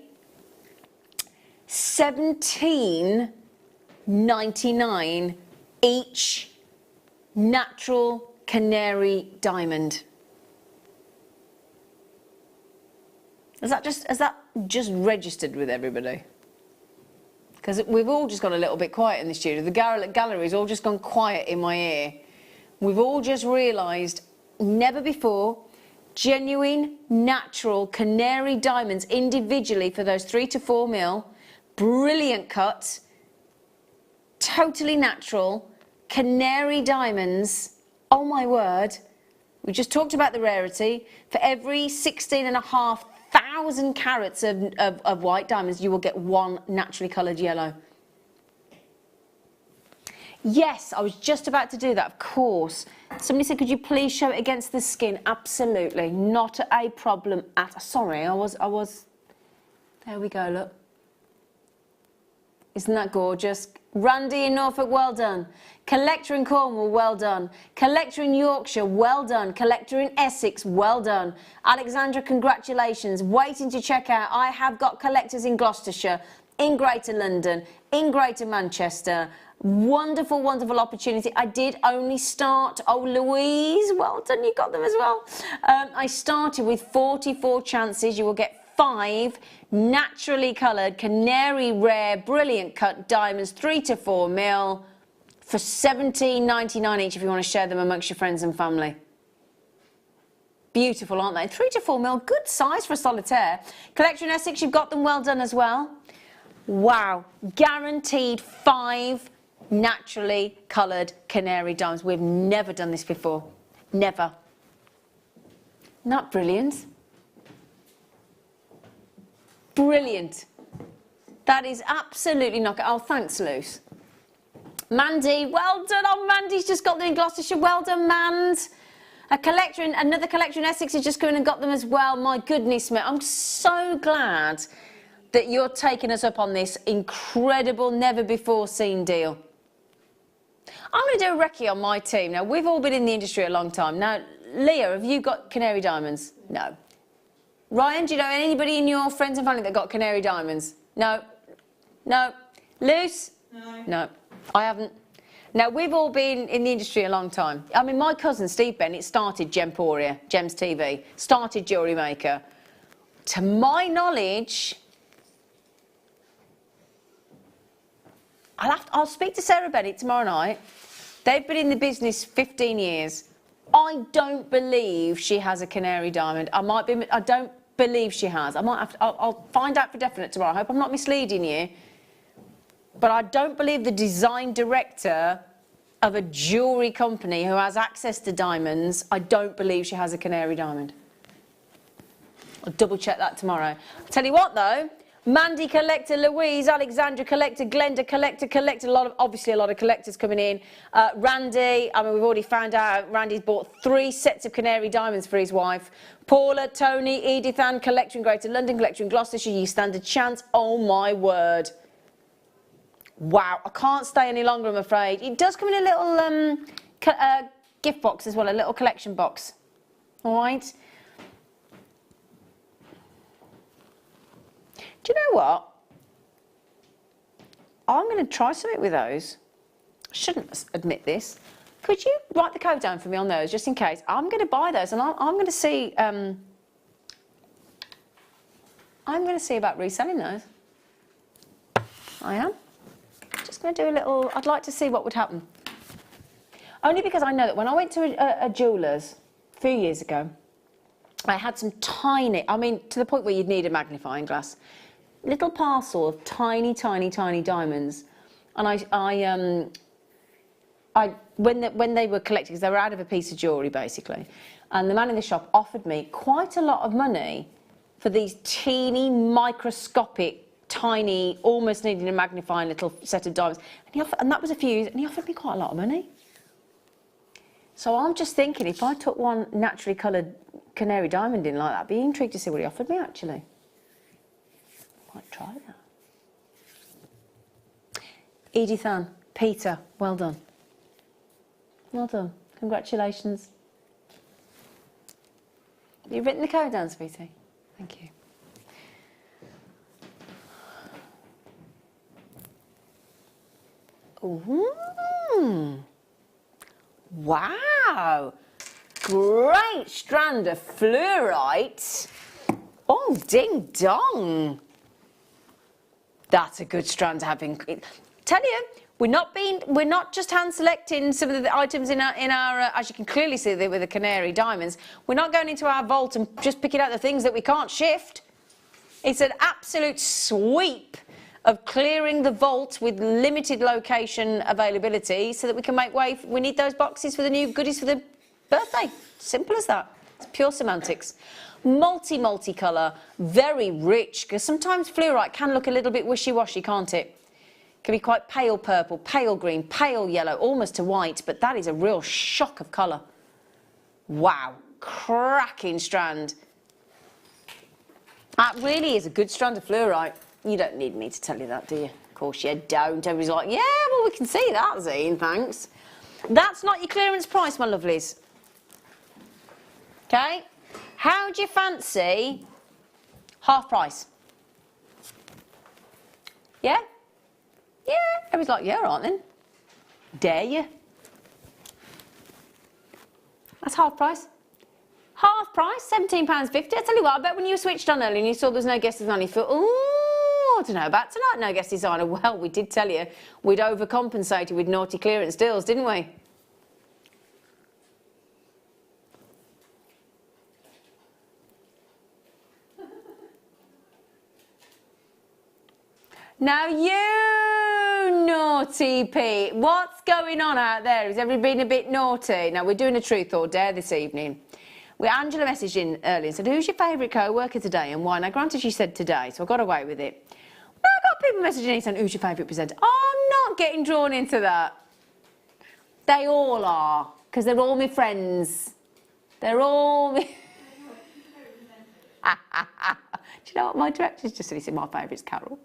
$17.99 each natural Canary diamond. Has that just registered with everybody? Because we've all just got a little bit quiet in the studio. The gallery's all just gone quiet in my ear. We've all just realised, never before, genuine, natural Canary diamonds individually for those 3 to 4 mil, brilliant cut, totally natural, Canary diamonds. Oh my word. We just talked about the rarity. For every 16,500 carats of white diamonds, you will get one naturally coloured yellow. Yes, I was just about to do that, of course. Somebody said, could you please show it against the skin? Absolutely, not a problem at... Sorry, I was... There we go, look. Isn't that gorgeous? Randy in Norfolk, well done. Collector in Cornwall, well done. Collector in Yorkshire, well done. Collector in Essex, well done. Alexandra, congratulations. Waiting to check out. I have got collectors in Gloucestershire, in Greater London, in Greater Manchester. Wonderful, wonderful opportunity. I did only start... Oh, Louise, well done. You got them as well. I started with 44 chances. You will get 5 naturally coloured Canary rare brilliant cut diamonds, 3 to 4 mil, for $17.99 each if you want to share them amongst your friends and family. Beautiful, aren't they? 3 to 4 mil, good size for a solitaire. Collector in Essex, you've got them, well done as well. Wow, guaranteed 5 naturally coloured Canary diamonds. We've never done this before, never. Not brilliant. Brilliant. That is absolutely not... Oh, thanks, Luce. Mandy, well done. Oh, Mandy's just got them in Gloucestershire. Well done, Mand. Another collector in Essex has just gone and got them as well. My goodness me. I'm so glad that you're taking us up on this incredible, never-before-seen deal. I'm going to do a recce on my team. Now, we've all been in the industry a long time. Now, Leah, have you got Canary diamonds? No. Ryan, do you know anybody in your friends and family that got Canary diamonds? No. No. Luce? No. No, I haven't. Now, we've all been in the industry a long time. I mean, my cousin Steve Bennett started Gemporia, Gems TV, started Jewellery Maker. To my knowledge, I'll speak to Sarah Bennett tomorrow night. They've been in the business 15 years. I don't believe she has a Canary diamond. I don't believe she has. I'll find out for definite tomorrow. I hope I'm not misleading you. but I don't believe the design director of a jewellery company who has access to diamonds, I don't believe she has a canary diamond. I'll double check that tomorrow. I'll tell you what though, Mandy collector, Louise, Alexandra collector, Glenda collector, obviously a lot of collectors coming in. Randy, I mean we've already found out Randy's bought 3 sets of canary diamonds for his wife. Paula, Tony, Edith Ann, collector in Greater London, collector in Gloucestershire, you stand a chance, oh my word. Wow, I can't stay any longer I'm afraid. It does come in a little gift box as well, a little collection box. Alright. Do you know what? I'm going to try something with those. I shouldn't admit this. Could you write the code down for me on those, just in case? I'm going to buy those, and I'm going to see. I'm going to see about reselling those. I am. Just going to do a little. I'd like to see what would happen. Only because I know that when I went to a jeweller's a few years ago, I had some tiny. I mean, to the point where you'd need a magnifying glass. Little parcel of tiny diamonds, and when they were collected, because they were out of a piece of jewellery basically, and the man in the shop offered me quite a lot of money for these teeny, microscopic, tiny, almost needing a magnifying little set of diamonds, and that was a few years, and he offered me quite a lot of money. So I'm just thinking, if I took one naturally coloured canary diamond in like that, I'd be intrigued to see what he offered me actually. Might try that. Edith Ann, Peter, well done. Well done. Congratulations. Have you written the code down, sweetie? Thank you. Ooh. Wow. Great strand of fluorite. Oh, ding dong. That's a good strand to have in. Tell you, we're not just hand selecting some of the items in our as you can clearly see with the canary diamonds. We're not going into our vault and just picking out the things that we can't shift. It's an absolute sweep of clearing the vault with limited location availability so that we can make way. We need those boxes for the new goodies for the birthday. Simple as that. It's pure semantics. Multicolour, very rich, because sometimes fluorite can look a little bit wishy-washy, can't it? Can be quite pale purple, pale green, pale yellow, almost to white, but that is a real shock of colour. Wow, cracking strand. That really is a good strand of fluorite. You don't need me to tell you that, do you? Of course you don't. Everybody's like, yeah, well, we can see that, Zane, thanks. That's not your clearance price, my lovelies. Okay? How do you fancy half price? Yeah? Yeah? Everybody's like, yeah, aren't they? Dare you? That's half price. Half price, £17.50. I tell you what, I bet when you switched on earlier and you saw there's no guest designer, you thought, oh, I don't know about tonight, no guest designer. Well, we did tell you we'd overcompensated with naughty clearance deals, didn't we? Now you naughty Pete, what's going on out there? Has everybody been a bit naughty? Now we're doing a truth or dare this evening. Angela messaged in earlier and said, who's your favourite co-worker today and why? Now granted she said today, so I got away with it. But I got people messaging in saying, who's your favourite presenter? I'm not getting drawn into that. They all are, because they're all my friends. They're all me. Do you know what my director's just said? He said, my favourite's Carol.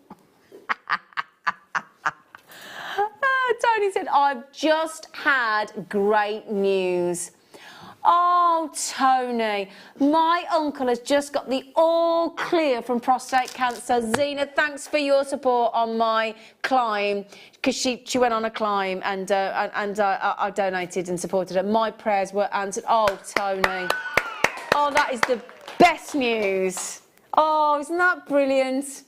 Tony said, I've just had great news. Oh, Tony, my uncle has just got the all clear from prostate cancer. Zena, thanks for your support on my climb, because she went on a climb and I donated and supported her. My prayers were answered. Oh, Tony. Oh, that is the best news. Oh, isn't that brilliant?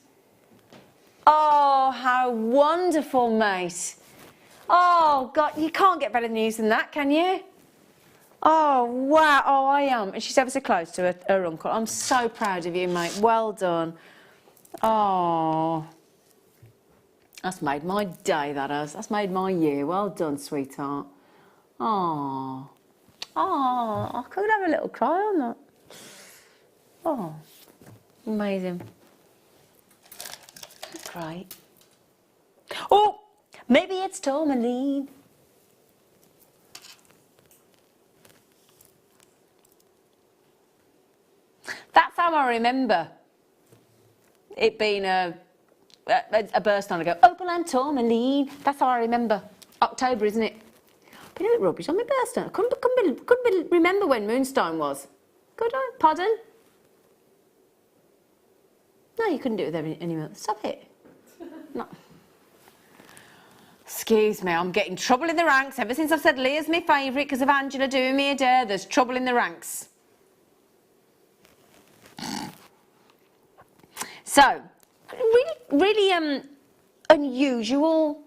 Oh, how wonderful, mate. Oh, God, you can't get better news than that, can you? Oh, wow. Oh, I am. And she's ever so close to her uncle. I'm so proud of you, mate. Well done. Oh. That's made my day, that has. That's made my year. Well done, sweetheart. Oh, oh, I could have a little cry on that. Oh, amazing. That's great. Oh, maybe it's Tourmaline. That's how I remember it being a burst on. I go, opal and Tourmaline. That's how I remember. October, isn't it? Been a bit rubbish on my birthday. I couldn't remember when Moonstone was. Could I? Pardon? No, you couldn't do it with anyone. Stop it. No. Excuse me, I'm getting trouble in the ranks. Ever since I've said Leah's my favourite because of Angela doing me a dare, there's trouble in the ranks. So, really unusual,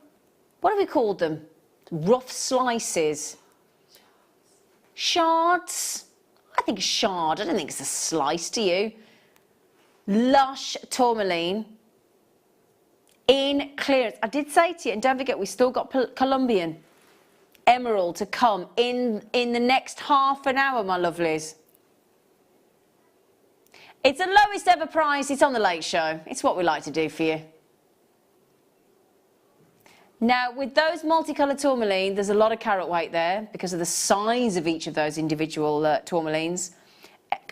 what have we called them? Rough slices. Shards. I think a shard, I don't think it's a slice, do you? Lush tourmaline in clearance. I did say to you, and don't forget, we still got Colombian emerald to come in the next half an hour, my lovelies. It's the lowest ever price. It's on the late show. It's what we like to do for you. Now, with those multicoloured tourmaline, there's a lot of carat weight there because of the size of each of those individual tourmalines.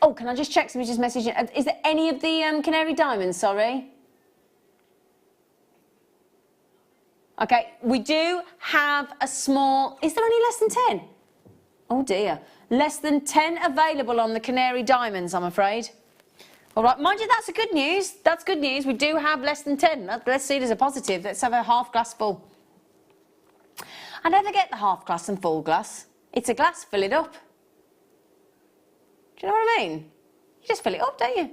Oh, can I just check? Somebody just messaging. Is there any of the Canary diamonds, sorry? Okay, we do have a small... Is there only less than 10? Oh, dear. Less than 10 available on the Canary diamonds, I'm afraid. All right, mind you, that's a good news. That's good news. We do have less than 10. Let's see it as a positive. Let's have a half glass full. And don't forget the half glass and full glass. It's a glass, fill it up. Do you know what I mean? You just fill it up, don't you?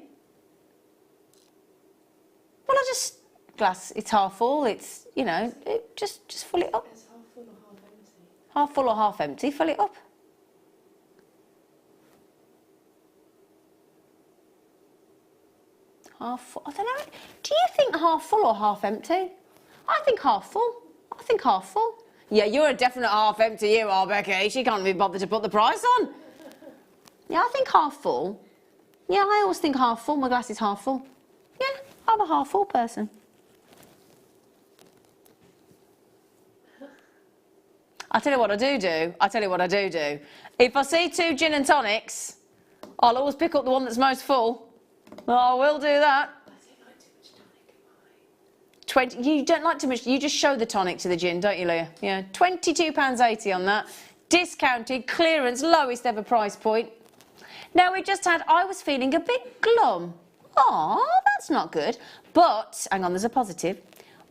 Well, I just... Glass, it's half full, it's, you know, just fill it up. It's half full or half empty? Half full or half empty, fill it up. Half full, I don't know. Do you think half full or half empty? I think half full. I think half full. Yeah, you're a definite half empty, you are, Becky. She can't be bothered to put the price on. Yeah, I think half full. Yeah, I always think half full. My glass is half full. Yeah, I'm a half full person. I'll tell you what I do. I'll tell you what I do. If I see 2 gin and tonics, I'll always pick up the one that's most full. I will do that. I don't like too much tonic in mine. 20. You don't like too much. You just show the tonic to the gin, don't you, Leah? Yeah. £22.80 on that. Discounted, clearance, lowest ever price point. Now we just had. I was feeling a bit glum. Oh, that's not good. But hang on, there's a positive.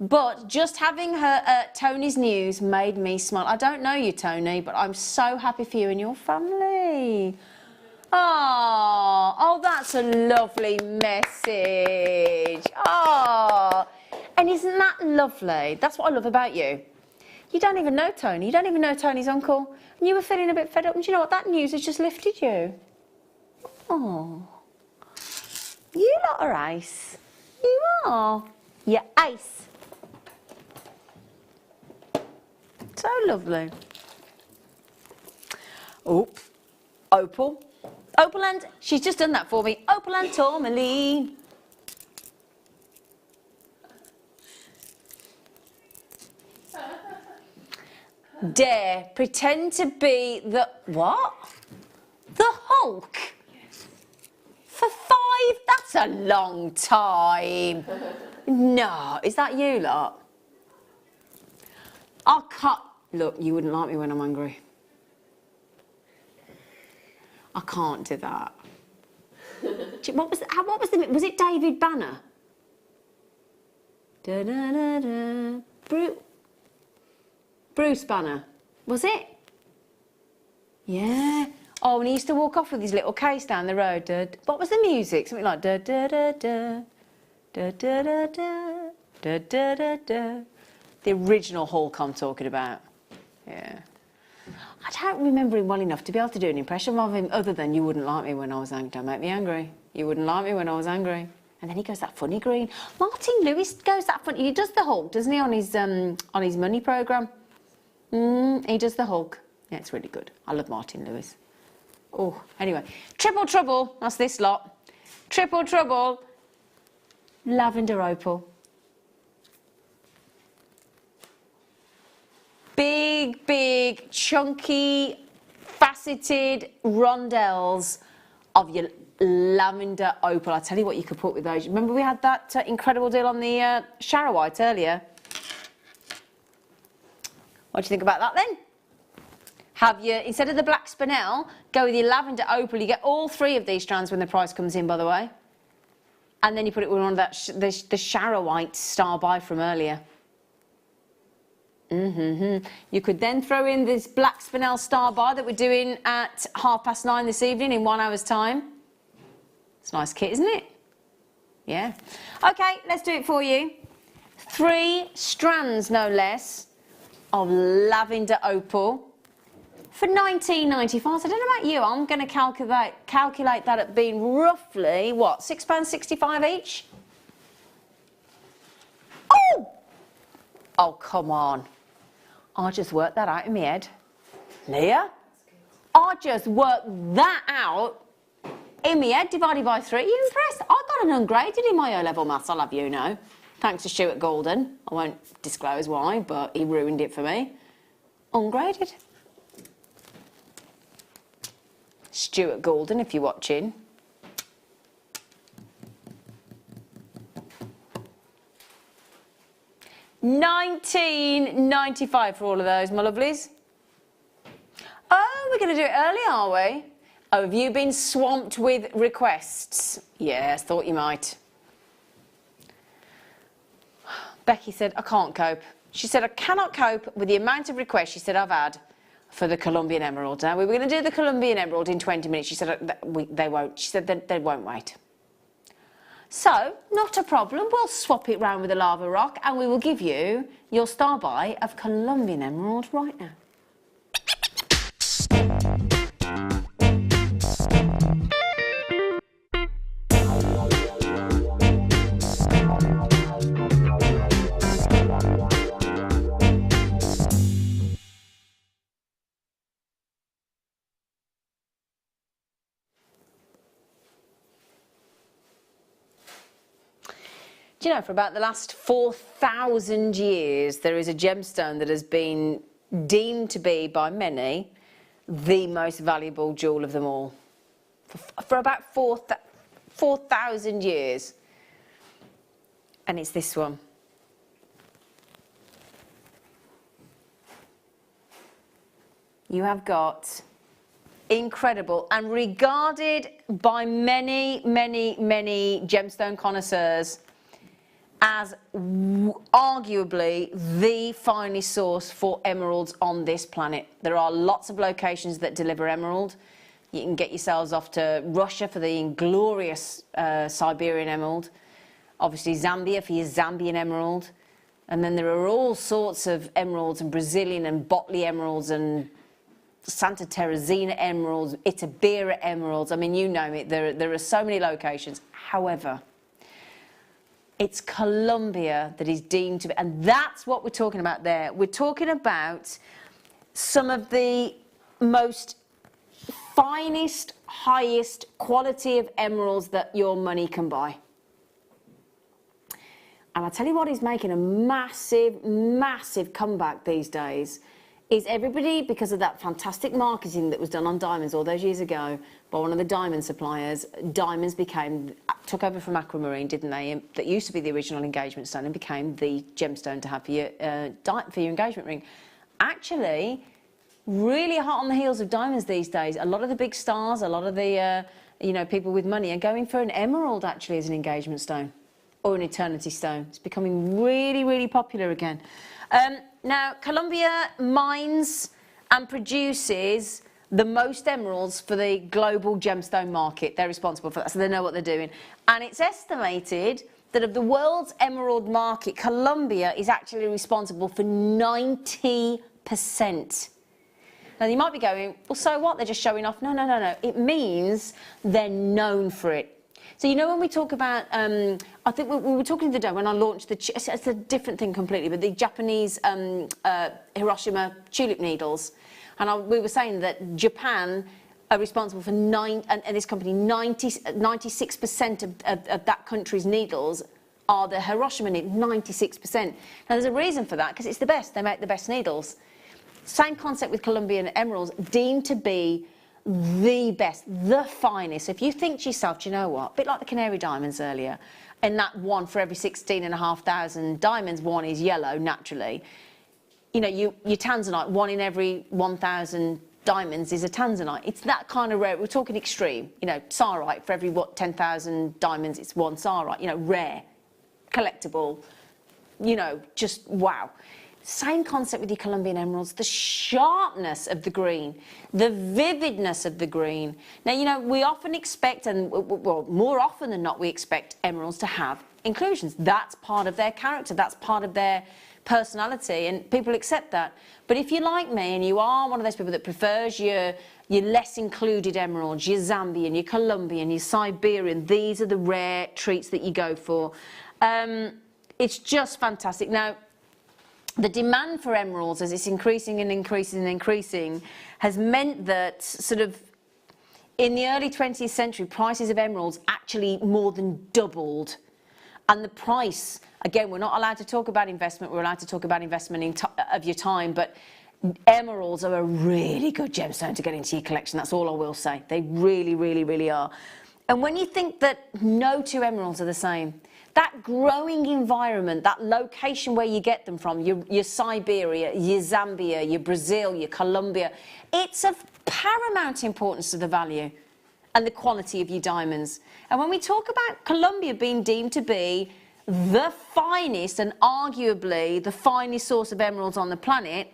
But just having her Tony's news made me smile. I don't know you, Tony, but I'm so happy for you and your family. Oh, that's a lovely message. Oh, and isn't that lovely? That's what I love about you. You don't even know Tony. You don't even know Tony's uncle. And you were feeling a bit fed up. And do you know what? That news has just lifted you. Oh, you lot are ace. You are. You're ace. So lovely. Oh, opal. Opal and... She's just done that for me. Opal and tourmaline. Dare pretend to be the... What? The Hulk? Yes. For 5? That's a long time. No. Is that you lot? I can't... Look, you wouldn't like me when I'm angry. I can't do that. What was the... Was it David Banner? Da, da, da, da. Bruce Banner. Was it? Yeah. Oh, and he used to walk off with his little case down the road. What was the music? Something like... Da, da, da, da. Da, da, da, da. Da, da, da, da. The original Hulk I'm talking about. Yeah. I don't remember him well enough to be able to do an impression of him other than you wouldn't like me when I was angry. Don't make me angry. You wouldn't like me when I was angry. And then he goes that funny green. Martin Lewis goes that funny. He does the Hulk, doesn't he, on his money programme? He does the Hulk. Yeah, it's really good. I love Martin Lewis. Oh, anyway. Triple Trouble, that's this lot. Triple Trouble, lavender opal. Big, big, chunky, faceted rondelles of your lavender opal. I tell you what you could put with those. Remember we had that incredible deal on the charoite earlier? What do you think about that then? Have you, instead of the black spinel, go with your lavender opal. You get all 3 of these strands when the price comes in, by the way. And then you put it with one of that, the charoite star buy from earlier. You could then throw in this black spinel star bar that we're doing at 9:30 this evening in 1 hour's time. It's a nice kit, isn't it? Yeah. Okay, let's do it for you. 3 strands, no less, of lavender opal for £19.95. So I don't know about you, I'm going to calculate that at being roughly, what, £6.65 each? Oh! Oh, come on. I just worked that out in my head. Leah? I just worked that out in my head, divided by 3. Are you impressed? I got an ungraded in my O-level maths, I'll have you know. Thanks to Stuart Golden. I won't disclose why, but he ruined it for me. Ungraded. Stuart Golden, if you're watching. £19.95 for all of those, my lovelies. Oh, we're going to do it early, are we? Oh, have you been swamped with requests? Yes, thought you might. Becky said, I can't cope. She said, I cannot cope with the amount of requests she said I've had for the Colombian emerald. Now, we were going to do the Colombian emerald in 20 minutes. She said, they won't. She said, they won't wait. So, not a problem. We'll swap it round with the lava rock and we will give you your star buy of Colombian emerald right now. Do you know, for about the last 4,000 years, there is a gemstone that has been deemed to be, by many, the most valuable jewel of them all. For about 4,000 years. And it's this one. You have got incredible and regarded by many, many, many gemstone connoisseurs as arguably the finest source for emeralds on this planet. There are lots of locations that deliver emerald. You can get yourselves off to Russia for the inglorious Siberian emerald. Obviously Zambia for your Zambian emerald. And then there are all sorts of emeralds, and Brazilian and Botley emeralds, and Santa Teresina emeralds, Itabira emeralds. I mean, you name it. There are so many locations. However, it's Colombia that is deemed to be, and that's what we're talking about there. We're talking about some of the most finest, highest quality of emeralds that your money can buy. And I'll tell you what is making a massive, massive comeback these days is everybody, because of that fantastic marketing that was done on diamonds all those years ago by one of the diamond suppliers, diamonds took over from aquamarine, didn't they? That used to be the original engagement stone and became the gemstone to have for your engagement ring. Actually, really hot on the heels of diamonds these days. A lot of the big stars, a lot of the people with money are going for an emerald actually as an engagement stone or an eternity stone. It's becoming really, really popular again. Now, Colombia mines and produces the most emeralds for the global gemstone market. They're responsible for that, so they know what they're doing. And it's estimated that of the world's emerald market, Colombia is actually responsible for 90%. Now, you might be going, well, so what? They're just showing off. No. It means they're known for it. So you know when we talk about, I think we were talking the other day when I launched it's a different thing completely, but the Japanese Hiroshima tulip needles, and we were saying that Japan are responsible for and this company 96% of that country's needles are the Hiroshima needles, 96%. Now there's a reason for that because it's the best. They make the best needles. Same concept with Colombian emeralds, deemed to be the best, the finest. So if you think to yourself, do you know what? A bit like the Canary diamonds earlier, and that one for every 16,500 diamonds, one is yellow naturally. You know, your tanzanite, one in every 1,000 diamonds is a tanzanite. It's that kind of rare. We're talking extreme. You know, sarite, for every 10,000 diamonds, it's one sarite. You know, rare, collectible. You know, just wow. Same concept with your Colombian emeralds, the sharpness of the green, the vividness of the green. Now, you know, we often expect, and well, more often than not, we expect emeralds to have inclusions. That's part of their character, that's part of their personality, and people accept that. But if you're like me and you are one of those people that prefers your less included emeralds, your Zambian, your Colombian, your Siberian, these are the rare treats that you go for. It's just fantastic. Now, the demand for emeralds, as it's increasing and increasing and increasing, has meant that sort of in the early 20th century, prices of emeralds actually more than doubled. And the price, again, we're not allowed to talk about investment, we're allowed to talk about investment of your time, but emeralds are a really good gemstone to get into your collection. That's all I will say. They really, really, really are. And when you think that no two emeralds are the same, that growing environment, that location where you get them from, your Siberia, your Zambia, your Brazil, your Colombia, it's of paramount importance to the value and the quality of your diamonds. And when we talk about Colombia being deemed to be the finest and arguably the finest source of emeralds on the planet,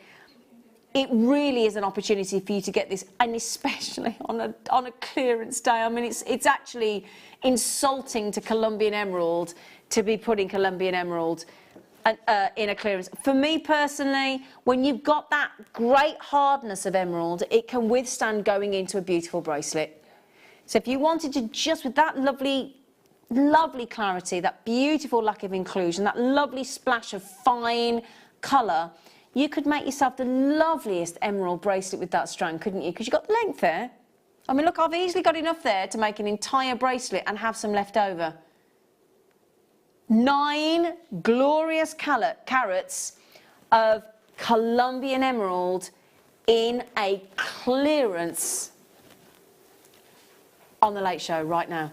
it really is an opportunity for you to get this, and especially on a clearance day. I mean, it's actually insulting to Colombian emerald to be putting Colombian emerald in a clearance. For me personally, when you've got that great hardness of emerald, it can withstand going into a beautiful bracelet. So if you wanted to just with that lovely clarity, that beautiful lack of inclusion, that lovely splash of fine colour, you could make yourself the loveliest emerald bracelet with that strand, couldn't you? Because you've got the length there. I mean, look, I've easily got enough there to make an entire bracelet and have some left over. 9 glorious carats of Colombian emerald in a clearance on the Late Show right now.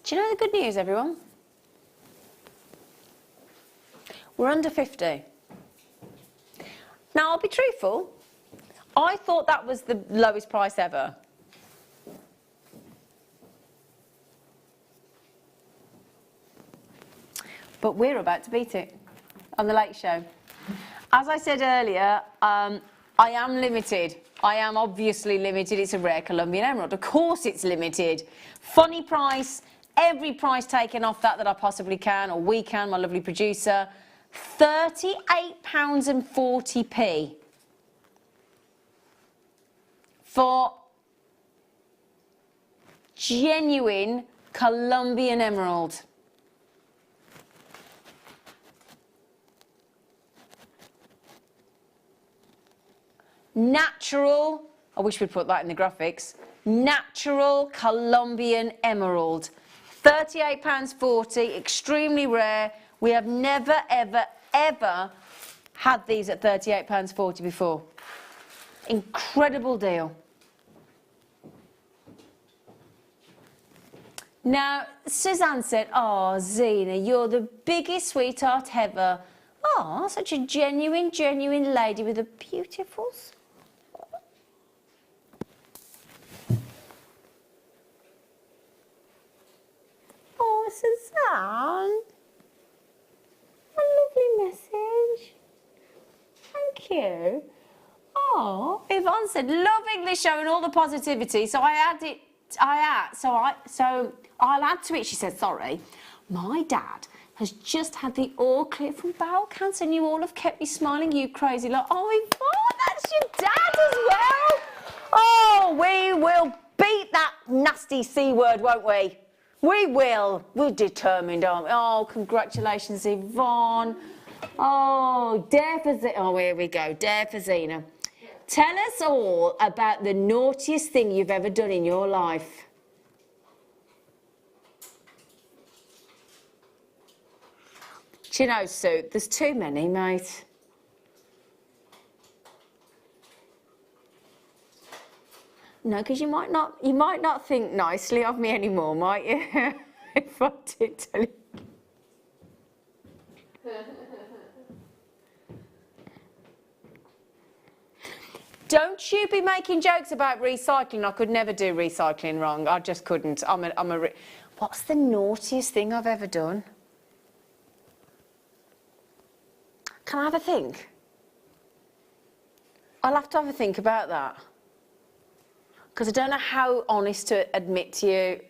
Do you know the good news, everyone? We're under 50. Now, I'll be truthful. I thought that was the lowest price ever. But we're about to beat it on the Late Show. As I said earlier, I am limited. I am obviously limited. It's a rare Colombian emerald. Of course it's limited. Funny price. Every price taken off that I possibly can, or we can, my lovely producer. £38.40 for genuine Colombian emerald. Natural, I wish we'd put that in the graphics, natural Colombian emerald. £38.40, extremely rare. We have never, ever, ever had these at £38.40 before. Incredible deal. Now, Suzanne said, "Oh, Zena, you're the biggest sweetheart ever. Oh, such a genuine lady with a beautiful smile." Oh, Suzanne. A lovely message. Thank you. Oh, Yvonne said, "Loving this show and all the positivity." So I'll add to it. She said, "Sorry, my dad has just had the all clear from bowel cancer, and you all have kept me smiling, you crazy lot." Oh, Yvonne, that's your dad as well. Oh, we will beat that nasty C word, won't we? We will. We're determined, aren't we? Oh, congratulations, Yvonne. Oh, dare for Zena. Oh, here we go. Dare for Zena. Tell us all about the naughtiest thing you've ever done in your life. Do you know, Sue, there's too many, mate. No, because you might not think nicely of me anymore, might you? If I did tell you. Don't you be making jokes about recycling. I could never do recycling wrong. I just couldn't. What's the naughtiest thing I've ever done? Can I have a think? I'll have to have a think about that. Because I don't know how honest to admit to you.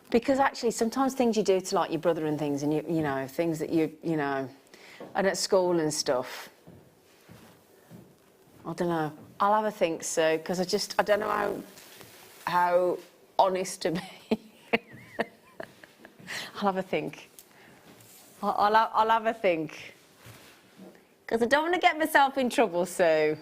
Because actually, sometimes things you do to like your brother and things, and you know, things that you know, and at school and stuff. I don't know. I'll have a think, Sue, because I don't know how honest to be. I'll have a think. I'll have a think. Because I don't want to get myself in trouble, Sue.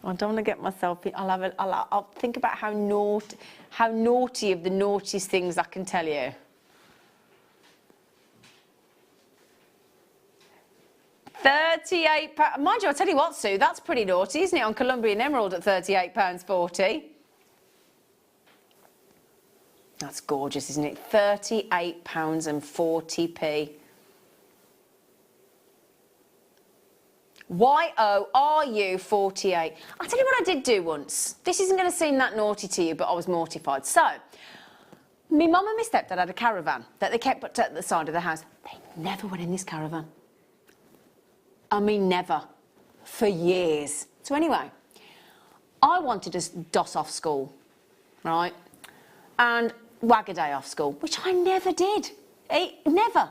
I don't want to get myself in. I'll think about how naughty of the naughtiest things I can tell you. £38. Mind you, I'll tell you what, Sue, that's pretty naughty, isn't it? On Colombian emerald at £38.40. That's gorgeous, isn't it? £38.40p. YORU48. I'll tell you what I did do once. This isn't going to seem that naughty to you, but I was mortified. So, my mum and my stepdad had a caravan that they kept at the side of the house. They never went in this caravan. I mean, never. For years. So anyway, I wanted to doss off school, right? And wag a day off school, which I never did. Never.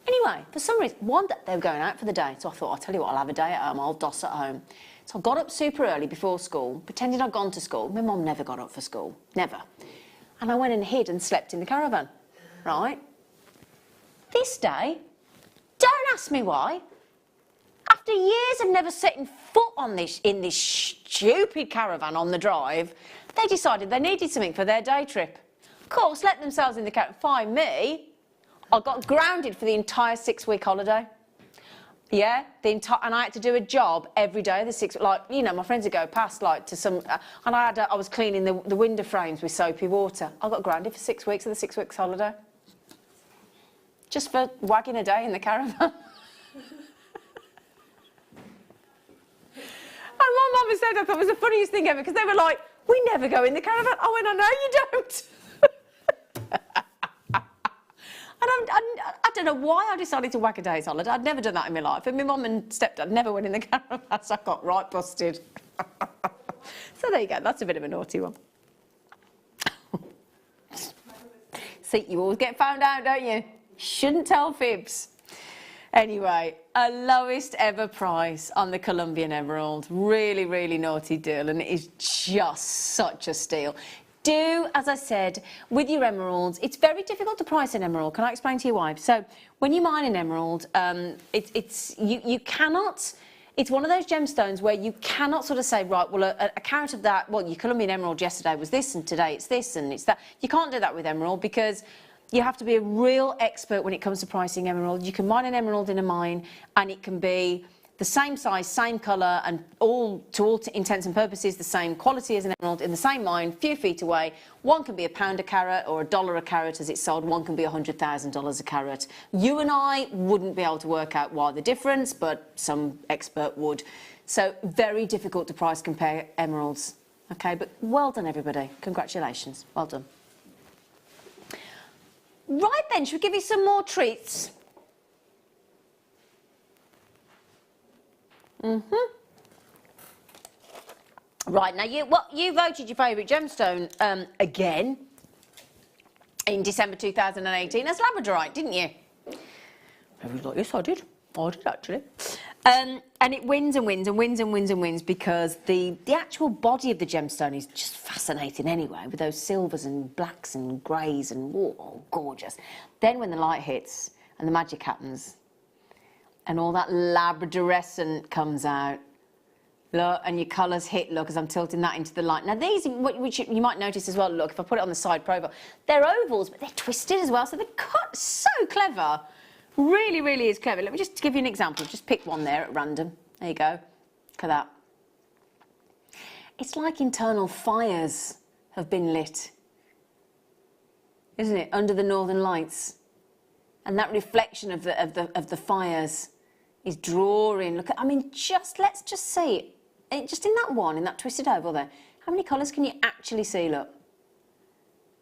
Anyway, for some reason, one day they were going out for the day, so I thought, I'll tell you what, I'll have a day at home, I'll doss at home. So I got up super early before school, pretending I'd gone to school. My mum never got up for school, never. And I went and hid and slept in the caravan, right? This day, don't ask me why. After years of never setting foot on in this stupid caravan on the drive, they decided they needed something for their day trip. Of course, let themselves in the caravan. Find me. I got grounded for the entire 6-week holiday. Yeah, and I had to do a job every day of the 6 weeks. Like, you know, my friends would go past, like, to some... and I was cleaning the window frames with soapy water. I got grounded for 6 weeks of the 6 weeks holiday. Just for wagging a day in the caravan. And my mum said I thought it was the funniest thing ever, because they were like, we never go in the caravan. I went, I know you don't. And I don't know why I decided to whack a day's holiday. I'd never done that in my life. And my mum and stepdad never went in the caravan, so I got right busted. So there you go. That's a bit of a naughty one. See, you always get found out, don't you? Shouldn't tell fibs. Anyway, a lowest ever price on the Colombian emerald. Really, really naughty deal, and it is just such a steal. Do, as I said, with your emeralds, it's very difficult to price an emerald. Can I explain to you why? So, when you mine an emerald, you cannot... It's one of those gemstones where you cannot sort of say, right, well, a carat of that, well, your Colombian emerald yesterday was this, and today it's this, and it's that. You can't do that with emerald, because you have to be a real expert when it comes to pricing emerald. You can mine an emerald in a mine, and it can be the same size, same colour, and to all intents and purposes, the same quality as an emerald in the same mine, a few feet away. One can be £1 a carat or $1 a carat as it's sold. One can be $100,000 a carat. You and I wouldn't be able to work out why the difference, but some expert would. So very difficult to price compare emeralds. Okay, but well done, everybody. Congratulations. Well done. Right then, should we give you some more treats? Right, now you voted your favourite gemstone again in December 2018 as Labradorite, didn't you? Yes, I did. I did actually. And it wins and wins and wins and wins and wins because the actual body of the gemstone is just fascinating anyway, with those silvers and blacks and greys and oh, gorgeous. Then when the light hits and the magic happens and all that labradorescent comes out, look, and your colours hit, look, as I'm tilting that into the light. Now these, which you might notice as well, look, if I put it on the side profile, they're ovals, but they're twisted as well, so they're cut so clever. Really, really is clever. Let me just give you an example. Just pick one there at random. There you go. Look at that. It's like internal fires have been lit, isn't it? Under the northern lights, and that reflection of the fires is drawing. Look at. I mean, let's just see it. Just in that one, in that twisted oval there. How many colours can you actually see? Look.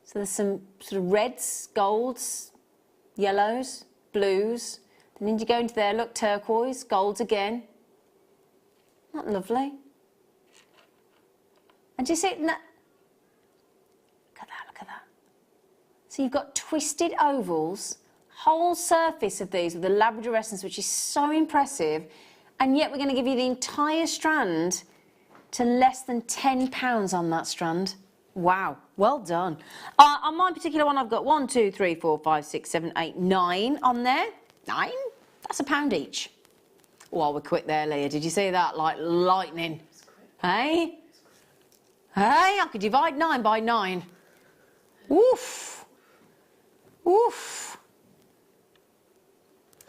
So there's some sort of reds, golds, yellows, blues, then you go into there, look, turquoise, golds again. Isn't that lovely? And do you see it? Look at that, look at that. So you've got twisted ovals, whole surface of these with the labradorescence, which is so impressive, and yet we're going to give you the entire strand to less than £10 on that strand. Wow, well done. On my particular one, I've got 1, 2, 3, 4, 5, 6, 7, 8, 9 on there. 9? That's £1 each. Oh, we're quick there, Leah. Did you see that? Like lightning. Hey? Hey, I could divide 9 by 9. Woof. Woof.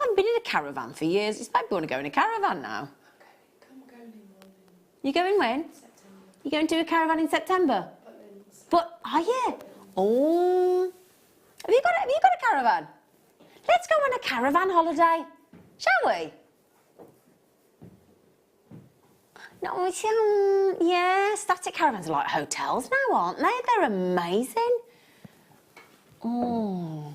I haven't been in a caravan for years. It's maybe want to go in a caravan now. Okay, come going in morning. You going when? September. You going to a caravan in September? But are you? Oh, have you got a caravan? Let's go on a caravan holiday, shall we? No, yeah, static caravans are like hotels now, aren't they? They're amazing. Oh.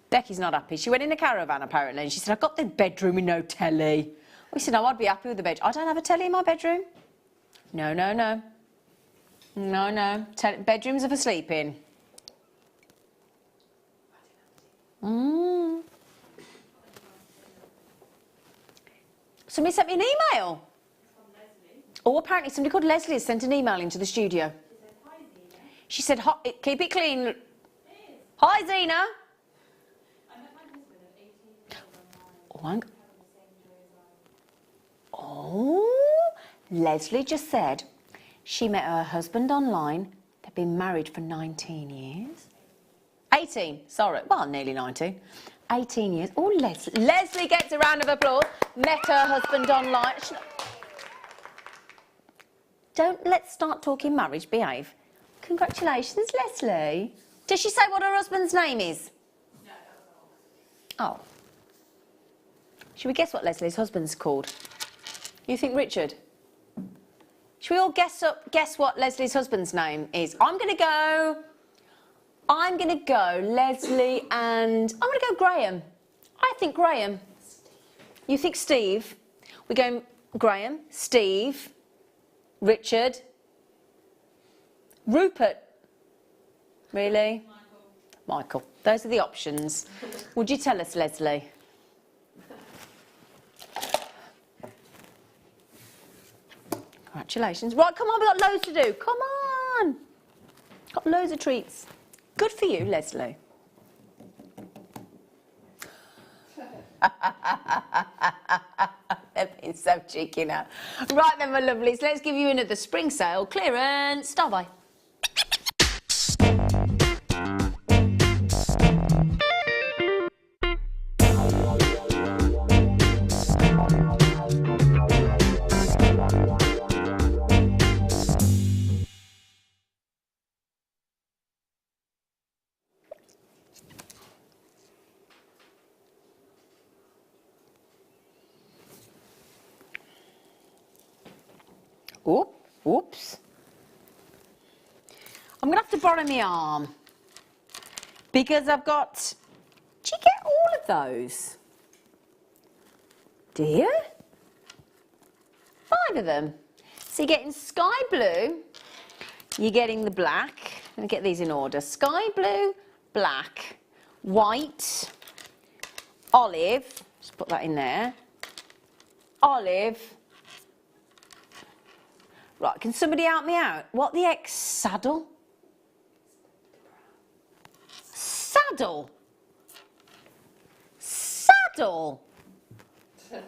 Becky's not happy. She went in a caravan apparently, and she said, "I've got the bedroom with no telly." We said, "No, I'd be happy with the bed. I don't have a telly in my bedroom." No, no, no. No, no. Bedrooms are for sleeping. Somebody sent me an email. Oh, apparently somebody called Leslie has sent an email into the studio. She said, keep it clean. Hi, Zena. Oh, Leslie just said she met her husband online. They've been married for 19 years. 18, sorry. Well, nearly 19. 18 years. Oh, Leslie gets a round of applause. Met her husband online. Let's start talking marriage. Behave. Congratulations, Leslie. Does she say what her husband's name is? No. Oh. Should we guess what Leslie's husband's called? You think Richard? Should we all guess what Leslie's husband's name is? I'm going to go Leslie and I'm going to go Graham. I think Graham. Steve. You think Steve? We're going Graham, Steve, Richard, Rupert. Really? Michael. Those are the options. Would you tell us, Leslie? Congratulations. Right, come on, we've got loads to do. Come on. Got loads of treats. Good for you, Leslie. They've been so cheeky now. Right then, my lovelies, let's give you another spring sale clearance. Start by. Oops. I'm going to have to borrow my arm because I've got... Do you get all of those? Do you? 5 of them. So you're getting sky blue, you're getting the black. Let me get these in order. Sky blue, black, white, olive, just put that in there, olive. Right, can somebody help me out? What the heck, saddle? Saddle? Saddle? I'm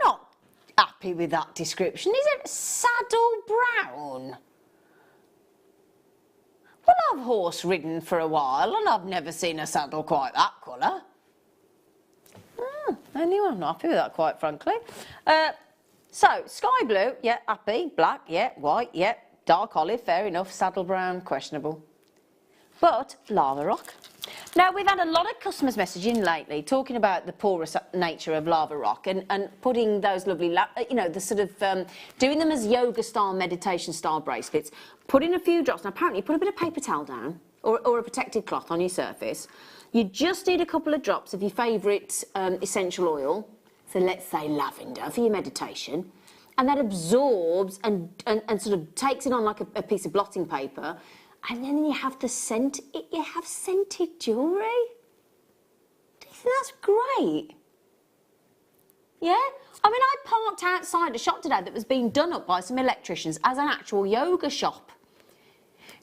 not happy with that description, is it? Saddle brown? Well, I've horse ridden for a while and I've never seen a saddle quite that colour. Anyway, I'm not happy with that, quite frankly. So, sky blue, yeah, happy. Black, yeah. White, yeah. Dark olive, fair enough. Saddle brown, questionable. But lava rock. Now, we've had a lot of customers messaging lately talking about the porous nature of lava rock and putting those lovely, you know, the sort of, doing them as yoga style, meditation style bracelets, putting a few drops. Now, apparently, you put a bit of paper towel down or a protected cloth on your surface. You just need a couple of drops of your favourite essential oil. So let's say lavender for your meditation. And that absorbs and sort of takes it on like a piece of blotting paper. And then you have the scent, you have scented jewellery. Do you think that's great? Yeah? I mean, I parked outside a shop today that was being done up by some electricians as an actual yoga shop.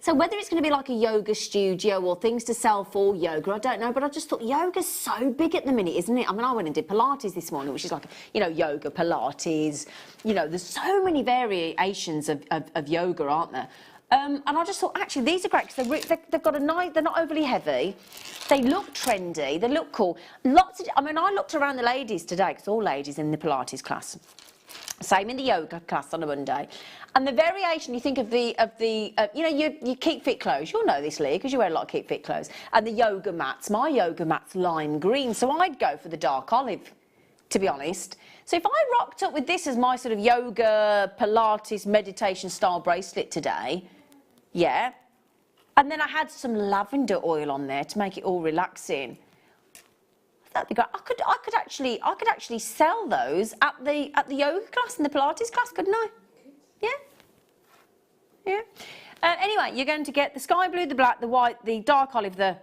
So whether it's going to be like a yoga studio or things to sell for yoga, I don't know, but I just thought yoga's so big at the minute, isn't it? I mean, I went and did Pilates this morning, which is like, you know, yoga, Pilates, you know, there's so many variations of yoga, aren't there? And I just thought, actually, these are great because they've got a nice, they're not overly heavy, they look trendy, they look cool. Lots of, I mean, I looked around the ladies today, because all ladies in the Pilates class. Same in the yoga class on a Monday. And the variation, you think of the you know, your keep fit clothes. You'll know this, Lee, because you wear a lot of keep fit clothes. And the yoga mats. My yoga mat's lime green, so I'd go for the dark olive, to be honest. So if I rocked up with this as my sort of yoga, Pilates, meditation style bracelet today, yeah, and then I had some lavender oil on there to make it all relaxing, that'd be great. I could actually sell those at the yoga class and the Pilates class, couldn't I? Yeah. Yeah. Anyway, you're going to get the sky blue, the black, the white, the dark olive, the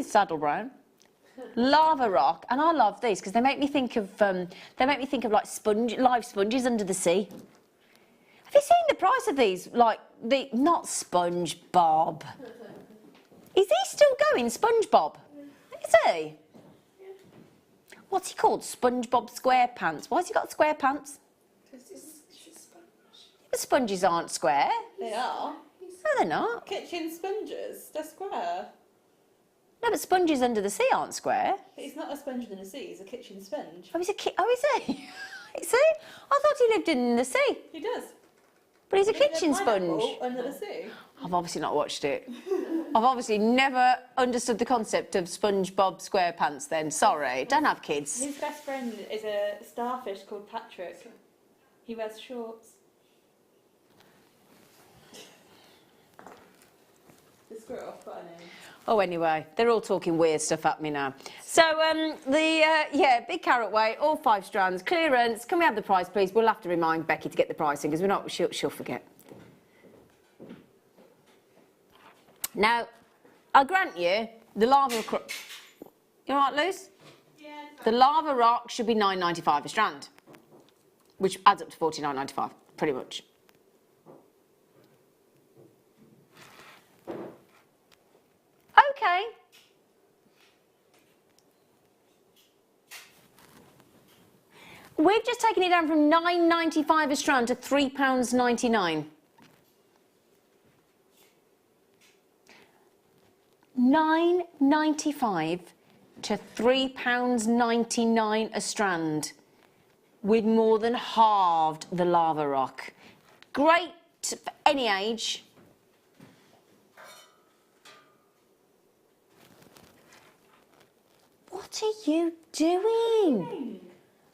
saddle brown, lava rock, and I love these because they make me think of like live sponges under the sea. Have you seen the price of these? Like not SpongeBob. Is he still going, SpongeBob? Is he? What's he called? SpongeBob SquarePants. Why has he got square pants? Because it's sponge. The sponges aren't square. They are. No, they're not. Kitchen sponges, they're square. No, but sponges under the sea aren't square. But he's not a sponge in the sea, he's a kitchen sponge. Oh, is he? Is he? I thought he lived in the sea. He does. But he's a Live in kitchen pineapple sponge. under the sea. I've obviously not watched it. I've obviously never understood the concept of SpongeBob SquarePants then. Sorry, don't have kids. His best friend is a starfish called Patrick. He wears shorts. The squirrel, got a name. Oh, anyway, they're all talking weird stuff at me now. So, yeah, big carat weight, all 5 strands, clearance. Can we have the price, please? We'll have to remind Becky to get the pricing because we're not. She'll forget. Now, I'll grant you, the lava. You all right, Luce? Yeah. The lava rock should be £9.95 a strand, which adds up to £49.95, pretty much. Okay. We've just taken it down from £9.95 a strand to £3.99. £9.95 to £3.99 a strand. We'd more than halved the lava rock. Great for any age. What are you doing?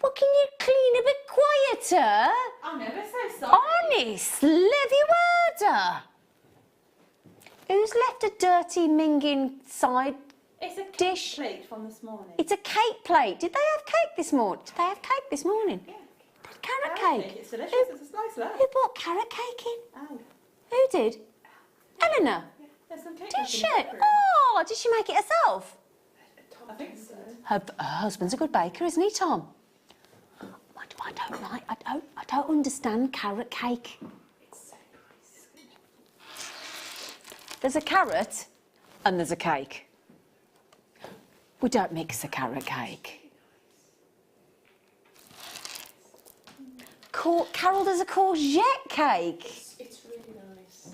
Well, can you clean a bit quieter? I'm never so sorry. Honest, Levy-Werder. Who's left a dirty minging side It's a dish? plate from this morning. It's a cake plate. Did they have cake this morning? Did they have cake this morning? Yeah. They had carrot cake. It's delicious. It's a slice left. Who bought carrot cake in? Oh. Who did? Eleanor. Yeah. There's some cake Did left in she? the back room. Oh, did she make it herself? I her husband's a good baker, isn't he, Tom? I don't understand carrot cake. It's so nice. There's a carrot and there's a cake. We don't mix a carrot cake. Carol, there's a courgette cake. It's really nice.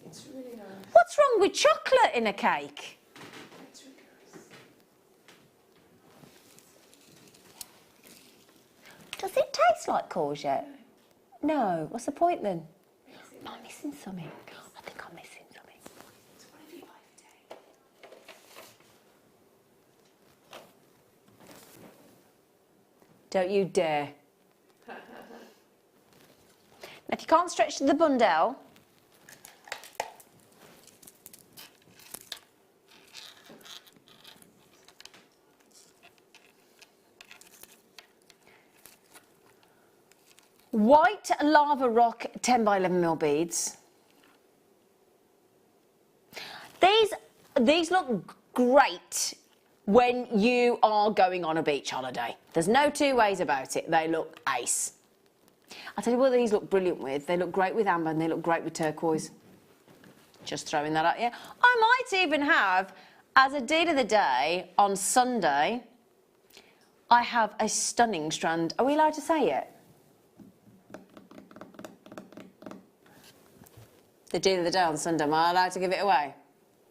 It's really nice. What's wrong with chocolate in a cake? It's really nice. Does it taste like courgette? No. What's the point then? Am I missing something? I think I'm missing something. So what have you got today? Don't you dare. Now, if you can't stretch to the bundle, white lava rock 10 by 11 mil beads. These look great when you are going on a beach holiday. There's no two ways about it. They look ace. I'll tell you what these look brilliant with. They look great with amber and they look great with turquoise. Just throwing that at you. I might even have, as a deal of the day, on Sunday, I have a stunning strand. Are we allowed to say it? The deal of the day on Sunday. Am I allowed to give it away?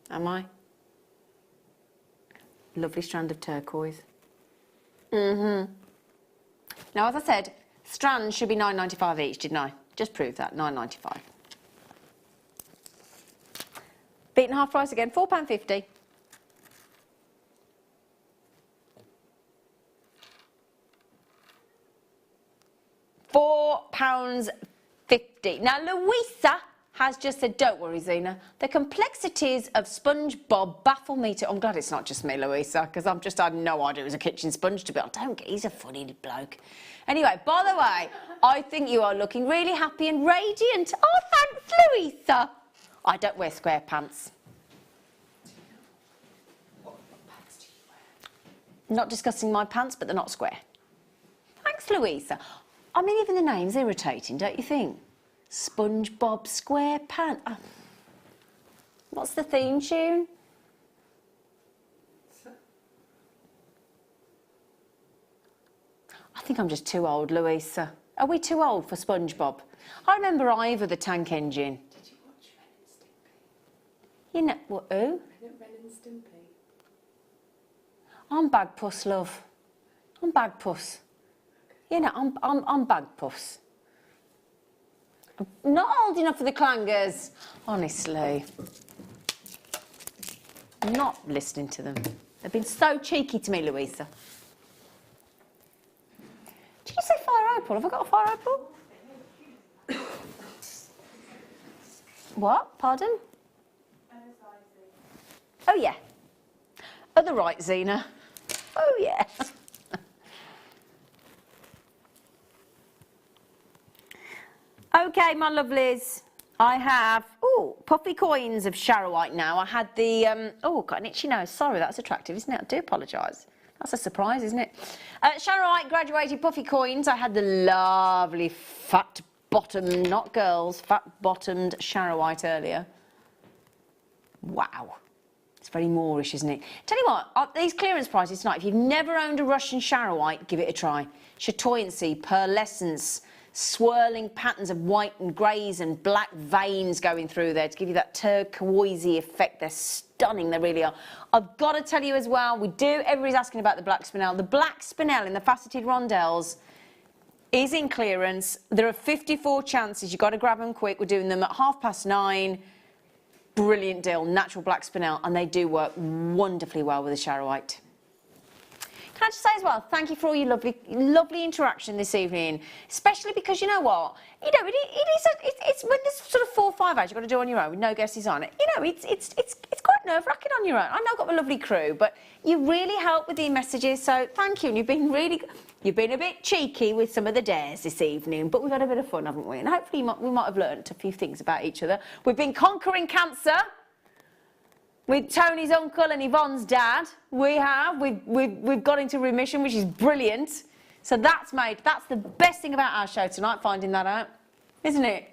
Am I? Lovely strand of turquoise. Now, as I said, strands should be £9.95 each, didn't I? Just prove that, £9.95. Beaten half price again, £4.50. £4.50. Now, Louisa has just said, don't worry, Zena. The complexities of SpongeBob baffle me too. I'm glad it's not just me, Louisa, because I've just had no idea it was a kitchen sponge to be. I don't get, he's a funny bloke. Anyway, by the way, I think you are looking really happy and radiant. Oh, thanks, Louisa. I don't wear square pants. What pants do you wear? Not discussing my pants, but they're not square. Thanks, Louisa. I mean, even the name's irritating, don't you think? SpongeBob SquarePants. Oh. What's the theme tune? I think I'm just too old, Louisa. Are we too old for SpongeBob? I remember Ivor the Tank Engine. Did you watch Ren and Stimpy? You know, what, who? Ren and Stimpy. I'm Bagpuss, love. I'm Bagpuss. You know, I'm Bagpuss. I'm not old enough for the clangers, honestly. I'm not listening to them. They've been so cheeky to me, Louisa. Did you say fire opal? Have I got a fire opal? What? Pardon? Oh, yeah. Other right, Zena. Oh, yeah. Okay, my lovelies, I have, puffy coins of charoite now. I had the, got an itchy nose. Sorry, that's attractive, isn't it? I do apologise. That's a surprise, isn't it? Charoite graduated puffy coins. I had the lovely fat bottom, not girls, fat bottomed charoite earlier. Wow. It's very Moorish, isn't it? Tell you what, these clearance prices tonight, if you've never owned a Russian charoite, give it a try. Chatoyancy, pearlescence, swirling patterns of white and greys and black veins going through there to give you that turquoisey effect. They're stunning, they really are. I've got to tell you as well, everybody's asking about the black spinel. The black spinel in the faceted rondelles is in clearance. There are 54 chances. You've got to grab them quick. We're doing them at 9:30. Brilliant deal, natural black spinel, and they do work wonderfully well with the charoite. Can I just say as well, thank you for all your lovely interaction this evening, especially because you know what, it's when there's sort of 4 or 5 hours you've got to do on your own with no guests on it. You know, it's quite nerve-wracking on your own. I know I've got a lovely crew, but you really help with the messages, so thank you. And you've been a bit cheeky with some of the dares this evening, but we've had a bit of fun, haven't we? And hopefully we might have learnt a few things about each other. We've been conquering cancer. with Tony's uncle and Yvonne's dad. We've got into remission, which is brilliant. So that's the best thing about our show tonight, finding that out, isn't it?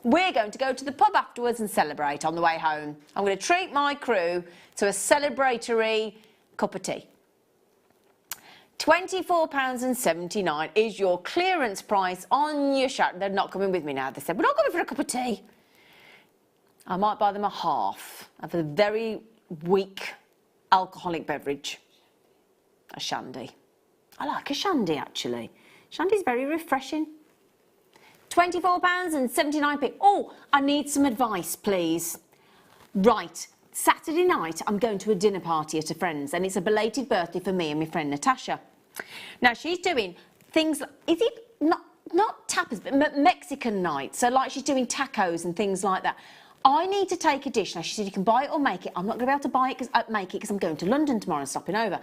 We're going to go to the pub afterwards and celebrate on the way home. I'm going to treat my crew to a celebratory cup of tea. £24.79 is your clearance price on your shirt. They're not coming with me now. They said, we're not coming for a cup of tea. I might buy them a half of a very weak alcoholic beverage. A shandy. I like a shandy, actually. Shandy's very refreshing. £24.79. Oh, I need some advice, please. Right, Saturday night, I'm going to a dinner party at a friend's, and it's a belated birthday for me and my friend Natasha. Now, she's doing things, is it not tapas, but Mexican night. So, like, she's doing tacos and things like that. I need to take a dish. Now, she said, you can buy it or make it. I'm not going to be able to buy it, make it, because I'm going to London tomorrow and stopping over.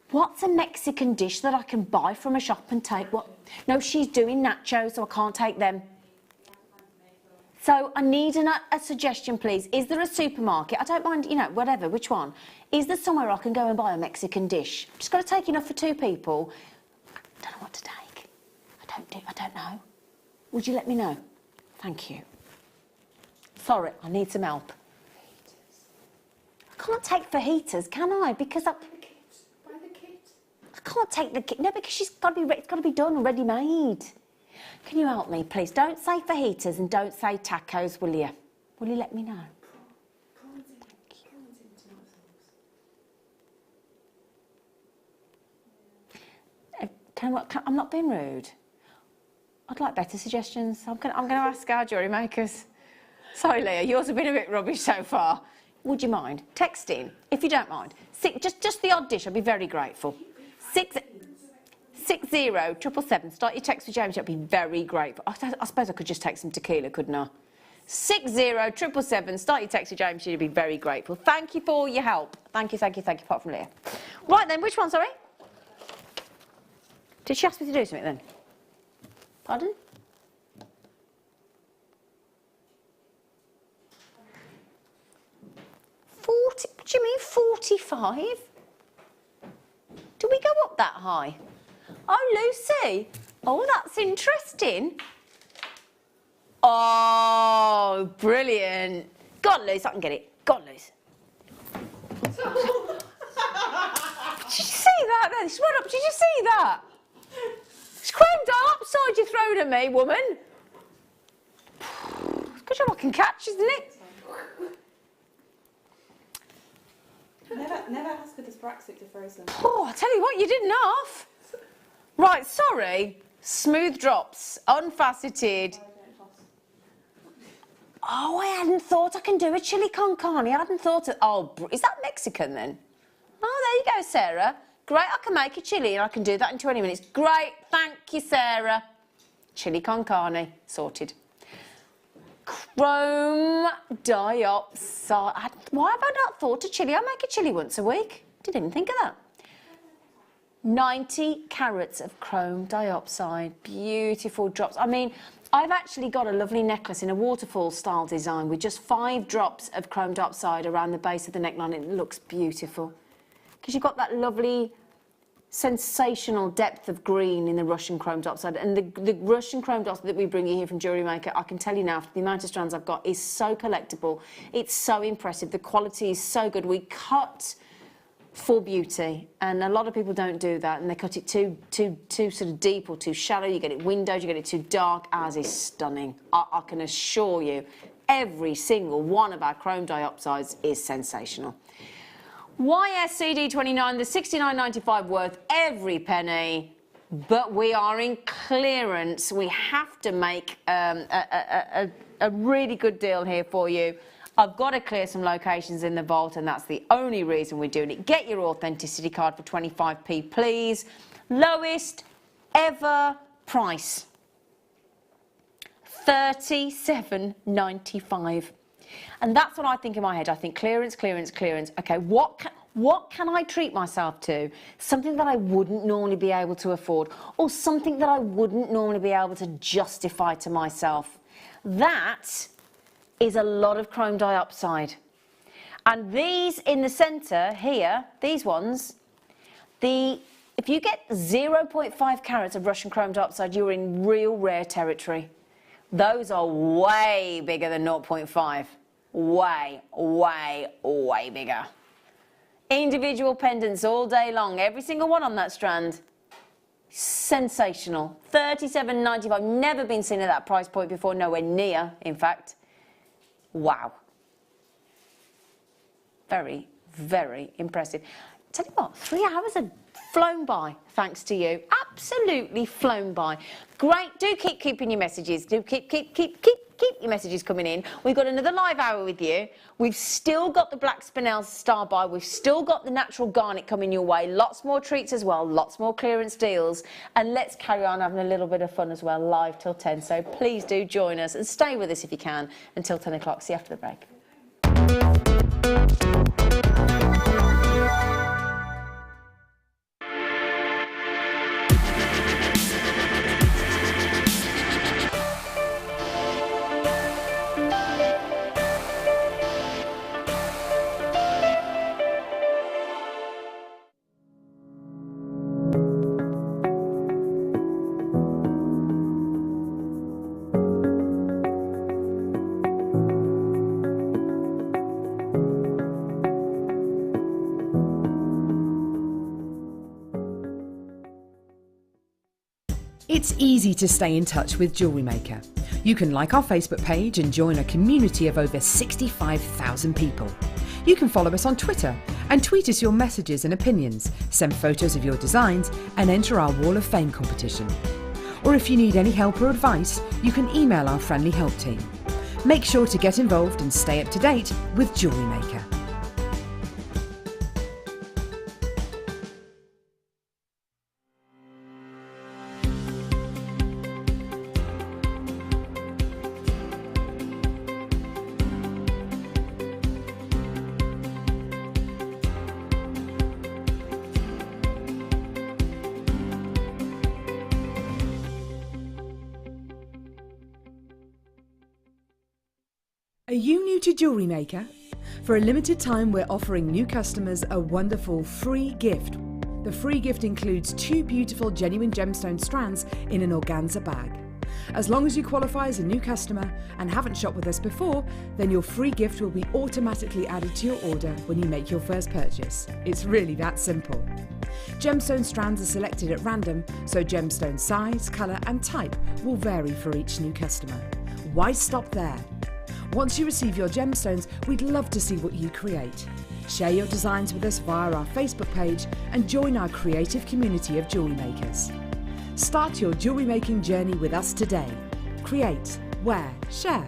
What's a Mexican dish that I can buy from a shop and take? What? No, she's doing nachos, so I can't take them. So I need a suggestion, please. Is there a supermarket? I don't mind, you know, whatever, which one? Is there somewhere I can go and buy a Mexican dish? I've just got to take enough for 2 people. I don't know what to take. I don't know. Would you let me know? Thank you. Sorry, I need some help. I can't take fajitas, can I? Because I can't take the kit. No, because it's got to be done and ready-made. Can you help me, please? Don't say fajitas and don't say tacos, will you? Will you let me know? I'm not being rude. I'd like better suggestions. I'm going to ask our jewellery makers. Sorry, Leah, yours have been a bit rubbish so far. Would you mind texting, if you don't mind? Just the odd dish, I'd be very grateful. 60777. Start your text with James. I'd be very grateful. I suppose I could just take some tequila, couldn't I? 60777. Start your text with James. You'd be very grateful. Thank you for your help. Thank you. Apart from Leah. Right then, which one? Sorry. Did she ask me to do something then? Pardon? What do you mean 45? Do we go up that high? Oh, Lucy. Oh, that's interesting. Oh, brilliant. Go on, Lucy, I can get it. Go on, Lucy. Did you see that then? She went up. Did you see that? It's chrome dioxide you're throwing at me, woman. It's good job I can catch, isn't it? Never ask for dyspraxic to throw some. Oh, I tell you what, you did enough. Right, sorry. Smooth drops, unfaceted. Oh, I hadn't thought I can do a chili con carne. I hadn't thought of... Oh, is that Mexican then? Oh, there you go, Sarah. Great, I can make a chili and I can do that in 20 minutes. Great, thank you, Sarah. Chili con carne, sorted. Chrome dioxide. Why have I not thought of chili? I make a chili once a week. Didn't even think of that. 90 carats of chrome dioxide. Beautiful drops. I mean, I've actually got a lovely necklace in a waterfall style design with just 5 drops of chrome dioxide around the base of the neckline. It looks beautiful. Because you've got that lovely sensational depth of green in the Russian chrome dioxide, and the Russian chrome dioxide that we bring you here from Jewellery Maker, I can tell you now, after the amount of strands I've got, is so collectible. It's so impressive. The quality is so good. We cut for beauty, and a lot of people don't do that, and they cut it too sort of deep or too shallow. You get it windowed, you get it too dark. Ours is stunning. I can assure you, every single one of our chrome dioxides is sensational. YSCD29, the $69.95 worth every penny, but we are in clearance. We have to make a really good deal here for you. I've got to clear some locations in the vault, and that's the only reason we're doing it. Get your authenticity card for 25p, please. Lowest ever price, $37.95. And that's what I think in my head. I think clearance, clearance, clearance. Okay, what can I treat myself to? Something that I wouldn't normally be able to afford, or something that I wouldn't normally be able to justify to myself. That is a lot of chrome dioxide. And these in the centre here, these ones, if you get 0.5 carats of Russian chrome diopside, you're in real rare territory. Those are way bigger than 0.5. Way, way, way bigger. Individual pendants all day long, every single one on that strand. Sensational. $37.95. Never been seen at that price point before, nowhere near, in fact. Wow. Very, very impressive. Tell you what, 3 hours have flown by, thanks to you. Absolutely flown by. Great. Do keep keeping your messages. Do keep your messages coming in. We've got another live hour with you. We've still got the black spinel star by. We've still got the natural garnet coming your way. Lots more treats as well. Lots more clearance deals. And let's carry on having a little bit of fun as well, live till 10. So please do join us and stay with us if you can until 10 o'clock. See you after the break. It's easy to stay in touch with Jewellery Maker. You can like our Facebook page and join a community of over 65,000 people. You can follow us on Twitter and tweet us your messages and opinions, send photos of your designs and enter our Wall of Fame competition. Or if you need any help or advice, you can email our friendly help team. Make sure to get involved and stay up to date with Jewellery Maker. Are you new to Jewellery Maker? For a limited time, we're offering new customers a wonderful free gift. The free gift includes 2 beautiful genuine gemstone strands in an organza bag. As long as you qualify as a new customer and haven't shopped with us before, then your free gift will be automatically added to your order when you make your first purchase. It's really that simple. Gemstone strands are selected at random, so gemstone size, colour and type will vary for each new customer. Why stop there? Once you receive your gemstones, we'd love to see what you create. Share your designs with us via our Facebook page and join our creative community of jewellery makers. Start your jewellery making journey with us today. Create, wear, share.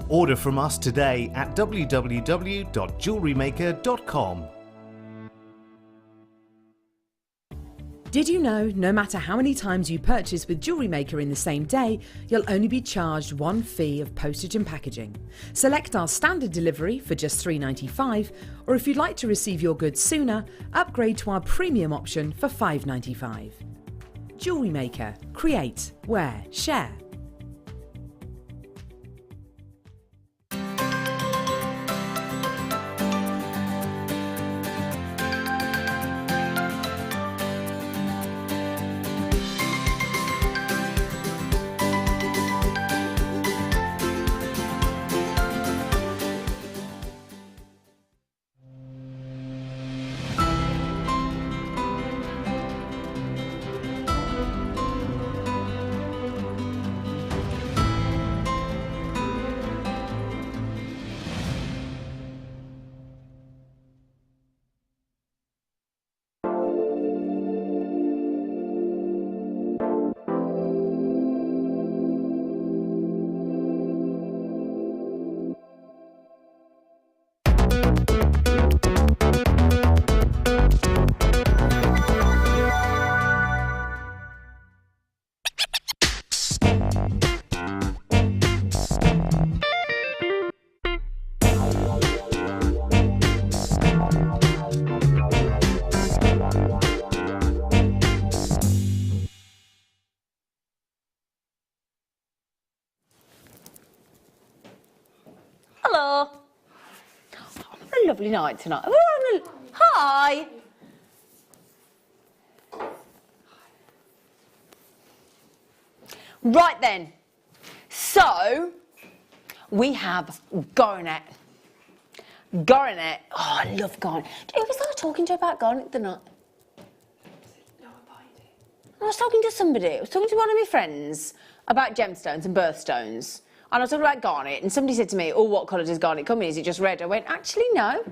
Order from us today at www.jewellerymaker.com. Did you know no matter how many times you purchase with Jewellery Maker in the same day, you'll only be charged one fee of postage and packaging? Select our standard delivery for just $3.95, or if you'd like to receive your goods sooner, upgrade to our premium option for $5.95. Jewellery Maker. Create, wear, share. lovely night tonight. Hi. Right then. So, we have Garnet. Garnet. Oh, I love Garnet. Who was I talking to about Garnet the night? I was talking to somebody. I was talking to one of my friends about gemstones and birthstones. And I was talking about Garnet, and somebody said to me, oh, what colour does Garnet come in? Is it just red? I went, actually, no.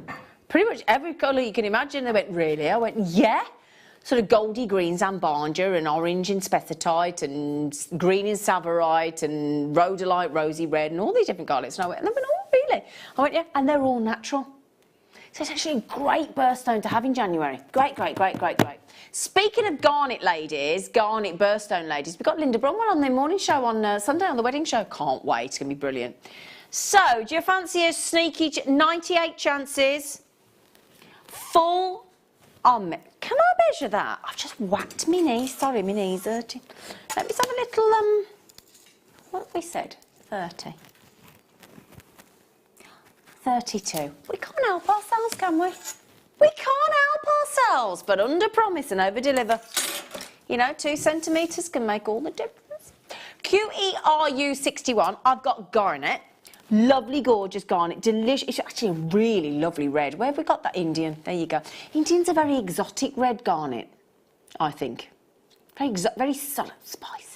Pretty much every colour you can imagine. They went, really? I went, yeah. Sort of goldy green Zambian and orange in spessartite and green in Sapphire and rhodolite, rosy red, and all these different garnets. And I went, oh, really? I went, yeah, and they're all natural. So it's actually a great birthstone to have in January. Great, great, great, great, great. Speaking of Garnet ladies, Garnet birthstone ladies, we've got Linda Bromwell on their morning show on Sunday on the wedding show. Can't wait, it's going to be brilliant. So, do you fancy a sneaky 98 chances? Full on. Can I measure that? I've just whacked my knee. Sorry, my knee's hurting. Let me have a little, what have we said? 30. 32. We can't help ourselves, can we? We can't help ourselves, but under promise and over deliver. You know, 2 centimetres can make all the difference. QERU 61, I've got Garnet. Lovely, gorgeous Garnet. Delicious. It's actually a really lovely red. Where have we got that? Indian. There you go. Indian's a very exotic red Garnet, I think. Very subtle, spicy.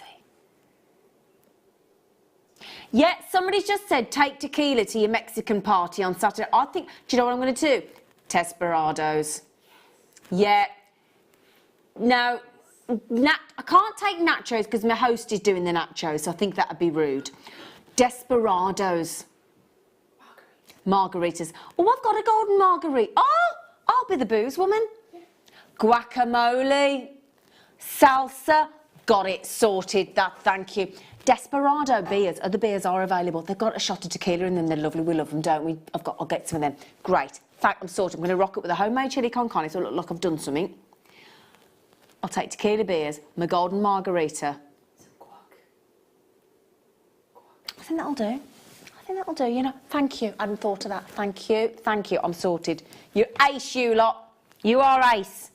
Yeah, somebody's just said take tequila to your Mexican party on Saturday. I think, do you know what I'm going to do? Desperados. Yeah. No, I can't take nachos because my host is doing the nachos, so I think that would be rude. Desperados. Margaritas. Oh, I've got a golden margarita. Oh, I'll be the booze woman. Yeah. Guacamole. Salsa. Got it sorted. That, thank you. Desperado beers. Other beers are available. They've got a shot of tequila in them. They're lovely. We love them, don't we? I'll get some of them. Great. In fact, I'm sorted. I'm going to rock it with a homemade chili con carne, so it'll look like I've done something. I'll take tequila beers, my golden margarita. Some guac. I think that'll do. I think that'll do, you know. Thank you. I hadn't thought of that. Thank you. Thank you. I'm sorted. You're ace, you lot. You are ace.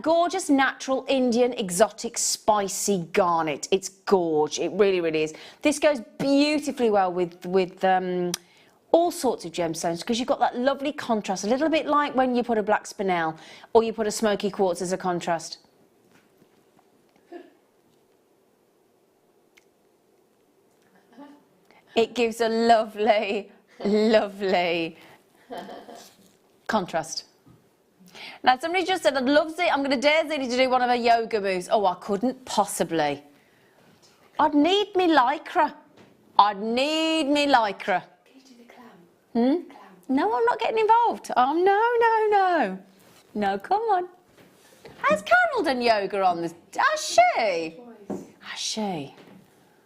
Gorgeous, natural, Indian, exotic, spicy Garnet. It's gorge. It really, really is. This goes beautifully well with all sorts of gemstones because you've got that lovely contrast, a little bit like when you put a black spinel or you put a smoky quartz as a contrast. It gives a lovely, lovely contrast. Now, somebody just said, I'd love Zena. I'm going to dare Zena to do one of her yoga moves. Oh, I couldn't possibly. I'd need me lycra. I'd need me lycra. Can you do the clam? Clam. No, I'm not getting involved. Oh, no, no, no. No, come on. Has Carol done yoga on this? Has she? Twice. Has she?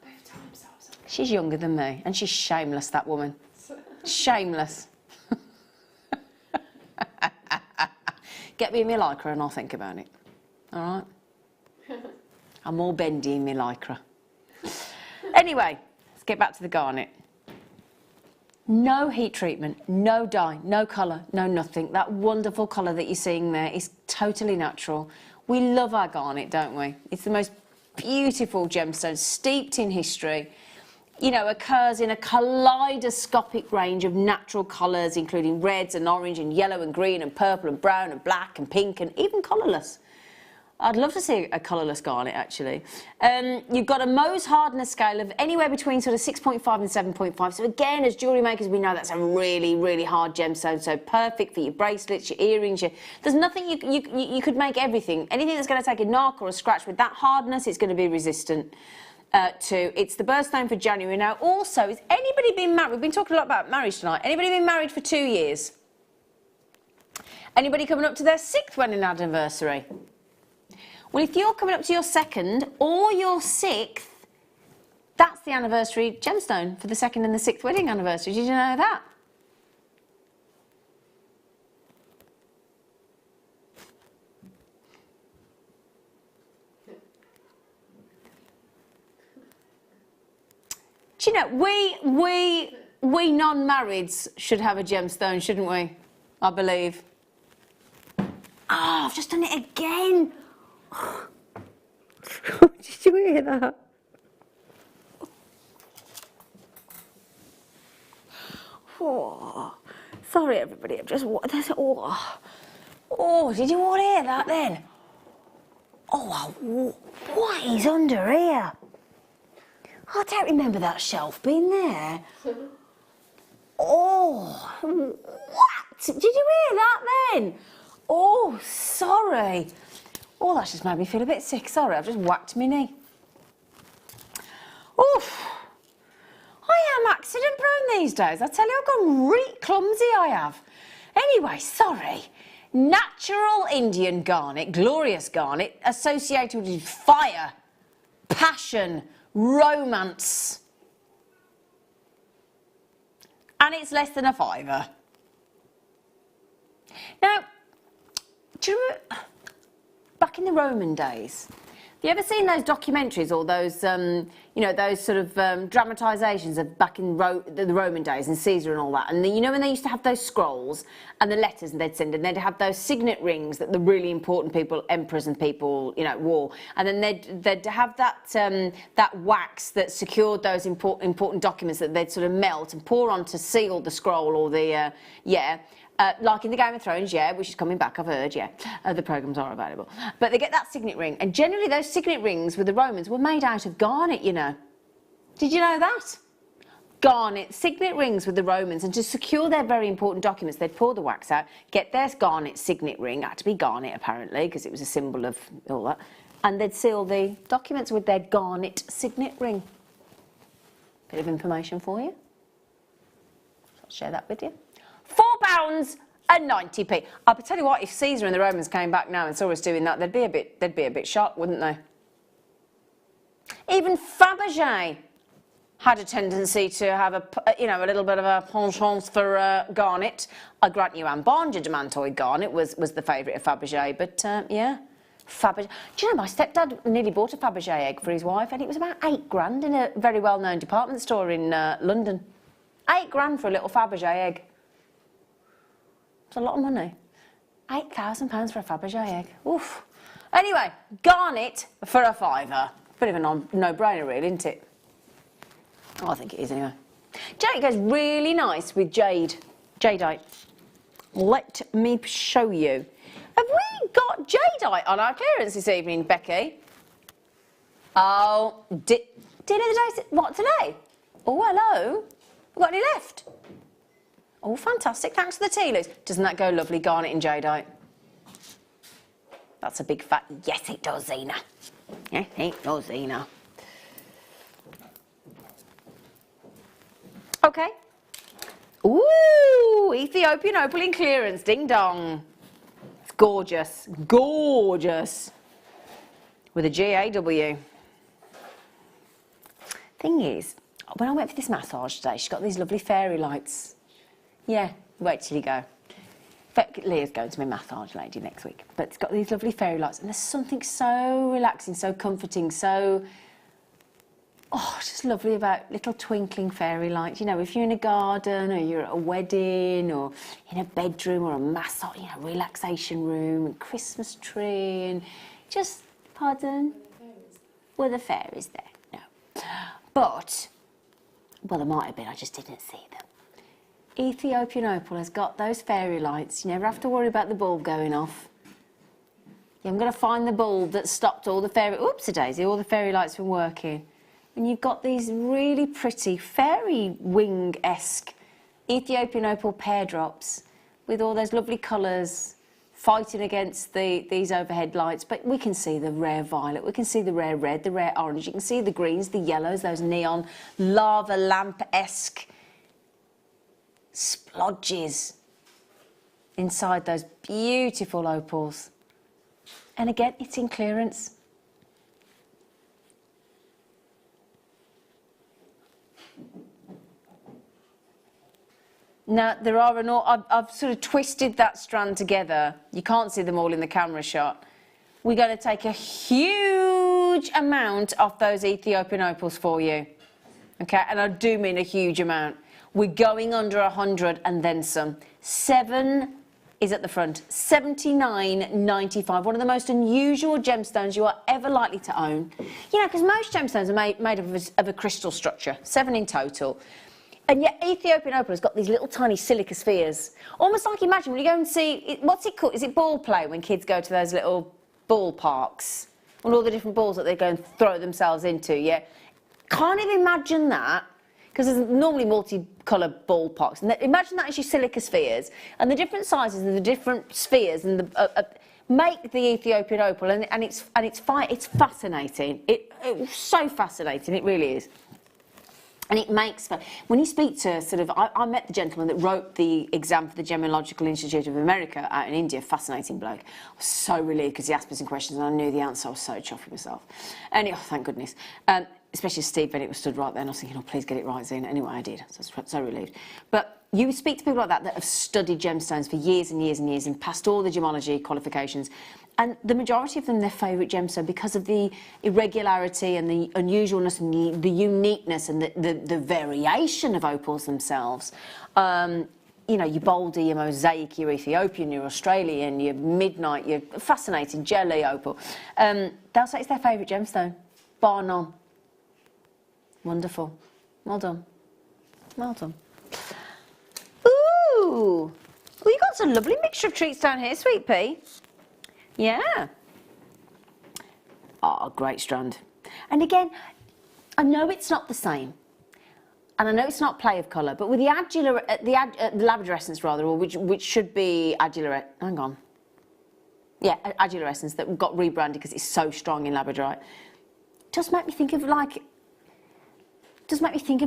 Both times I was on. She's younger than me, and she's shameless, that woman. Shameless. Get me in my lycra and I'll think about it. All right? I'm all bendy in my lycra. Anyway, let's get back to the Garnet. No heat treatment, no dye, no colour, no nothing. That wonderful colour that you're seeing there is totally natural. We love our Garnet, don't we? It's the most beautiful gemstone, steeped in history. You know, occurs in a kaleidoscopic range of natural colours, including reds and orange and yellow and green and purple and brown and black and pink and even colourless. I'd love to see a colourless Garnet, actually. You've got a Mohs hardness scale of anywhere between sort of 6.5 and 7.5. So again, as jewellery makers, we know that's a really, really hard gemstone. So perfect for your bracelets, your earrings. There's nothing you could make everything. Anything that's going to take a knock or a scratch with that hardness, it's going to be resistant. It's the birthstone for January. Now, also, has anybody been married? We've been talking a lot about marriage tonight. Anybody been married for 2 years? Anybody coming up to their 6th wedding anniversary? Well, if you're coming up to your 2nd or your 6th, that's the anniversary gemstone for the 2nd and the 6th wedding anniversary. Did you know that? Do you know, we non-marrieds should have a gemstone, shouldn't we? I believe. Oh, I've just done it again. Did you hear that? Oh, sorry, everybody. I'm just. Oh, did you all hear that then? Oh, what is under here? I don't remember that shelf being there. Oh, what? Did you hear that then? Oh, sorry. Oh, that's just made me feel a bit sick. Sorry, I've just whacked my knee. Oof. I am accident prone these days. I tell you, I've gone really clumsy, I have. Anyway, sorry. Natural Indian garnet, glorious garnet, associated with fire, passion, romance. And it's less than a £5. Now, do you remember, back in the Roman days, have you ever seen those documentaries or those, you know, those sort of dramatisations of back in the Roman days and Caesar and all that? And you know when they used to have those scrolls and the letters and they'd send, and they'd have those signet rings that the really important people, emperors and people, you know, wore. And then they'd have that that wax that secured those important documents that they'd sort of melt and pour on to seal the scroll or the, like in the Game of Thrones, yeah, which is coming back, I've heard, yeah. The programmes are available. But they get that signet ring, and generally those signet rings with the Romans were made out of garnet, you know. Did you know that? Garnet, signet rings with the Romans, and to secure their very important documents, they'd pour the wax out, get their garnet signet ring, it had to be garnet apparently, because it was a symbol of all that, and they'd seal the documents with their garnet signet ring. Bit of information for you. I'll share that with you. £4.90. I'll tell you what, if Caesar and the Romans came back now and saw us doing that, they'd be a bit shocked, wouldn't they? Even Fabergé had a tendency to have a little bit of a penchant for garnet. I grant you, Anne Barnes, Diamantoid garnet was the favourite of Fabergé, but yeah, Fabergé. Do you know my stepdad nearly bought a Fabergé egg for his wife, and it was about £8 in a very well-known department store in London. £8 for a little Fabergé egg. It's a lot of money. £8,000 for a Fabergé egg. Oof. Anyway, garnet for a £5. Bit of a no-brainer, really, isn't it? Oh, I think it is anyway. Do you know it goes really nice with jadeite. Let me show you. Have we got jadeite on our clearance this evening, Becky? Oh, dinner the day. What, today? Oh, hello. We've got any left? Oh, fantastic. Thanks for the tea, Liz. Doesn't that go lovely, garnet and jadeite? That's a big fat... Yes, it does, Zena. Yes, it does, Zena. OK. Ooh, Ethiopian opal in clearance. Ding dong. It's gorgeous. Gorgeous. With a G-A-W. Thing is, when I went for this massage today, she's got these lovely fairy lights. Yeah, wait till you go. Leah's going to be a massage lady next week, but it's got these lovely fairy lights, and there's something so relaxing, so comforting, so, oh, just lovely about little twinkling fairy lights. You know, if you're in a garden, or you're at a wedding, or in a bedroom, or a massage, you know, relaxation room, and Christmas tree, and just, pardon? Were the fairies there? No. But, well, there might have been, I just didn't see them. Ethiopian opal has got those fairy lights. You never have to worry about the bulb going off. I'm going to find the bulb that stopped all the fairy... Oops-a-daisy, all the fairy lights from working. And you've got these really pretty fairy wing-esque Ethiopian opal pear drops with all those lovely colours fighting against these overhead lights. But we can see the rare violet, we can see the rare red, the rare orange. You can see the greens, the yellows, those neon lava lamp-esque splodges inside those beautiful opals. And again, it's in clearance. Now, there are I've sort of twisted that strand together. You can't see them all in the camera shot. We're going to take a huge amount of those Ethiopian opals for you. Okay, and I do mean a huge amount. We're going under 100 and then some. 7 is at the front. $79.95. One of the most unusual gemstones you are ever likely to own. You know, because most gemstones are made of a crystal structure, 7 in total. And yet Ethiopian opal has got these little tiny silica spheres. Almost like, imagine when you go and see, what's it called? Is it ball play when kids go to those little ball parks? And all the different balls that they go and throw themselves into, yeah? Kind of imagine that, because there's normally multicoloured ball parks. And imagine that as your silica spheres. And the different sizes and the different spheres and make the Ethiopian opal. And it's fascinating. It's so fascinating, it really is. And it makes, when you speak to sort of, I met the gentleman that wrote the exam for the Gemological Institute of America out in India, fascinating bloke. I was so relieved because he asked me some questions and I knew the answer. I was so chuffed with myself. Anyway, thank goodness. Especially Steve Bennett was stood right there and I was thinking, oh, please get it right, Zena. Anyway, I did, so I was so relieved. But you speak to people like that have studied gemstones for years and years and years and passed all the gemology qualifications. And the majority of them, their favourite gemstone, because of the irregularity and the unusualness and the uniqueness and the variation of opals themselves. You know, your Baldy, your Mosaic, your Ethiopian, your Australian, your Midnight, your fascinating jelly opal. They'll say it's their favourite gemstone, bar none. Wonderful. Well done. Well done. Ooh! Well, you got some lovely mixture of treats down here, Sweet Pea. Yeah. Oh, great strand. And again, I know it's not the same. And I know it's not play of colour, but with the Labrador essence rather, or which should be hang on. Yeah, Adular essence that got rebranded because it's so strong in Labradorite. Does make me think of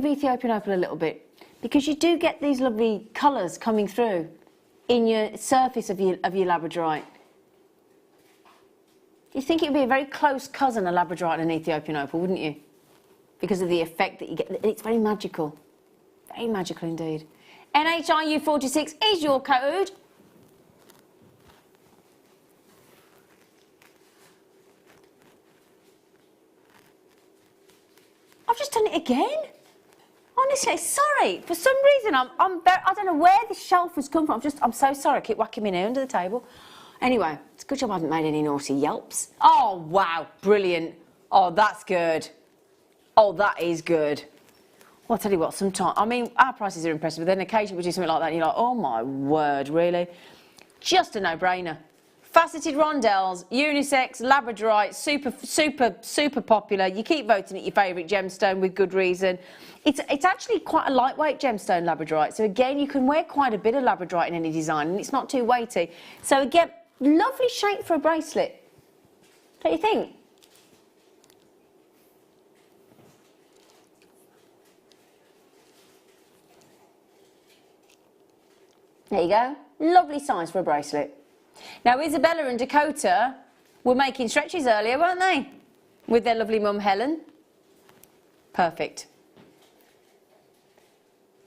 Ethiopian opal a little bit, because you do get these lovely colours coming through in your surface of your Labradorite. You think it would be a very close cousin of Labradorite and an Ethiopian opal, wouldn't you? Because of the effect that you get. It's very magical. Very magical indeed. NHIU46 is your code. I've just done it again. Honestly, sorry. For some reason, I don't know where this shelf has come from. I'm so sorry. I keep whacking my knee under the table. Anyway, it's a good job I haven't made any naughty yelps. Oh, wow, brilliant. Oh, that's good. Oh, that is good. Well, I'll tell you what, sometimes, I mean, our prices are impressive, but then occasionally we do something like that and you're like, oh my word, really? Just a no-brainer. Faceted rondelles, unisex, Labradorite, super popular. You keep voting it your favourite gemstone with good reason. It's actually quite a lightweight gemstone, Labradorite. So again, you can wear quite a bit of Labradorite in any design and it's not too weighty. So again, lovely shape for a bracelet. Don't you think? There you go. Lovely size for a bracelet. Now, Isabella and Dakota were making stretches earlier, weren't they? With their lovely mum, Helen. Perfect.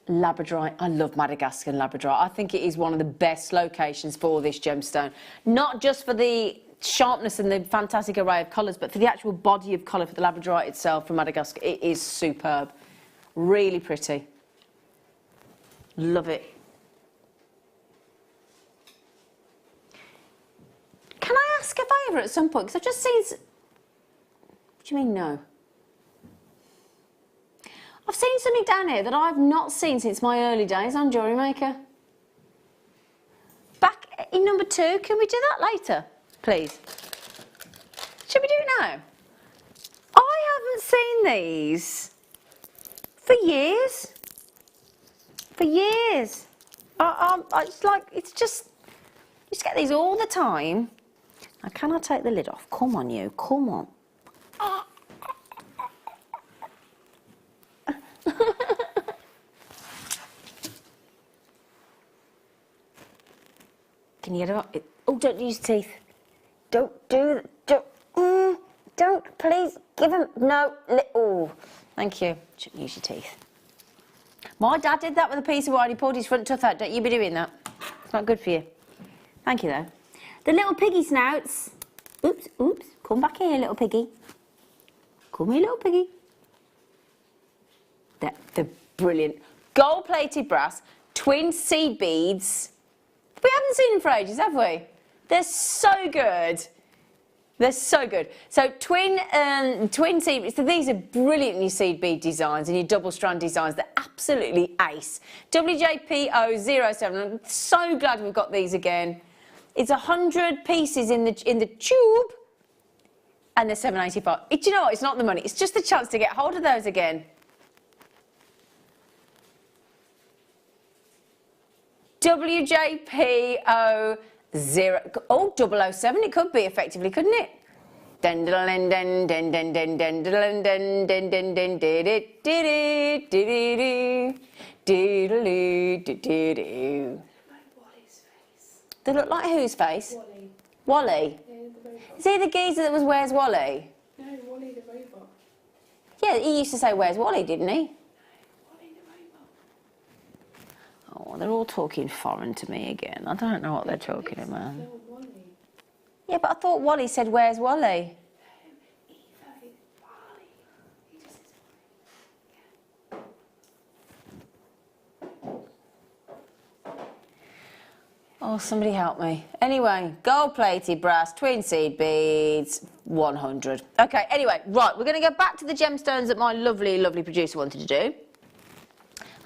Labradorite. I love Madagascar and Labradorite. I think it is one of the best locations for this gemstone. Not just for the sharpness and the fantastic array of colours, but for the actual body of colour for the Labradorite itself from Madagascar. It is superb. Really pretty. Love it. Can I ask a favour at some point? Because I've just seen... What do you mean, no? I've seen something down here that I've not seen since my early days on Jewellery Maker. Back in number 2, can we do that later, please? Should we do it now? I haven't seen these for years. For years. It's just... You just get these all the time. Now, can I take the lid off? Come on, you. Come on. Can you get it up? Oh, don't use teeth. Don't, please, give him, no, oh, thank you. Shouldn't use your teeth. My dad did that with a piece of wine. He pulled his front tooth out. Don't you be doing that. It's not good for you. Thank you, though. The little piggy snouts. Oops, oops. Come back here, little piggy. Come here, little piggy. They're brilliant. Gold-plated brass, twin seed beads. We haven't seen them for ages, have we? They're so good. They're so good. So twin seed, so these are brilliantly seed bead designs and your double strand designs. They're absolutely ace. WJP007. I'm so glad we've got these again. It's 100 pieces in the tube, and they're $7.85. Do you know what? It's not the money. It's just the chance to get hold of those again. WJP007. Oh, 007. It could be effectively, couldn't it? Dun dun dun dun dun dun dun dun dun dun dun dun dun dun. They look like whose face? Wally. Is he the geezer that was Where's Wally? No, Wally the robot. Yeah, he used to say Where's Wally, didn't he? Wally the robot. Oh, they're all talking foreign to me again. I don't know what they're talking about. Wally. Yeah, but I thought Wally said Where's Wally? Oh, somebody help me. Anyway, gold-plated brass, twin seed beads, 100. Okay, anyway, right, we're going to go back to the gemstones that my lovely, lovely producer wanted to do.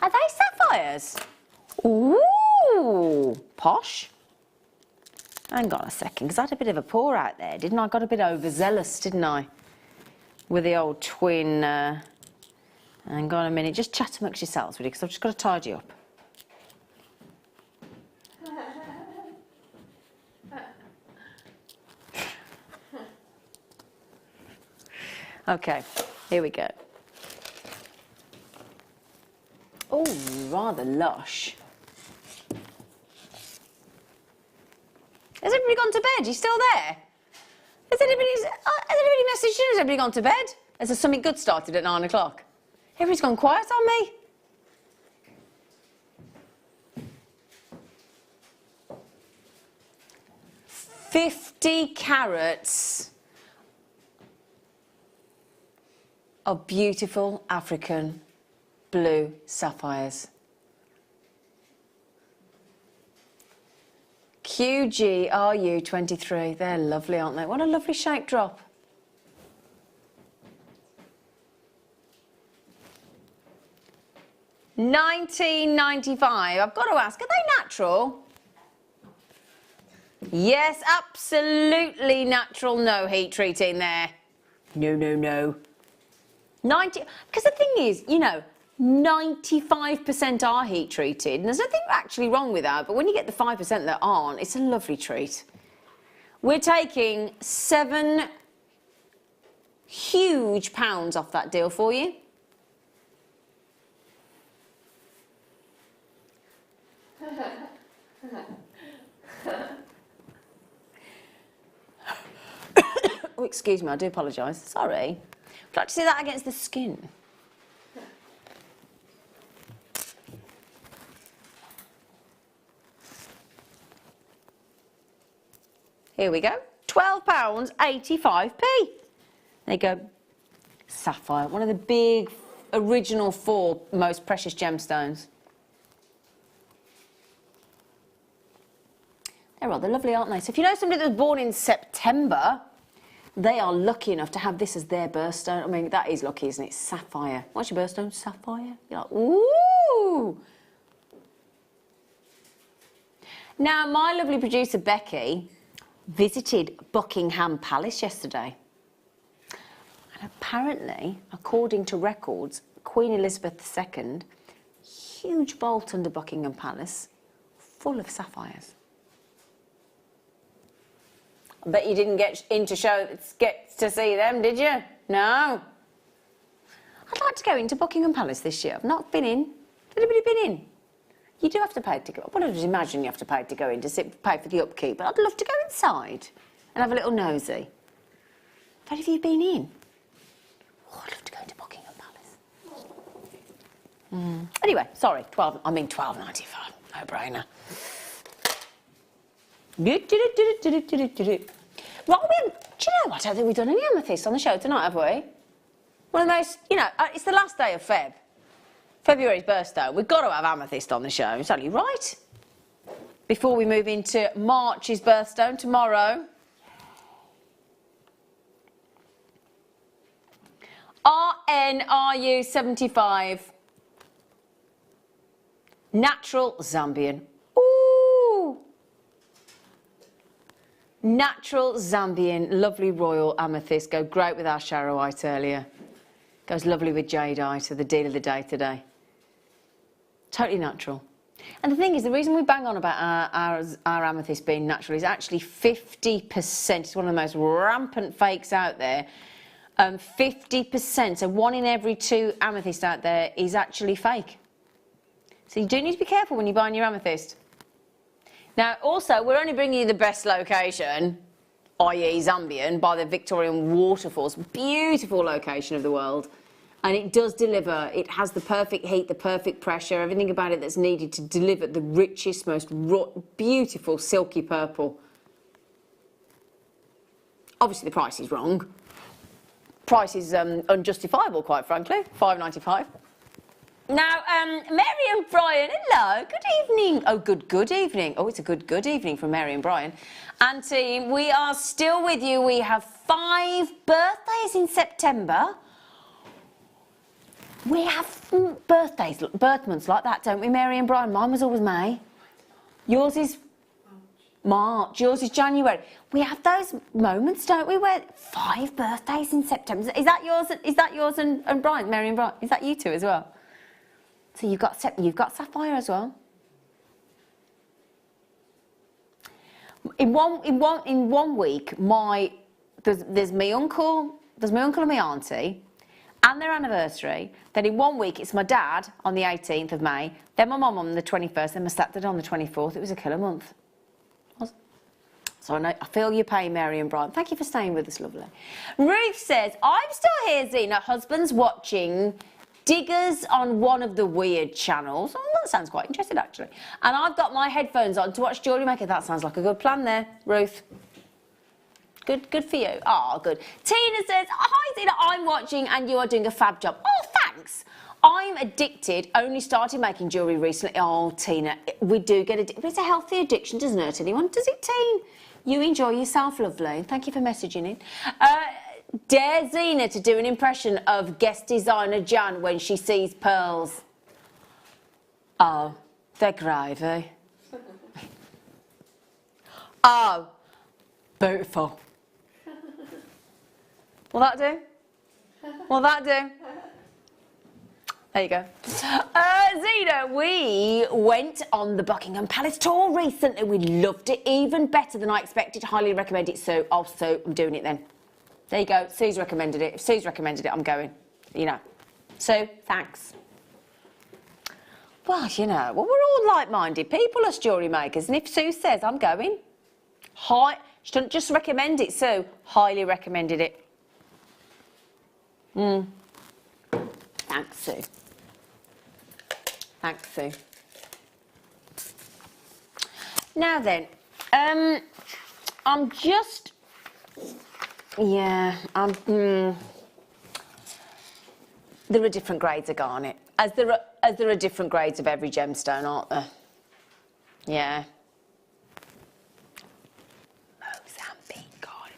Are they sapphires? Ooh, posh. Hang on a second, because I had a bit of a pour out there, didn't I? I got a bit overzealous, didn't I? With the old twin... Hang on a minute, just chat amongst yourselves, really, because I've just got to tidy up. Okay, here we go. Oh, rather lush. Has everybody gone to bed? You still there? Has anybody messaged you? Has everybody gone to bed? Has there something good started at 9 o'clock? Everybody's gone quiet on me. $50 carats of beautiful African blue sapphires. QGRU23, they're lovely, aren't they? What a lovely shape drop. $19.95. I've got to ask, are they natural? Yes, absolutely natural. No heat treating there. No, no, no. 90, because the thing is, you know, 95% are heat treated, and there's nothing actually wrong with that, but when you get the 5% that aren't, it's a lovely treat. We're taking 7 huge pounds off that deal for you. Oh, excuse me, I do apologise. Sorry. I'd like to see that against the skin. Here we go. £12.85p. There you go. Sapphire, one of the big original 4 most precious gemstones. They're rather lovely, aren't they? So if you know somebody that was born in September, they are lucky enough to have this as their birthstone. I mean, that is lucky, isn't it? Sapphire. What's your birthstone? Sapphire? You're like, ooh! Now, my lovely producer, Becky, visited Buckingham Palace yesterday. And apparently, according to records, Queen Elizabeth II, huge vault under Buckingham Palace, full of sapphires. I bet you didn't get to see them, did you? No. I'd like to go into Buckingham Palace this year. I've not been in. Has anybody been in? You do have to pay to go. Well, I would imagine you have to pay to go in to pay for the upkeep, but I'd love to go inside and have a little nosy. But have you been in? Oh, I'd love to go into Buckingham Palace. Anyway, sorry, £12.95. No brainer. Right, do you know what? I don't think we've done any amethyst on the show tonight, have we? One of the most, you know, it's the last day of February's birthday. We've got to have amethyst on the show. It's only right. before we move into March's birthstone tomorrow. RNRU75. Natural Zambian. Ooh! Natural Zambian, lovely royal amethyst. Go great with our charoite earlier. Goes lovely with jadeite, so the deal of the day today. Totally natural. And the thing is, the reason we bang on about our amethyst being natural is actually 50%. It's one of the most rampant fakes out there. 50%, so 1 in every 2 amethysts out there is actually fake. So you do need to be careful when you're buying your amethyst. Now, also, we're only bringing you the best location, i.e. Zambian, by the Victorian waterfalls. Beautiful location of the world. And it does deliver. It has the perfect heat, the perfect pressure, everything about it that's needed to deliver the richest, most beautiful silky purple. Obviously, the price is wrong. Price is unjustifiable, quite frankly. $5.95. Now, Mary and Brian, hello, good evening. Oh, good evening. Oh, it's a good evening from Mary and Brian. And team, we are still with you. We have 5 birthdays in September. We have birthdays, birth months like that, don't we, Mary and Brian? Mine was always May. Yours is March. Yours is January. We have those moments, don't we, where 5 birthdays in September. Is that yours? Is that yours and Brian, Mary and Brian? Is that you two as well? So you've got Sapphire as well. In one week, there's my uncle and my auntie, and their anniversary. Then in 1 week, it's my dad on the 18th of May. Then my mum on the 21st. Then my stepdad on the 24th. It was a killer month. So I feel your pain, Mary and Brian. Thank you for staying with us, lovely. Ruth says, I'm still here, Zena. Husband's watching Diggers on one of the weird channels. Oh, that sounds quite interesting, actually. And I've got my headphones on to watch Jewellery Maker. That sounds like a good plan there, Ruth. Good for you. Oh, good. Tina says, hi, Zena. I'm watching and you are doing a fab job. Oh, thanks. I'm addicted. Only started making jewellery recently. Oh, Tina, we do get addicted. But it's a healthy addiction, doesn't hurt anyone, does it, Teen? You enjoy yourself, lovely. Thank you for messaging in. Dare Zena to do an impression of guest designer Jan when she sees pearls. Oh, they're gravy. Oh, beautiful. Will that do? Will that do? There you go. Zena, we went on the Buckingham Palace tour recently. We loved it even better than I expected. Highly recommend it. So I'm doing it then. There you go. Sue's recommended it. If Sue's recommended it, I'm going. You know. So, thanks. Well, you know, we're all like-minded people, us jewellery makers. And if Sue says I'm going, she doesn't just recommend it, Sue. Highly recommended it. Thanks, Sue. Thanks, Sue. Now then, I'm just... Yeah, there are different grades of garnet, as there are different grades of every gemstone, aren't there? Yeah. Mozambique garnet.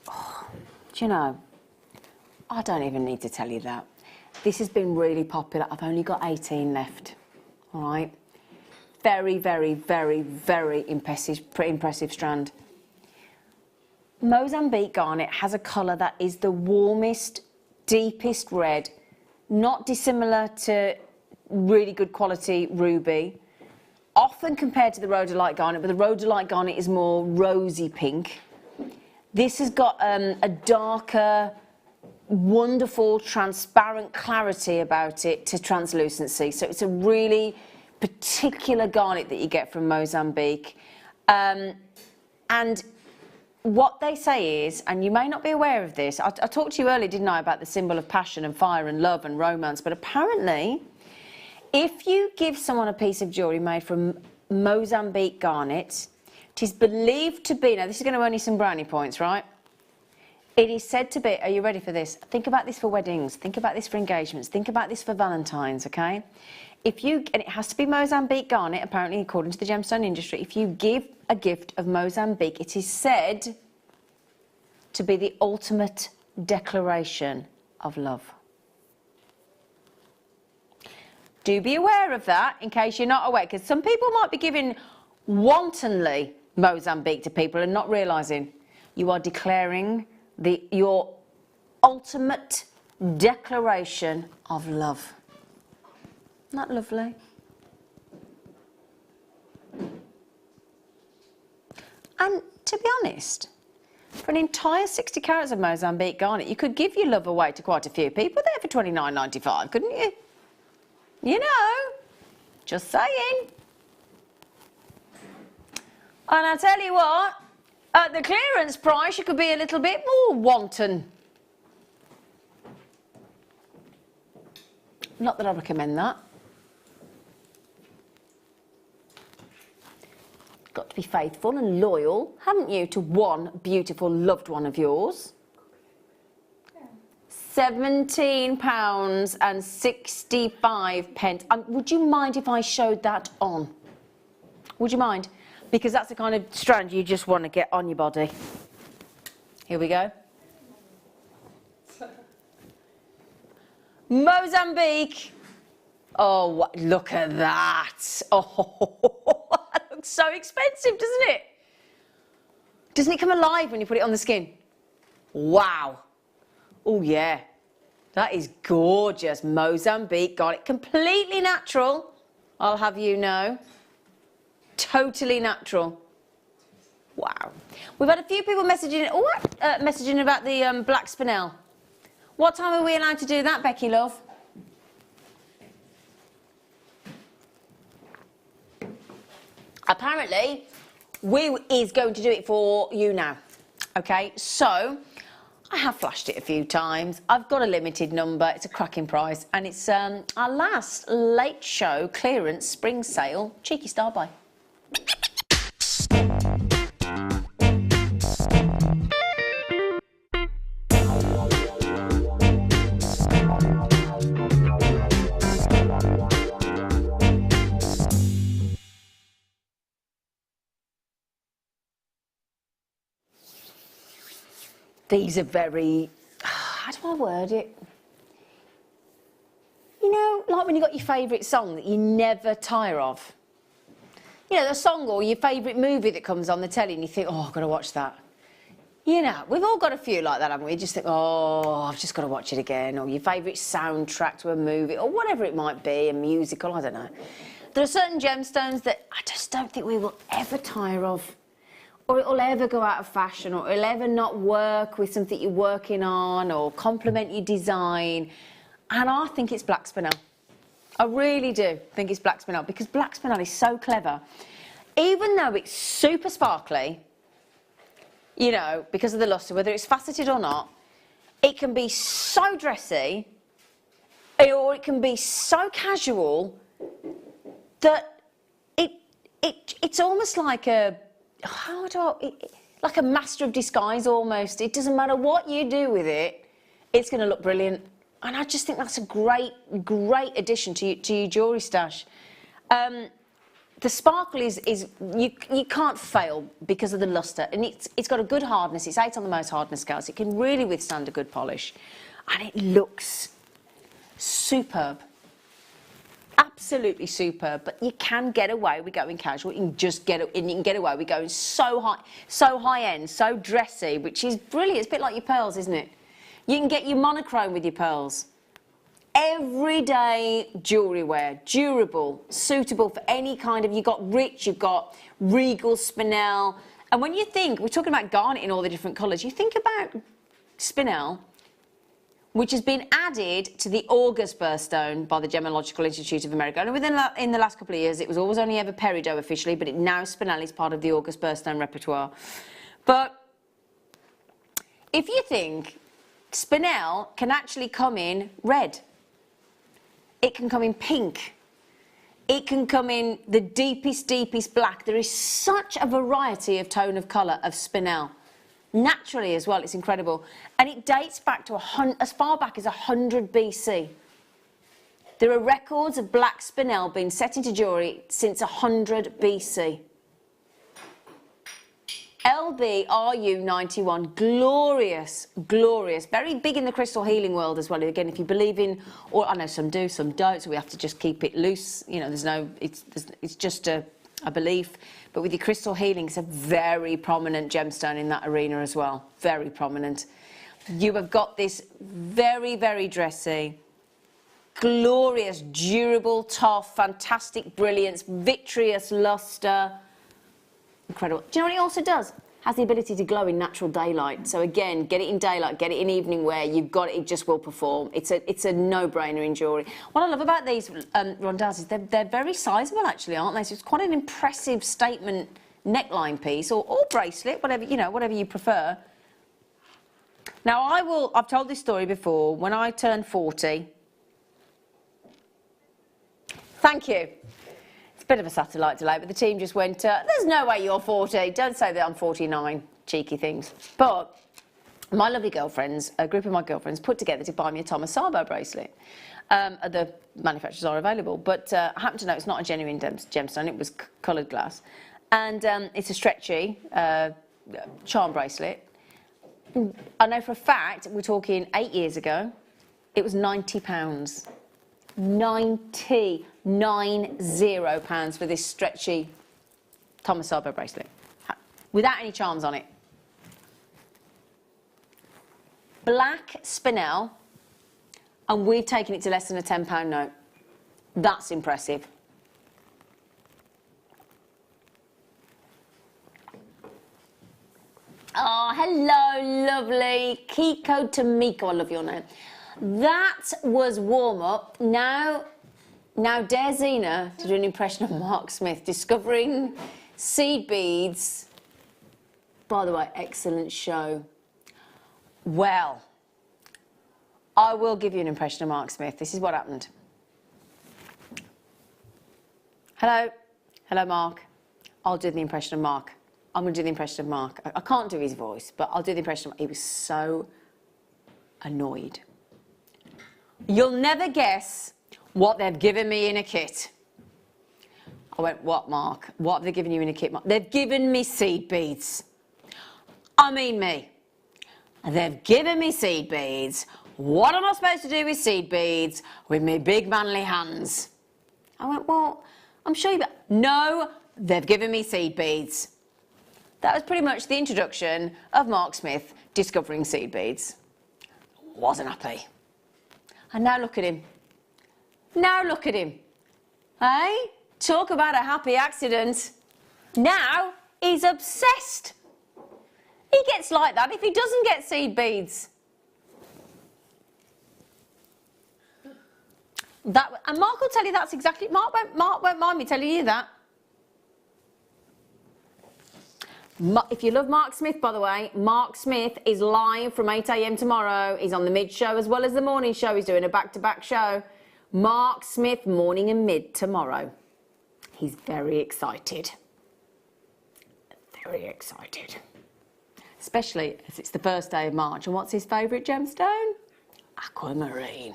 Oh, do you know? I don't even need to tell you that. This has been really popular. I've only got 18 left. All right. Very, very, very, very impressive strand. Mozambique garnet has a colour that is the warmest, deepest red, not dissimilar to really good quality ruby, often compared to the rhodolite garnet, but the rhodolite garnet is more rosy pink. This has got a darker, wonderful, transparent clarity about it to translucency. So it's a really particular garnet that you get from Mozambique. And what they say is, and you may not be aware of this, I talked to you earlier, didn't I, about the symbol of passion and fire and love and romance, but apparently, if you give someone a piece of jewellery made from Mozambique garnet, it is believed to be, now this is going to earn you some brownie points, right? It is said to be, are you ready for this? Think about this for weddings, think about this for engagements, think about this for Valentine's, okay? And it has to be Mozambique garnet, apparently, according to the gemstone industry. If you give a gift of Mozambique, it is said to be the ultimate declaration of love. Do be aware of that, in case you're not aware, because some people might be giving wantonly Mozambique to people and not realising you are declaring your ultimate declaration of love. Isn't that lovely? And to be honest, for an entire 60 carats of Mozambique garnet, you could give your love away to quite a few people there for $29.95, couldn't you? You know, just saying. And I tell you what, at the clearance price, you could be a little bit more wanton. Not that I recommend that. Got to be faithful and loyal, haven't you, to one beautiful loved one of yours? £17.65. Would you mind if I showed that on? Would you mind? Because that's the kind of strand you just want to get on your body. Here we go. Mozambique. Oh, look at that. Oh, that looks so expensive, doesn't it? Doesn't it come alive when you put it on the skin? Wow. Oh, yeah. That is gorgeous. Mozambique, got it. Completely natural, I'll have you know. Totally natural. Wow. We've had a few people messaging, messaging about the black spinel. What time are we allowed to do that, Becky, love? Apparently, is going to do it for you now. Okay, so I have flashed it a few times. I've got a limited number. It's a cracking price, and it's our last late show clearance spring sale cheeky star buy. These are very, how do I word it? You know, like when you got your favourite song that you never tire of. You know, the song or your favourite movie that comes on the telly and you think, oh, I've got to watch that. You know, we've all got a few like that, haven't we? You just think, oh, I've just got to watch it again. Or your favourite soundtrack to a movie or whatever it might be, a musical, I don't know. There are certain gemstones that I just don't think we will ever tire of. Or it'll ever go out of fashion, or it'll ever not work with something you're working on, or complement your design. And I think it's black spinel. I really do think it's black spinel, because black spinel is so clever. Even though it's super sparkly, you know, because of the lustre, whether it's faceted or not, it can be so dressy, or it can be so casual that it's almost like a, like a master of disguise almost. It doesn't matter what you do with it, it's going to look brilliant. And I just think that's a great addition to your jewellery stash. The sparkle is you can't fail because of the lustre, and it's got a good hardness. It's 8 on the most hardness scale, so it can really withstand a good polish, and it looks superb. Absolutely superb. But you can get away with going casual. You can just get away with going so high end, so dressy, which is brilliant. It's a bit like your pearls, isn't it? You can get your monochrome with your pearls. Everyday jewellery wear, durable, suitable for any kind of, you've got rich, you've got regal spinel. And when you think, we're talking about garnet in all the different colours, you think about spinel, which has been added to the August birthstone by the Gemological Institute of America. And in the last couple of years, it was always only ever peridot officially, but now spinel is part of the August birthstone repertoire. But if you think spinel can actually come in red, it can come in pink, it can come in the deepest black. There is such a variety of tone of colour of spinel. Naturally as well, it's incredible. And it dates back to as far back as 100 BC. There are records of black spinel being set into jewellery since 100 BC. LBRU91, glorious, glorious, very big in the crystal healing world as well. Again, if you believe in, or I know some do, some don't, so we have to just keep it loose. You know, it's just a belief. But with your crystal healing, it's a very prominent gemstone in that arena as well, very prominent. You have got this very, very dressy, glorious, durable, tough, fantastic brilliance, vitreous luster. Incredible. Do you know what it also does? Has the ability to glow in natural daylight. So again, get it in daylight, get it in evening wear, you've got it, it just will perform. It's a no-brainer in jewellery. What I love about these rondelles is they're very sizable actually, aren't they? So it's quite an impressive statement neckline piece or bracelet, whatever, you know, whatever you prefer. Now I've told this story before, when I turned 40, thank you. Bit of a satellite delay, but the team just went, there's no way you're 40. Don't say that I'm 49, cheeky things. But my lovely girlfriends, a group of my girlfriends, put together to buy me a Thomas Sabo bracelet. The manufacturers are available, but I happen to know it's not a genuine gemstone, it was coloured glass. And it's a stretchy charm bracelet. I know for a fact, we're talking 8 years ago, it was £90. 90 £90 for this stretchy Thomas Sabo bracelet without any charms on it. Black spinel, and we've taken it to less than a £10 note. That's impressive. Oh, hello, lovely Kiko Tamiko. I love your name. That was warm up. Now dare Zena to do an impression of Mark Smith, discovering seed beads. By the way, excellent show. Well, I will give you an impression of Mark Smith. This is what happened. Hello, Mark. I'll do the impression of Mark. I'm going to do the impression of Mark. I can't do his voice, but I'll do the impression of Mark. He was so annoyed. You'll never guess what they've given me in a kit. I went, what, Mark? What have they given you in a kit, Mark? They've given me seed beads. I mean me. They've given me seed beads. What am I supposed to do with seed beads with me big manly hands? I went, well, I'm sure you... No, they've given me seed beads. That was pretty much the introduction of Mark Smith discovering seed beads. Wasn't happy. And now look at him. Now look at him. Hey? Talk about a happy accident. Now he's obsessed. He gets like that if he doesn't get seed beads. And Mark will tell you that's exactly... Mark won't mind me telling you that. If you love Mark Smith, by the way, Mark Smith is live from 8 AM tomorrow. He's on the mid show as well as the morning show. He's doing a back-to-back show. Mark Smith, morning and mid tomorrow. He's very excited. Very excited. Especially as it's the first day of March. And what's his favourite gemstone? Aquamarine.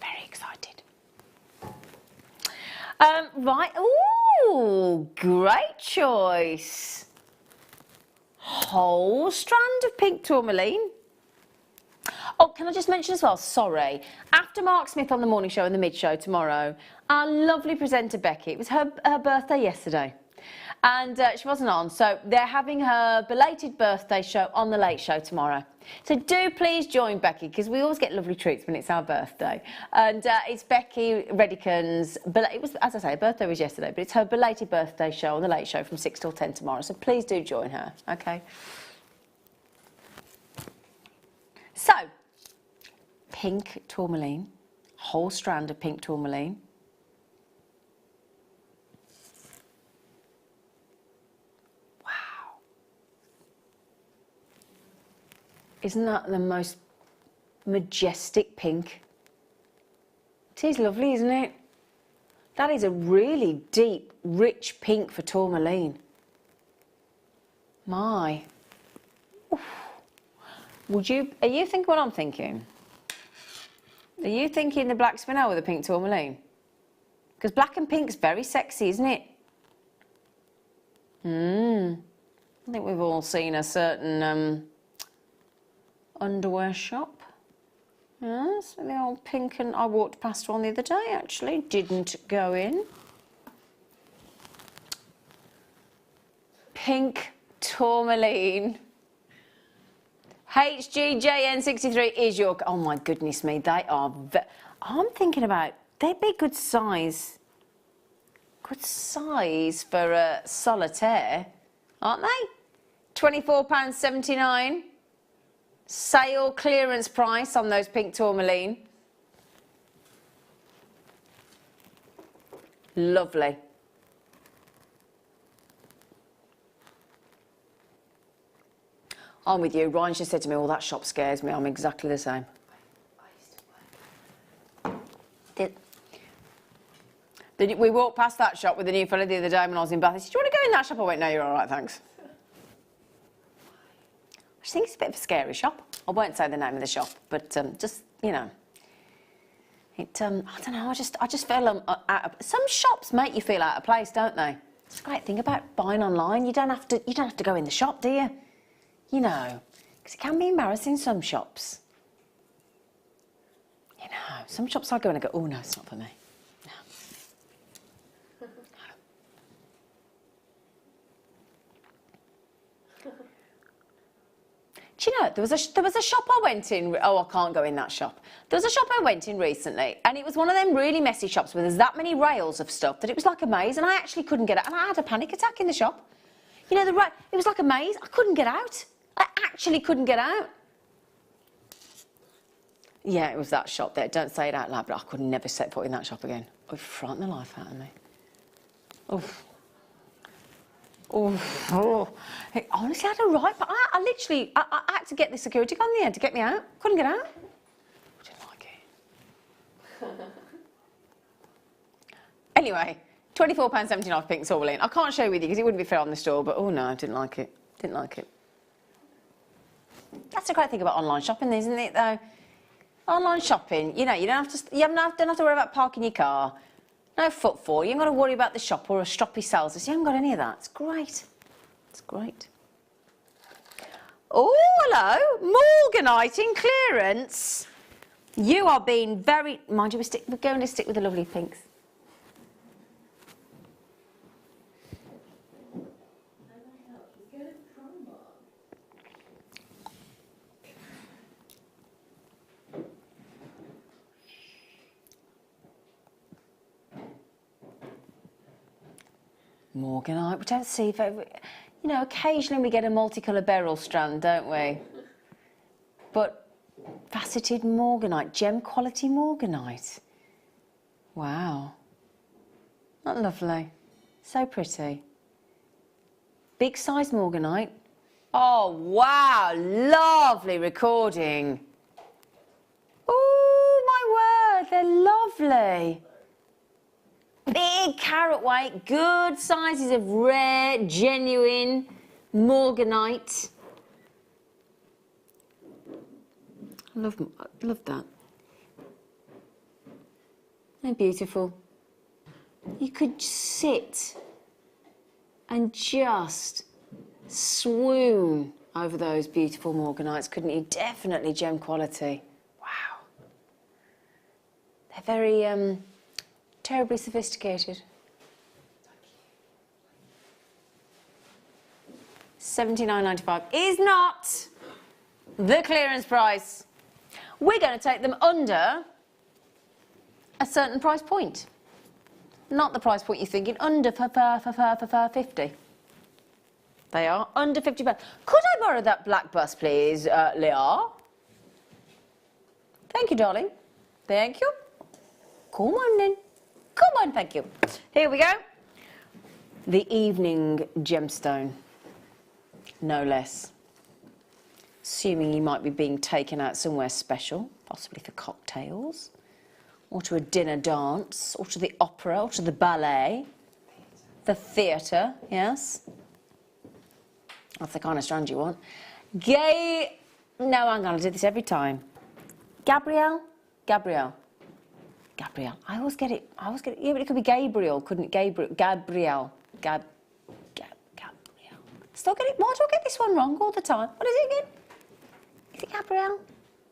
Very excited. Right. Ooh, great choice. Whole strand of pink tourmaline. Oh, can I just mention as well, sorry, after Mark Smith on the morning show and the mid show tomorrow, our lovely presenter Becky, it was her birthday yesterday. And she wasn't on, so they're having her belated birthday show on the late show tomorrow. So do please join Becky, because we always get lovely treats when it's our birthday. And it's Becky Redican's, it was, as I say, her birthday was yesterday, but it's her belated birthday show on the late show from 6 till 10 tomorrow. So please do join her, okay? So, pink tourmaline, whole strand of pink tourmaline. Isn't that the most majestic pink? It is lovely, isn't it? That is a really deep, rich pink for tourmaline. My. Oof. Are you thinking what I'm thinking? Are you thinking the black spinel with the pink tourmaline? Because black and pink's very sexy, isn't it? I think we've all seen a certain underwear shop. Yes, the old pink, and I walked past one the other day actually, didn't go in. Pink tourmaline. HGJN63 is your... Oh my goodness me, they are... I'm thinking about... They'd be good size. Good size for a solitaire, aren't they? £24.79. Sale clearance price on those pink tourmaline. Lovely. I'm with you. Ryan just said to me, oh, that shop scares me. I'm exactly the same. We walked past that shop with the new fella the other day when I was in Bath. He said, do you want to go in that shop? I went, no, you're all right, thanks. I just think it's a bit of a scary shop. I won't say the name of the shop, but just, you know. I don't know, I just feel some shops make you feel out of place, don't they? It's a great thing about buying online. You don't have to go in the shop, do you? You know, because it can be embarrassing, some shops. You know, some shops I go in and go, oh no, it's not for me. No. Do you know, there was a shop I went in, oh, I can't go in that shop. There was a shop I went in recently, and it was one of them really messy shops where there's that many rails of stuff that it was like a maze, and I actually couldn't get out, and I had a panic attack in the shop. You know, it was like a maze, I couldn't get out. I actually couldn't get out. Yeah, it was that shop there. Don't say it out loud, but I could never set foot in that shop again. It frightened the life out of me. Oof. Oof. Oh. It honestly had a right, but I literally had to get the security guard in the end to get me out. Couldn't get out. I didn't like it. Anyway, £24.79 pink tourmaline. I can't show you with you because it wouldn't be fair on the store, but oh no, I didn't like it. Didn't like it. That's the great thing about online shopping, isn't it, though? Online shopping, you know, you don't have to worry about parking your car. No footfall. You haven't got to worry about the shop or a stroppy sales. You haven't got any of that. It's great. It's great. Oh, hello. Morganite in clearance. You are being very... Mind you, we're going to stick with the lovely pinks. Morganite, we don't see very... You know, occasionally we get a multicoloured beryl strand, don't we? But faceted morganite, gem quality morganite. Wow. Not lovely. So pretty. Big size morganite. Oh, wow. Lovely recording. Oh, my word. They're lovely. Big carat weight, good sizes of rare, genuine morganite. I love that. They're beautiful. You could sit and just swoon over those beautiful morganites, couldn't you? Definitely gem quality. Wow. They're very... terribly sophisticated. $79.95 is not the clearance price. We're going to take them under a certain price point. Not the price point you're thinking, under for 50. They are under £50. Could I borrow that black bus, please, Leah? Thank you, darling. Thank you. Come on then. Come on, thank you. Here we go. The evening gemstone, no less. Assuming he might be being taken out somewhere special, possibly for cocktails, or to a dinner dance, or to the opera, or to the ballet, the theatre, yes. That's the kind of strand you want. Gay. No, I'm going to do this every time. Gabrielle. I always get it. Yeah, but it could be Gabriel, couldn't it? Gabrielle. Still get it. Why do I get this one wrong all the time? What is it again? Is it Gabrielle?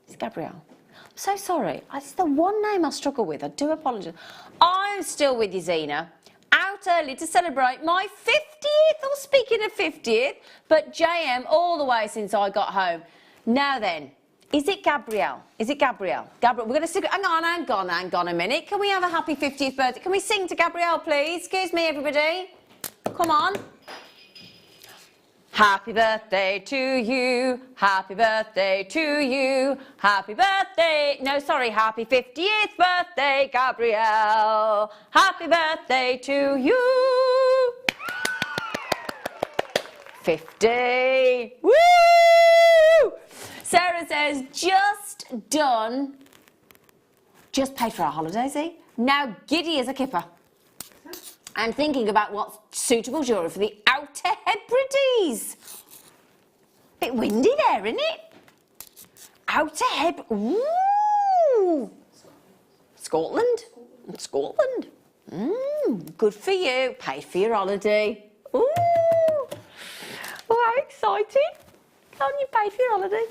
It's Gabrielle. I'm so sorry. It's the one name I struggle with. I do apologise. I'm still with you, Zena. Out early to celebrate my 50th, or speaking of 50th, but JM all the way since I got home. Now then, is it Gabrielle? Gabrielle, we're going to sing. Hang on a minute. Can we have a happy 50th birthday? Can we sing to Gabrielle, please? Excuse me, everybody. Come on. Happy birthday to you, happy birthday to you, happy birthday, no sorry, happy 50th birthday, Gabrielle, happy birthday to you. 50, woo! Sarah says, just done, just paid for our holidays, eh? Now giddy as a kipper. And thinking about what's suitable jewellery for the Outer Hebrides. Bit windy there, isn't it? Outer Hebrides. Ooh. Scotland. Good for you. Paid for your holiday. Ooh. Oh, how exciting. Can't you pay for your holiday?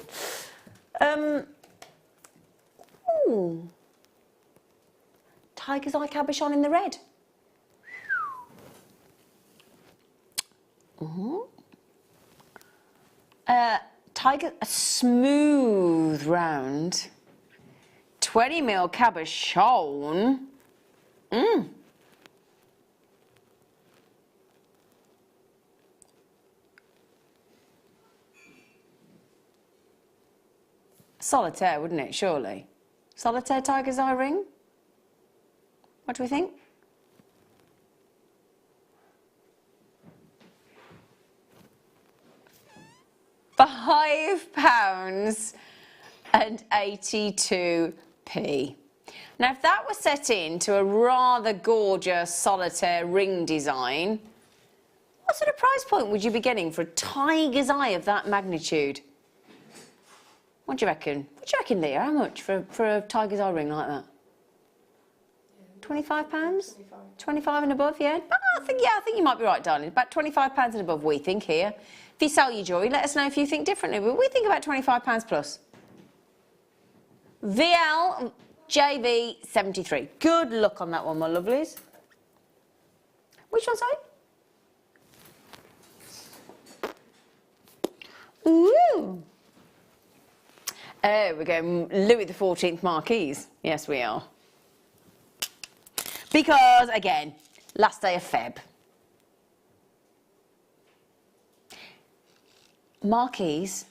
Ooh. Tiger's eye cabochon in the red. Tiger, a smooth round 20mm cabochon. Solitaire, wouldn't it, surely? Solitaire tiger's eye ring? What do we think? £5.82. Now, if that was set into a rather gorgeous solitaire ring design, what sort of price point would you be getting for a tiger's eye of that magnitude? What do you reckon? What do you reckon, Leah? How much for a tiger's eye ring like that? £25? 25 and above, yeah? I think you might be right, darling. About £25 and above, we think here. If you sell your jewellery, let us know if you think differently. But we think about £25 plus. VL JV 73. Good luck on that one, my lovelies. Which one, sorry? Ooh. Oh, we're going Louis XIV Marquise. Yes, we are. Because, again, last day of Feb. Marquise,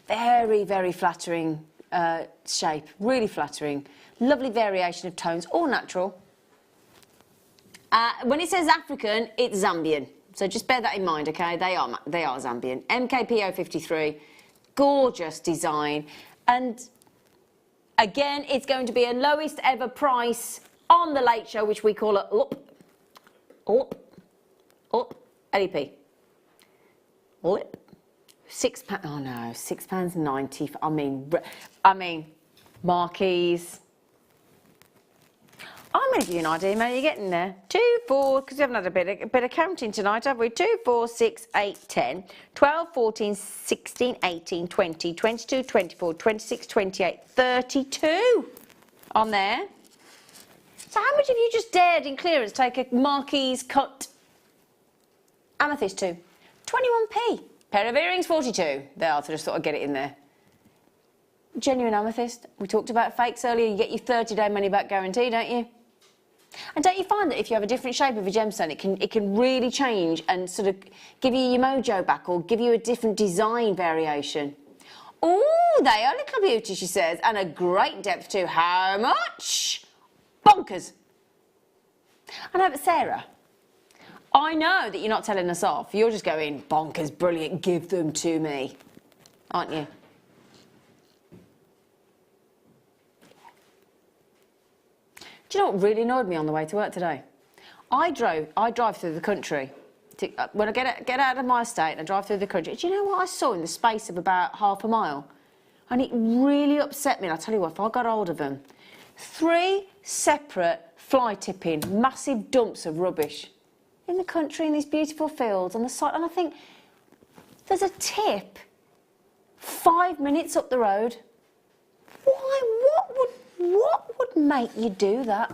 very, very flattering shape, really flattering. Lovely variation of tones, all natural. When it says African, it's Zambian. So just bear that in mind, okay? They are Zambian. MKPO 53, gorgeous design. And again, it's going to be a lowest ever price on the late show, which we call it LEP. Lip. £6. Oh no, £6.90. I mean, Marquise. I'm going to give you an idea, mate. You're getting there. 2, 4, because we haven't had a bit of counting tonight, have we? 2, 4, 6, 8, 10, 12, 14, 16, 18, 20, 22, 24, 26, 28, 32 on there. So how much have you just dared in clearance take a Marquise cut amethyst to? 21p. Pair of earrings, 42. There, I just thought I'd get it in there. Genuine amethyst. We talked about fakes earlier. You get your 30-day money-back guarantee, don't you? And don't you find that if you have a different shape of a gemstone, it can really change and sort of give you your mojo back or give you a different design variation? Oh, they are little beauty, she says, and a great depth too. How much? Bonkers. I know, but Sarah, I know that you're not telling us off. You're just going, bonkers, brilliant, give them to me, aren't you? Do you know what really annoyed me on the way to work today? I drive through the country When I get out of my estate and I drive through the country, do you know what I saw in the space of about half a mile? And it really upset me. And I tell you what, if I got hold of them, 3 separate fly tipping, massive dumps of rubbish in the country in these beautiful fields on the side. And I think, there's a tip 5 minutes up the road. Why? What would make you do that?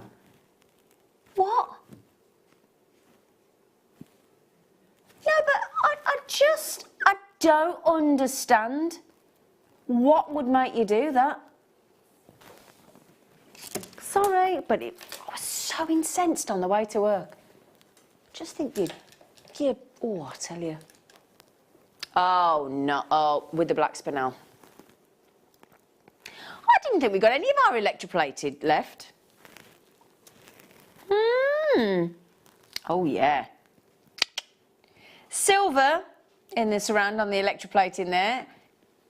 What? No, but I don't understand. What would make you do that? Sorry, but I was so incensed on the way to work. Just think oh, I tell you. Oh, no, oh, with the black spinel. I didn't think we got any of our electroplated left. Oh, yeah. Silver in the surround on the electroplating there,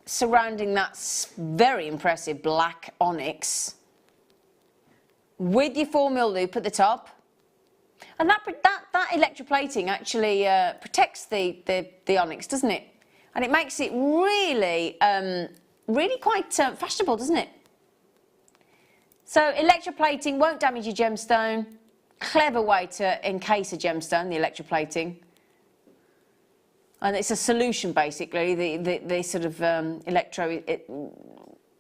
surrounding that very impressive black onyx with your 4mm loop at the top. And that electroplating actually protects the onyx, doesn't it? And it makes it really, really quite fashionable, doesn't it? So electroplating won't damage your gemstone. Clever way to encase a gemstone, the electroplating. And it's a solution, basically. The sort of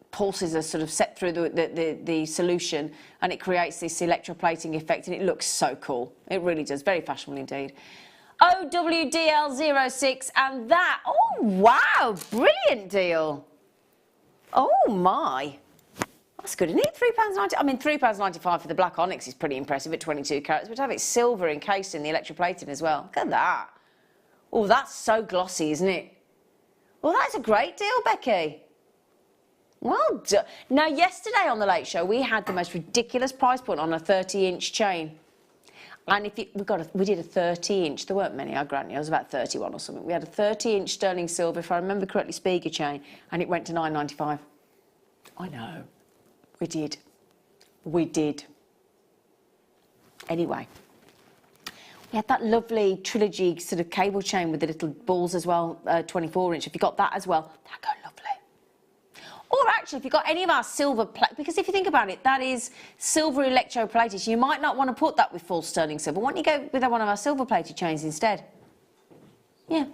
pulses are sort of set through the solution, and it creates this electroplating effect, and it looks so cool. It really does. Very fashionable indeed. OWDL06, and that, oh wow, brilliant deal. Oh my, that's good, isn't it? £3.90. I mean, £3.95 for the black onyx is pretty impressive at 22 carats, but to have it silver encased in the electroplating as well. Look at that. Oh, that's so glossy, isn't it? Well, that's a great deal, Becky. Well done. Now, yesterday on the Late Show, we had the most ridiculous price point on a 30-inch chain. And if we did a 30-inch, there weren't many, I grant you, it was about 31 or something. We had a 30-inch sterling silver, if I remember correctly, Spiga chain, and it went to £9.95. I know. We did. We did. Anyway. We had that lovely trilogy sort of cable chain with the little balls as well, 24-inch. If you got that as well, that'd go lovely. Or actually, if you've got any of our silver plate, because if you think about it, that is silver electroplated. So you might not want to put that with full sterling silver. Why don't you go with one of our silver plated chains instead? Yeah,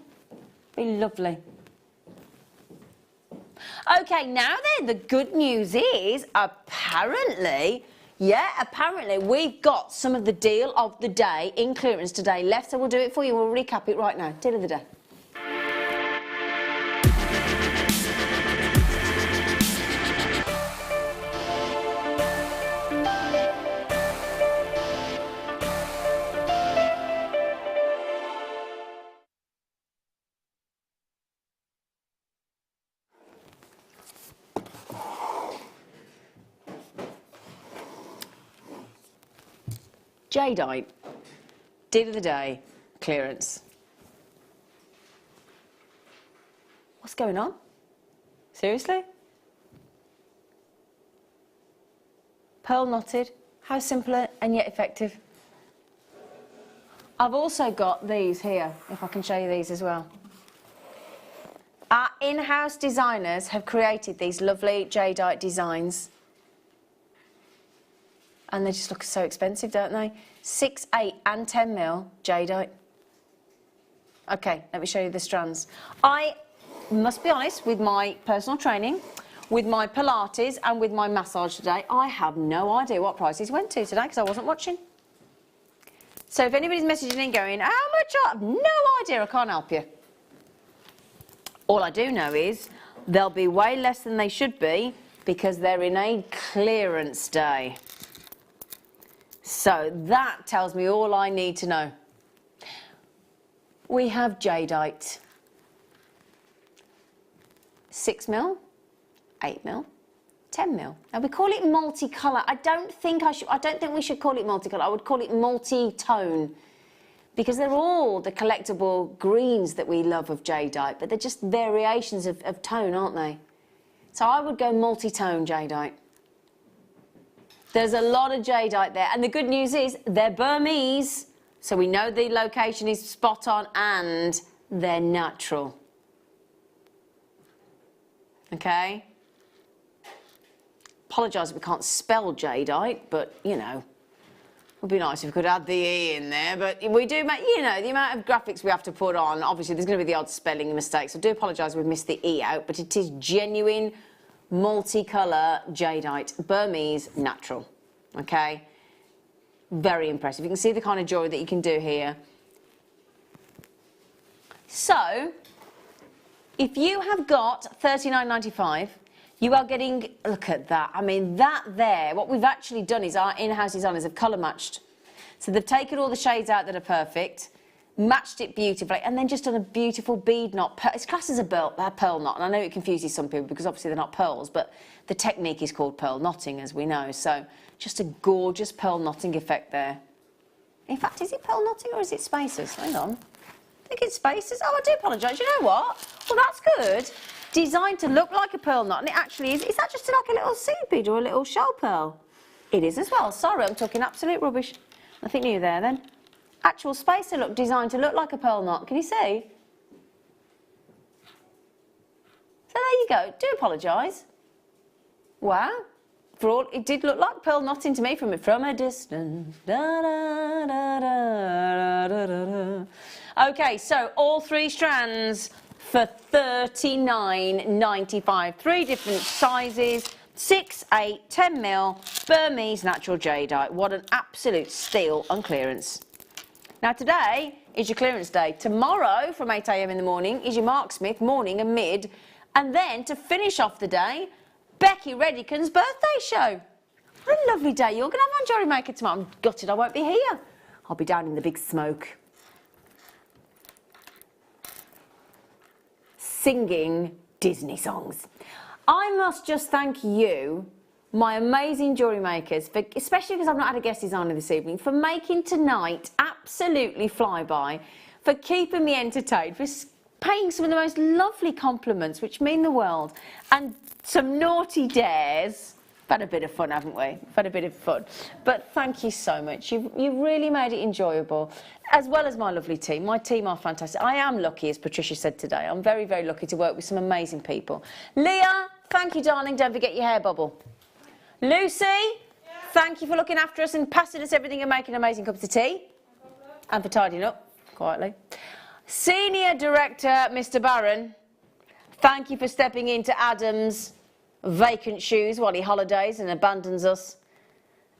be lovely. Okay, now then, the good news is apparently we've got some of the deal of the day in clearance today left. So we'll do it for you. We'll recap it right now. Deal of the day. Jadeite, deal of the day, clearance. What's going on? Seriously? Pearl knotted, how simple and yet effective. I've also got these here, if I can show you these as well. Our in-house designers have created these lovely jadeite designs. And they just look so expensive, don't they? 6, 8 and 10mm jadeite. Okay, let me show you the strands. I must be honest, with my personal training, with my Pilates and with my massage today, I have no idea what prices went to today because I wasn't watching. So if anybody's messaging in going, how much? I have no idea, I can't help you. All I do know is they'll be way less than they should be because they're in a clearance day. So that tells me all I need to know. We have jadeite. 6mm, 8mm, 10mm. Now we call it multicolour. I don't think we should call it multicolour. I would call it multi-tone because they're all the collectible greens that we love of jadeite, but they're just variations of tone, aren't they? So I would go multi-tone jadeite. There's a lot of jadeite there, and the good news is they're Burmese, So we know the location is spot on and they're natural. Okay? Apologise if we can't spell jadeite, but, you know, it would be nice if we could add the E in there. But we do make, you know, the amount of graphics we have to put on, obviously there's going to be the odd spelling mistakes. I do apologise we've missed the E out, but it is genuine multicolour jadeite, Burmese natural. Okay? Very impressive. You can see the kind of jewellery that you can do here. So, if you have got $39.95, you are getting, look at that, I mean that there, what we've actually done is our in-house designers have colour matched. So they've taken all the shades out that are perfect, matched it beautifully, and then just done a beautiful bead knot. It's classed as a pearl knot, and I know it confuses some people because obviously they're not pearls, but the technique is called pearl knotting, as we know. So just a gorgeous pearl knotting effect there. In fact, is it pearl knotting or is it spacers? Hang on. I think it's spacers. Oh, I do apologise. You know what? Well, that's good. Designed to look like a pearl knot, and it actually is. Is that just like a little seed bead or a little shell pearl? It is as well. Sorry, I'm talking absolute rubbish. Nothing new there then. Actual spacer look designed to look like a pearl knot. Can you see? So there you go. Do apologise. Wow. For all, it did look like pearl knotting to me from a distance. Da, da, da, da, da, da, da. Okay, so all three strands for $39.95. 3 different sizes, 6, 8, 10 mil, Burmese natural jadeite. What an absolute steal on clearance. Now today is your clearance day. Tomorrow from 8 AM in the morning is your Mark Smith morning and mid. And then to finish off the day, Becky Redican's birthday show. What a lovely day you're going to have on Jewellery Maker tomorrow. I'm gutted I won't be here. I'll be down in the big smoke, singing Disney songs. I must just thank you, my amazing jewellery makers, for, especially because I've not had a guest designer this evening, for making tonight absolutely fly by, for keeping me entertained, for paying some of the most lovely compliments, which mean the world, and some naughty dares. We've had a bit of fun, haven't we? We've had a bit of fun. But thank you so much. You've really made it enjoyable, as well as my lovely team. My team are fantastic. I am lucky, as Patricia said today. I'm very, very lucky to work with some amazing people. Leah, thank you, darling. Don't forget your hair bubble. Lucy, thank you for looking after us and passing us everything and making amazing cups of tea. And for tidying up, quietly. Senior Director, Mr. Barron, thank you for stepping into Adam's vacant shoes while he holidays and abandons us.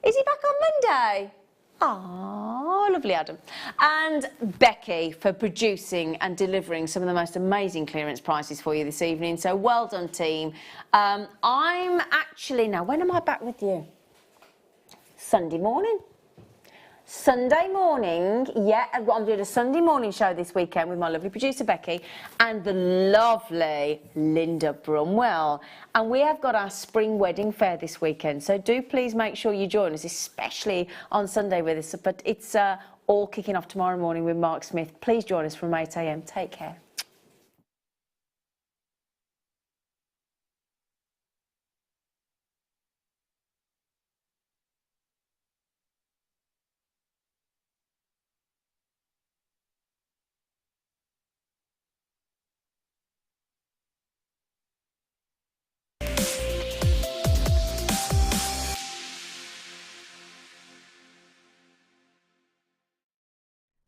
Is he back on Monday? Oh, lovely Adam. And Becky for producing and delivering some of the most amazing clearance prices for you this evening. So well done, team. I'm actually, now when am I back with you? Sunday morning. Sunday morning, yeah, I'm doing a Sunday morning show this weekend with my lovely producer Becky and the lovely Linda Brumwell. And we have got our spring wedding fair this weekend, so do please make sure you join us, especially on Sunday with us. But it's all kicking off tomorrow morning with Mark Smith. Please join us from 8 AM. Take care.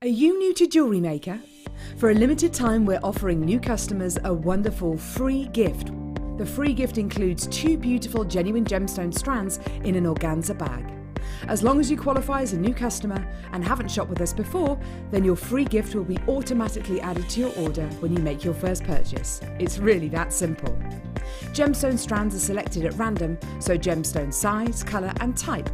Are you new to Jewellery Maker? For a limited time, we're offering new customers a wonderful free gift. The free gift includes 2 beautiful genuine gemstone strands in an organza bag. As long as you qualify as a new customer and haven't shopped with us before, then your free gift will be automatically added to your order when you make your first purchase. It's really that simple. Gemstone strands are selected at random, so gemstone size, colour and type